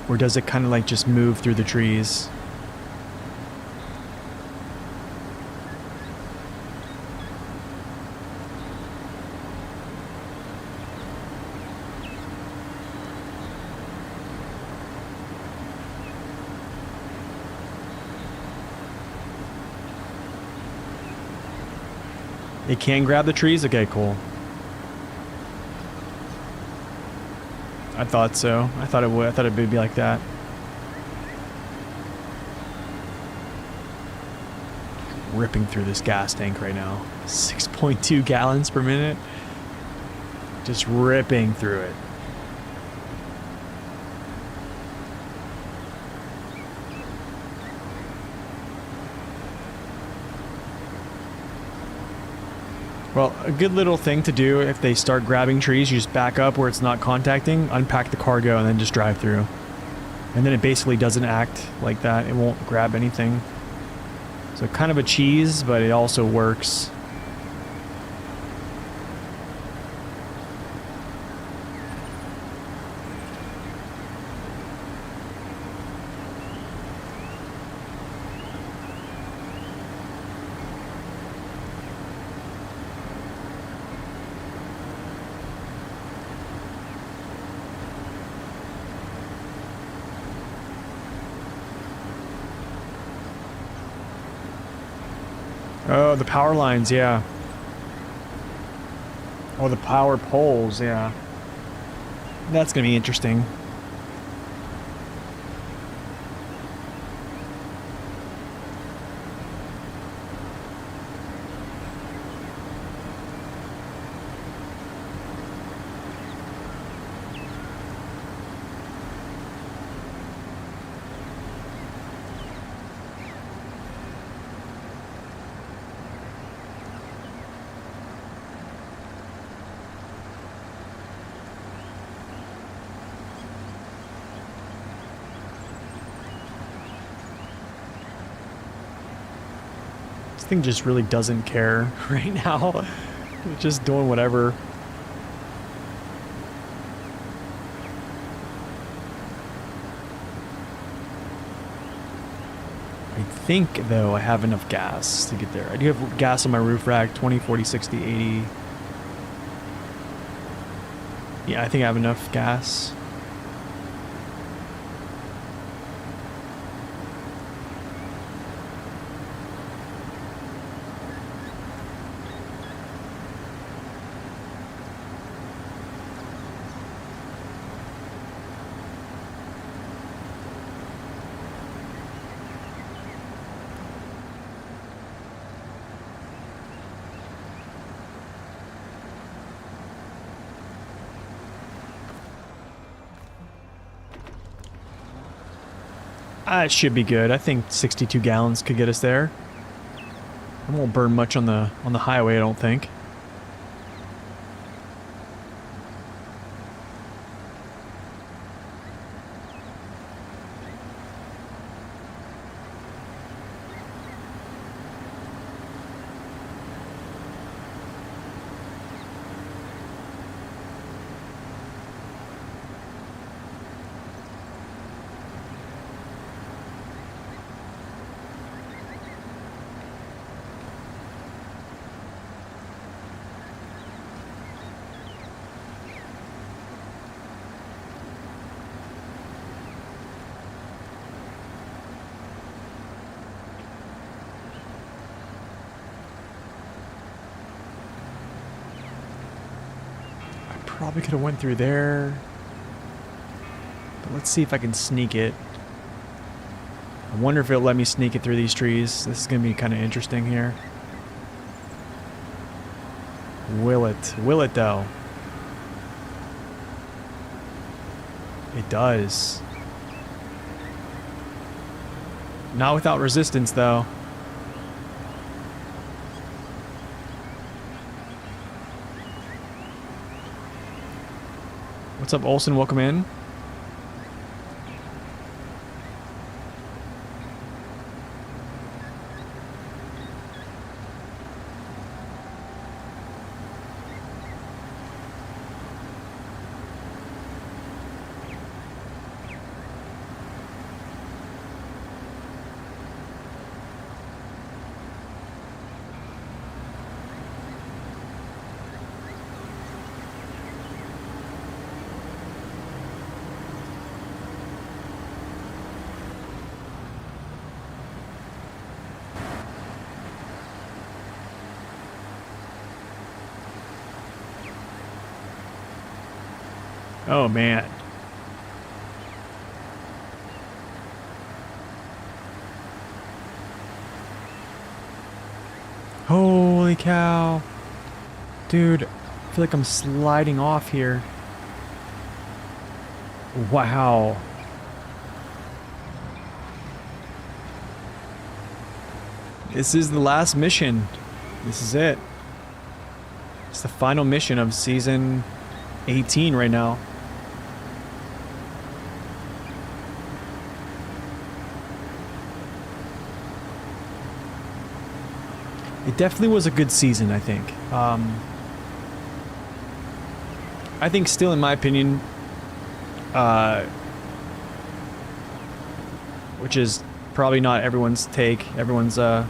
Or does it kind of like just move through the trees? It can grab the trees? Okay, cool. I thought so. I thought it would. I thought it would be like that. Ripping through this gas tank right now. 6.2 gallons per minute. Just ripping through it. Well, a good little thing to do if they start grabbing trees, you just back up where it's not contacting, unpack the cargo, and then just drive through. And then it basically doesn't act like that. It won't grab anything. So kind of a cheese, but it also works. Oh, the power lines, yeah. Oh, the power poles, yeah. That's gonna be interesting. thing just really doesn't care right now. It's just doing whatever. I think, though, I have enough gas to get there. I do have gas on my roof rack, 20, 40, 60, 80. Yeah, I think I have enough gas. It should be good. I think 62 gallons could get us there. I won't burn much on the highway, I don't think. Probably could have went through there. But let's see if I can sneak it. I wonder if it'll let me sneak it through these trees. This is going to be kind of interesting here. Will it? Will it, though? It does. Not without resistance, though. What's up, Olsen? Welcome in. Oh, man. Holy cow. Dude, I feel like I'm sliding off here. Wow. This is the last mission. This is it. It's the final mission of season 18 right now. It definitely was a good season, I think. I think still, in my opinion, which is probably not everyone's take, everyone's, I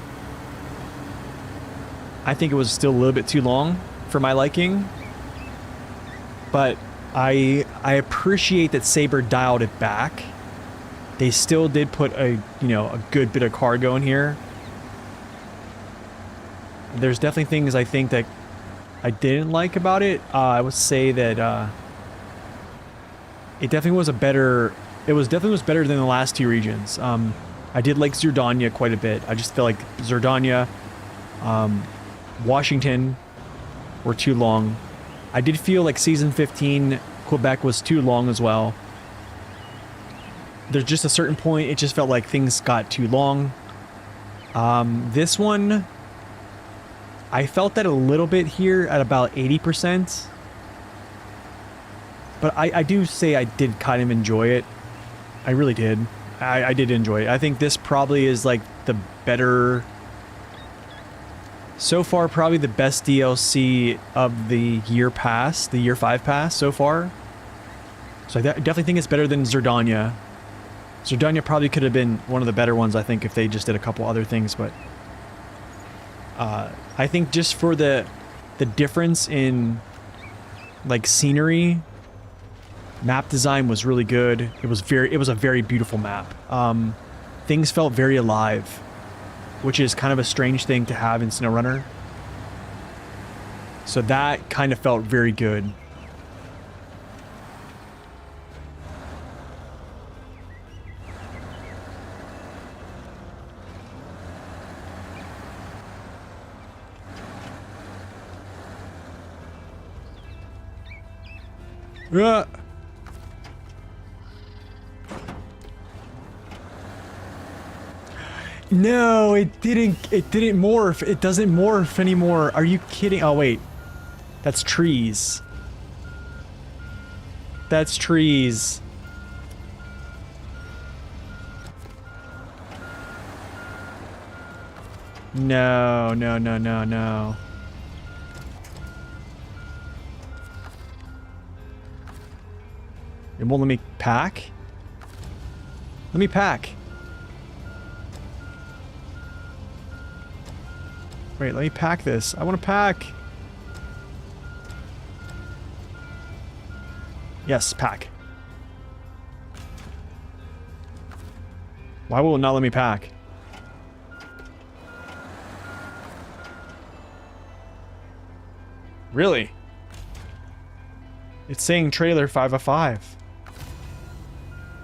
think it was still a little bit too long for my liking. But I appreciate that Saber dialed it back. They still did put a good bit of cargo in here. There's definitely things I think that I didn't like about it. I would say that it definitely was better than the last two regions. I did like Zerdania quite a bit. I just feel like Zerdania, Washington were too long. I did feel like season 15 Quebec was too long as well. There's just a certain point it just felt like things got too long. This one, I felt that a little bit here at about 80%. But I do say I did kind of enjoy it. I really did. I did enjoy it. I think this probably is like the better So far, probably the best DLC of the year pass, the year 5 pass so far. So I definitely think it's better than Zerdania. Zerdania probably could have been one of the better ones, I think, if they just did a couple other things, but I think just for the difference in like scenery, map design was really good. It was a very beautiful map. Things felt very alive, which is kind of a strange thing to have in SnowRunner. So that kind of felt very good. No, it didn't morph. It doesn't morph anymore. Are you kidding? Oh, wait. That's trees. That's trees. No, no, no, no, no. It won't let me pack? Let me pack. Wait, let me pack this. I want to pack. Yes, pack. Why will it not let me pack? Really? It's saying trailer 5 of 5.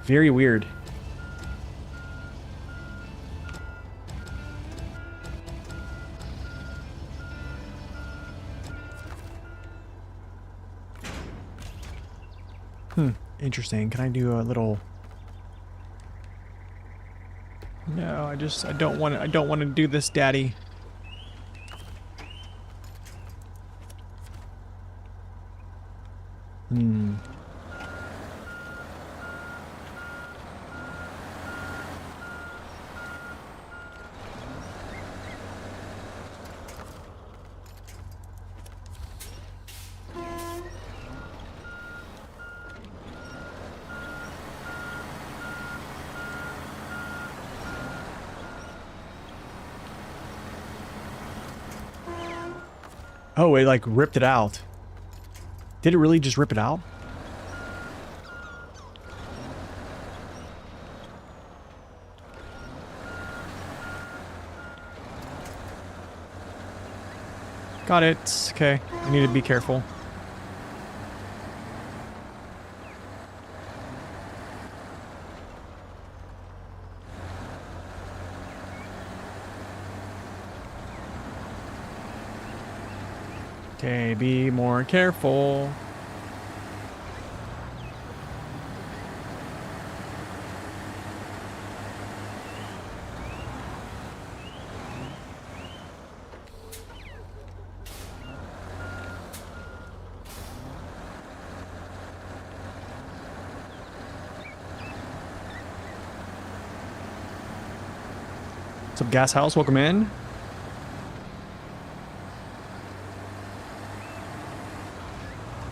Very weird. Interesting. Can I do a little... No, I don't want to do this, Daddy. Oh, it like ripped it out. Did it really just rip it out? Got it. Okay. I need to be careful. Okay, be more careful. What's up, Gas House? Welcome in.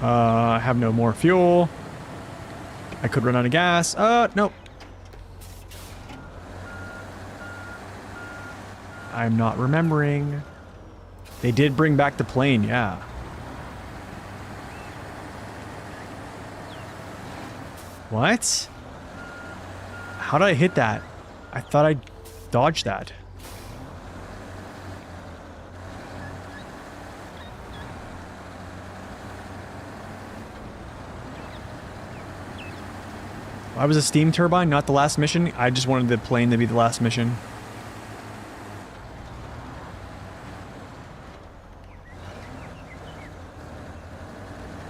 I have no more fuel. I could run out of gas. Nope. I'm not remembering. They did bring back the plane, yeah. What? How did I hit that? I thought I dodged that. I was a steam turbine, not the last mission. I just wanted the plane to be the last mission.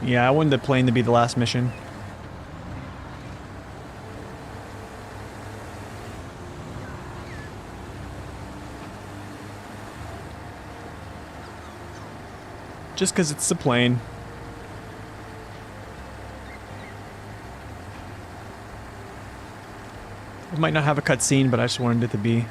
Yeah, I wanted the plane to be the last mission. Just because it's the plane. It might not have a cutscene, but I just wanted it to be.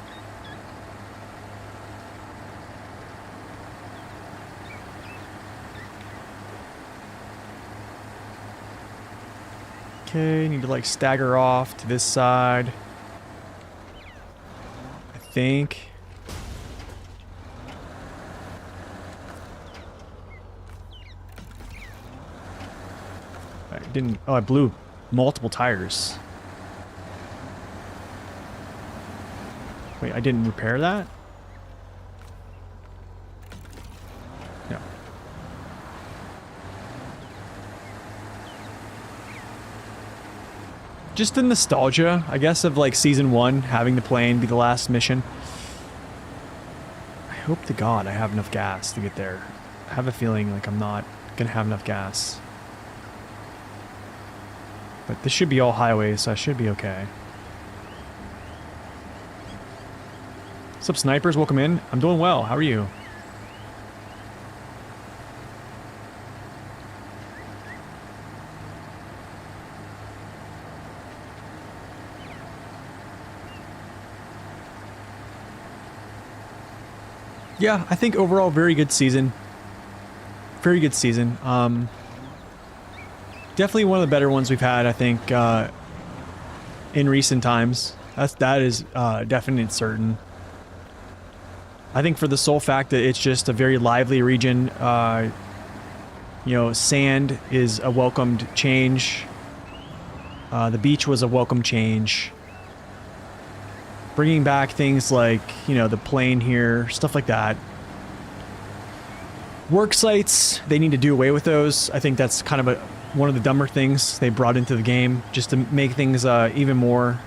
Okay, need to like stagger off to this side. I think. I didn't. Oh, I blew multiple tires. Wait, I didn't repair that? No. Just the nostalgia, I guess, of like season 1, having the plane be the last mission. I hope to God I have enough gas to get there. I have a feeling like I'm not gonna have enough gas. But this should be all highways, so I should be okay. What's up, snipers? Welcome in. I'm doing well. How are you? Yeah, I think overall very good season. Very good season. Definitely one of the better ones we've had, I think, in recent times. That is definite certain. I think for the sole fact that it's just a very lively region, you know, sand is a welcomed change. The beach was a welcome change. Bringing back things like, you know, the plane here, stuff like that. Work sites, they need to do away with those. I think that's kind of one of the dumber things they brought into the game, just to make things even more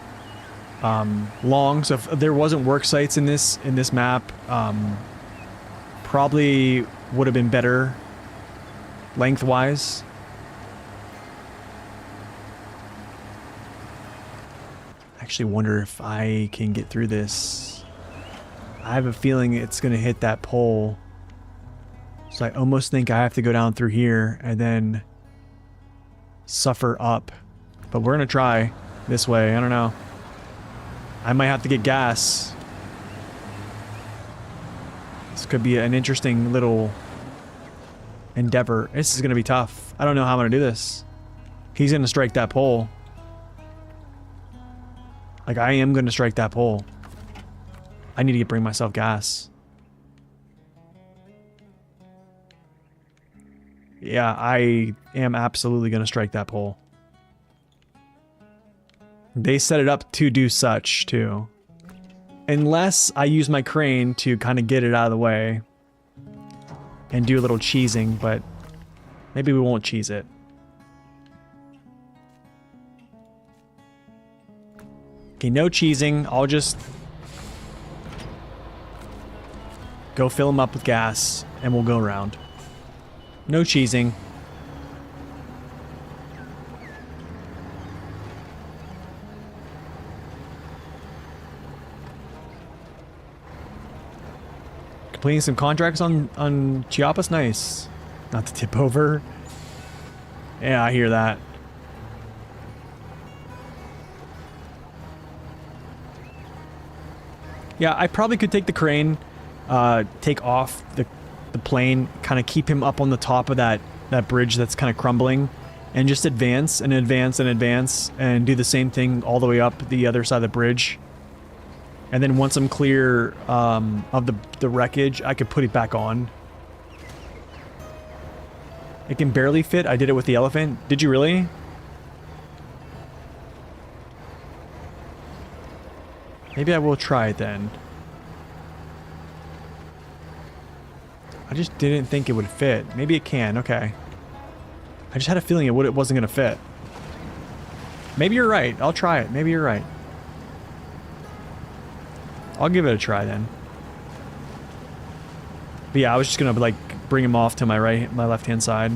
long. So if there wasn't work sites in this map, probably would have been better lengthwise. I actually wonder if I can get through this. I have a feeling it's gonna hit that pole, so I almost think I have to go down through here and then suffer up, but we're gonna try this way. I don't know. I might have to get gas. This could be an interesting little endeavor. This is gonna be tough. I don't know how I'm gonna do this. He's gonna strike that pole. Like, I am gonna strike that pole. I need to bring myself gas. Yeah, I am absolutely gonna strike that pole. They set it up to do such, too. Unless I use my crane to kind of get it out of the way and do a little cheesing, but maybe we won't cheese it. Okay, no cheesing. I'll just go fill them up with gas and we'll go around. No cheesing. Completing some contracts on Chiapas, nice. Not to tip over. Yeah, I hear that. Yeah, I probably could take the crane, take off the plane, kind of keep him up on the top of that bridge that's kind of crumbling, and just advance and advance and advance, and do the same thing all the way up the other side of the bridge. And then once I'm clear of the wreckage, I could put it back on. It can barely fit. I did it with the elephant. Did you really? Maybe I will try it then. I just didn't think it would fit. Maybe it can. Okay. I just had a feeling it wasn't going to fit. Maybe you're right. I'll try it. Maybe you're right. I'll give it a try then. But yeah, I was just gonna like bring him off to my left-hand side.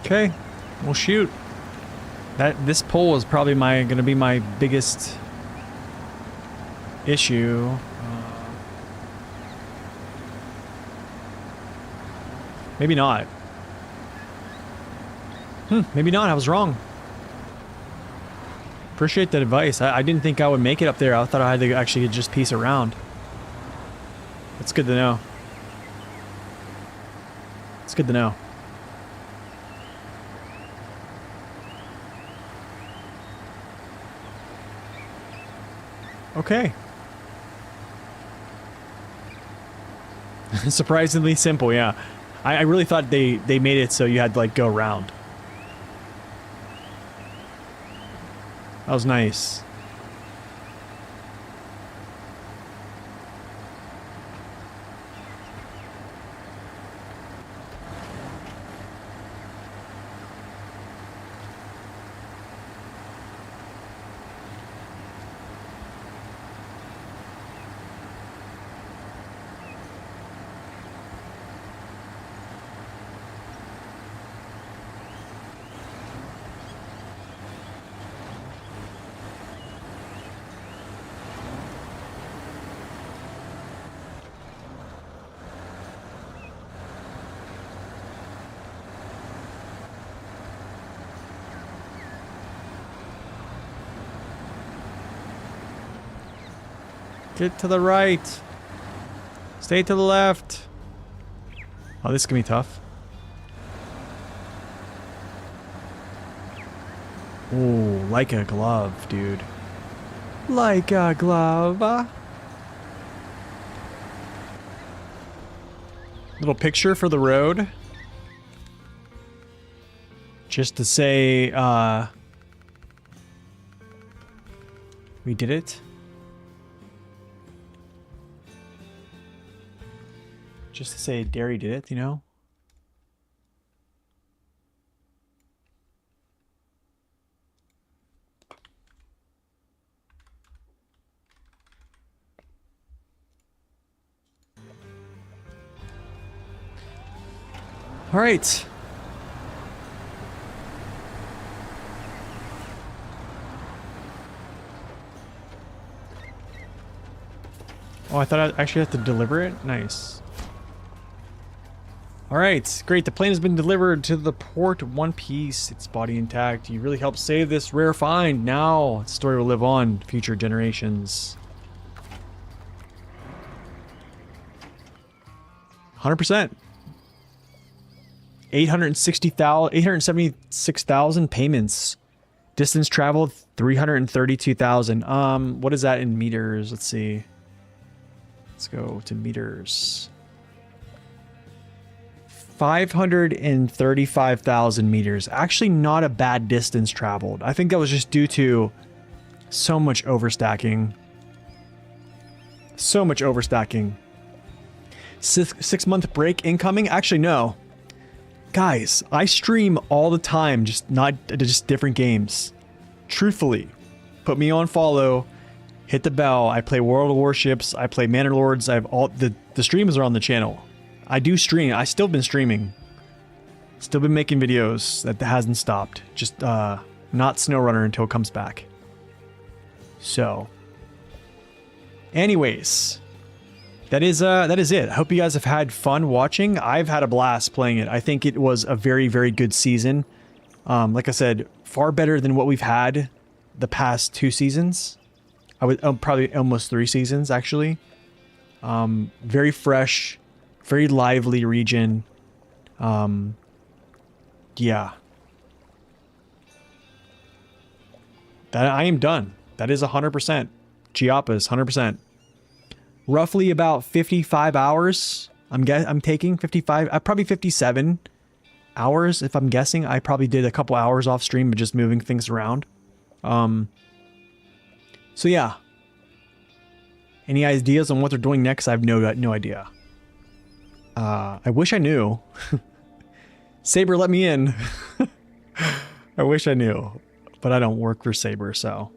Okay, well shoot. This pole is probably gonna be my biggest issue. Maybe not. Maybe not. I was wrong. Appreciate that advice. I didn't think I would make it up there. I thought I had to actually just piece around. That's good to know. It's good to know. Okay. Surprisingly simple, yeah. I really thought they made it so you had to like go around. That was nice. Get to the right. Stay to the left. Oh, this is gonna be tough. Ooh, like a glove, dude. Like a glove. Little picture for the road. Just to say, we did it. Just to say Derry did it, you know? All right. Oh, I thought I actually had to deliver it? Nice. Alright, great. The plane has been delivered to the port one piece. Its body intact. You really helped save this rare find. Now, the story will live on future generations. 100%. 876,000 payments. Distance traveled 332,000. What is that in meters? Let's see. Let's go to meters. 535,000 meters. Actually not a bad distance traveled. I think that was just due to so much overstacking. So much overstacking. 6-month break incoming? Actually, no. Guys, I stream all the time, just different games. Truthfully, put me on follow, hit the bell. I play World of Warships, I play Manor Lords, I have all the streams are on the channel. I do stream. I still been streaming. Still been making videos. That hasn't stopped. Just not SnowRunner until it comes back. So, anyways, that is it. I hope you guys have had fun watching. I've had a blast playing it. I think it was a very, very good season. Like I said, far better than what we've had the past 2 seasons. I would probably almost 3 seasons actually. Very fresh. Very lively region. Yeah. That I am done. That is 100%. Chiapas, 100%. Roughly about 55 hours. I'm taking 55, probably 57 hours if I'm guessing. I probably did a couple hours off stream, but just moving things around. So yeah. Any ideas on what they're doing next? I have no idea. I wish I knew. Saber, let me in. I wish I knew, but I don't work for Saber, so.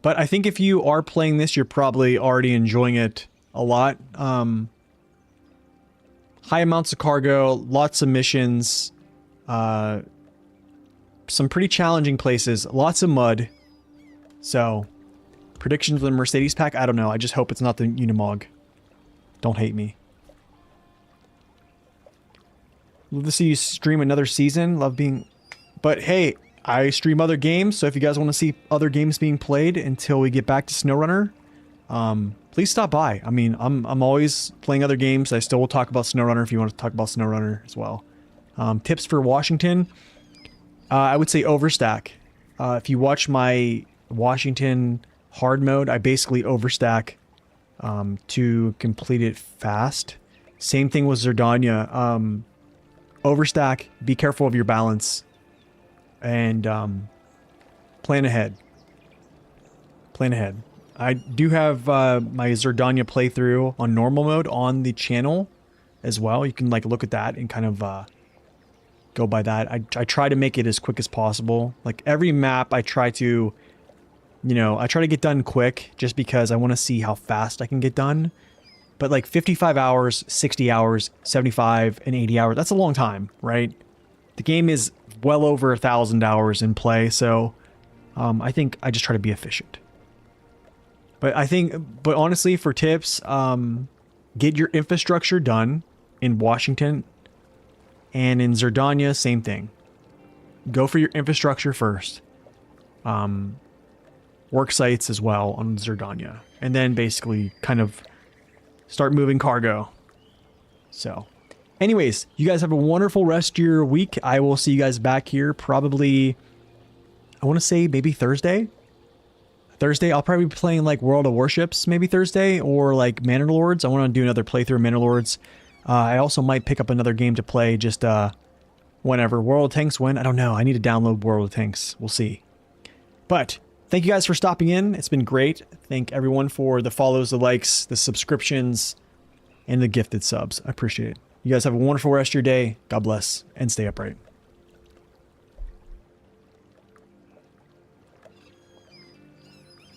But I think if you are playing this, you're probably already enjoying it a lot. high amounts of cargo, lots of missions, some pretty challenging places, lots of mud. So, predictions for the Mercedes pack? I don't know. I just hope it's not the Unimog. Don't hate me. Love to see you stream another season. Love being... But hey, I stream other games, so if you guys want to see other games being played until we get back to SnowRunner, please stop by. I mean, I'm always playing other games. I still will talk about SnowRunner if you want to talk about SnowRunner as well. Tips for Washington. I would say overstack. If you watch my Washington hard mode, I basically overstack to complete it fast. Same thing with Zerdania. Overstack, be careful of your balance, and plan ahead. Plan ahead. I do have my Zerdania playthrough on normal mode on the channel as well. You can like look at that and kind of go by that. I try to make it as quick as possible. Like every map I try to, you know, I try to get done quick just because I want to see how fast I can get done. But like 55 hours, 60 hours, 75 and 80 hours, that's a long time, right? The game is well over 1,000 hours in play, so I think I just try to be efficient. But honestly, for tips, get your infrastructure done in Washington, and in Zerdania, same thing. Go for your infrastructure first. Work sites as well on Zerdania, and then basically kind of start moving cargo. So, anyways, you guys have a wonderful rest of your week. I will see you guys back here probably, I want to say maybe Thursday. I'll probably be playing like World of Warships maybe Thursday, or like Manor Lords. I want to do another playthrough of Manor Lords. I also might pick up another game to play just whenever. World of Tanks when? I don't know. I need to download World of Tanks. We'll see. But thank you guys for stopping in. It's been great. Thank everyone for the follows, the likes, the subscriptions, and the gifted subs. I appreciate it. You guys have a wonderful rest of your day. God bless, and stay upright.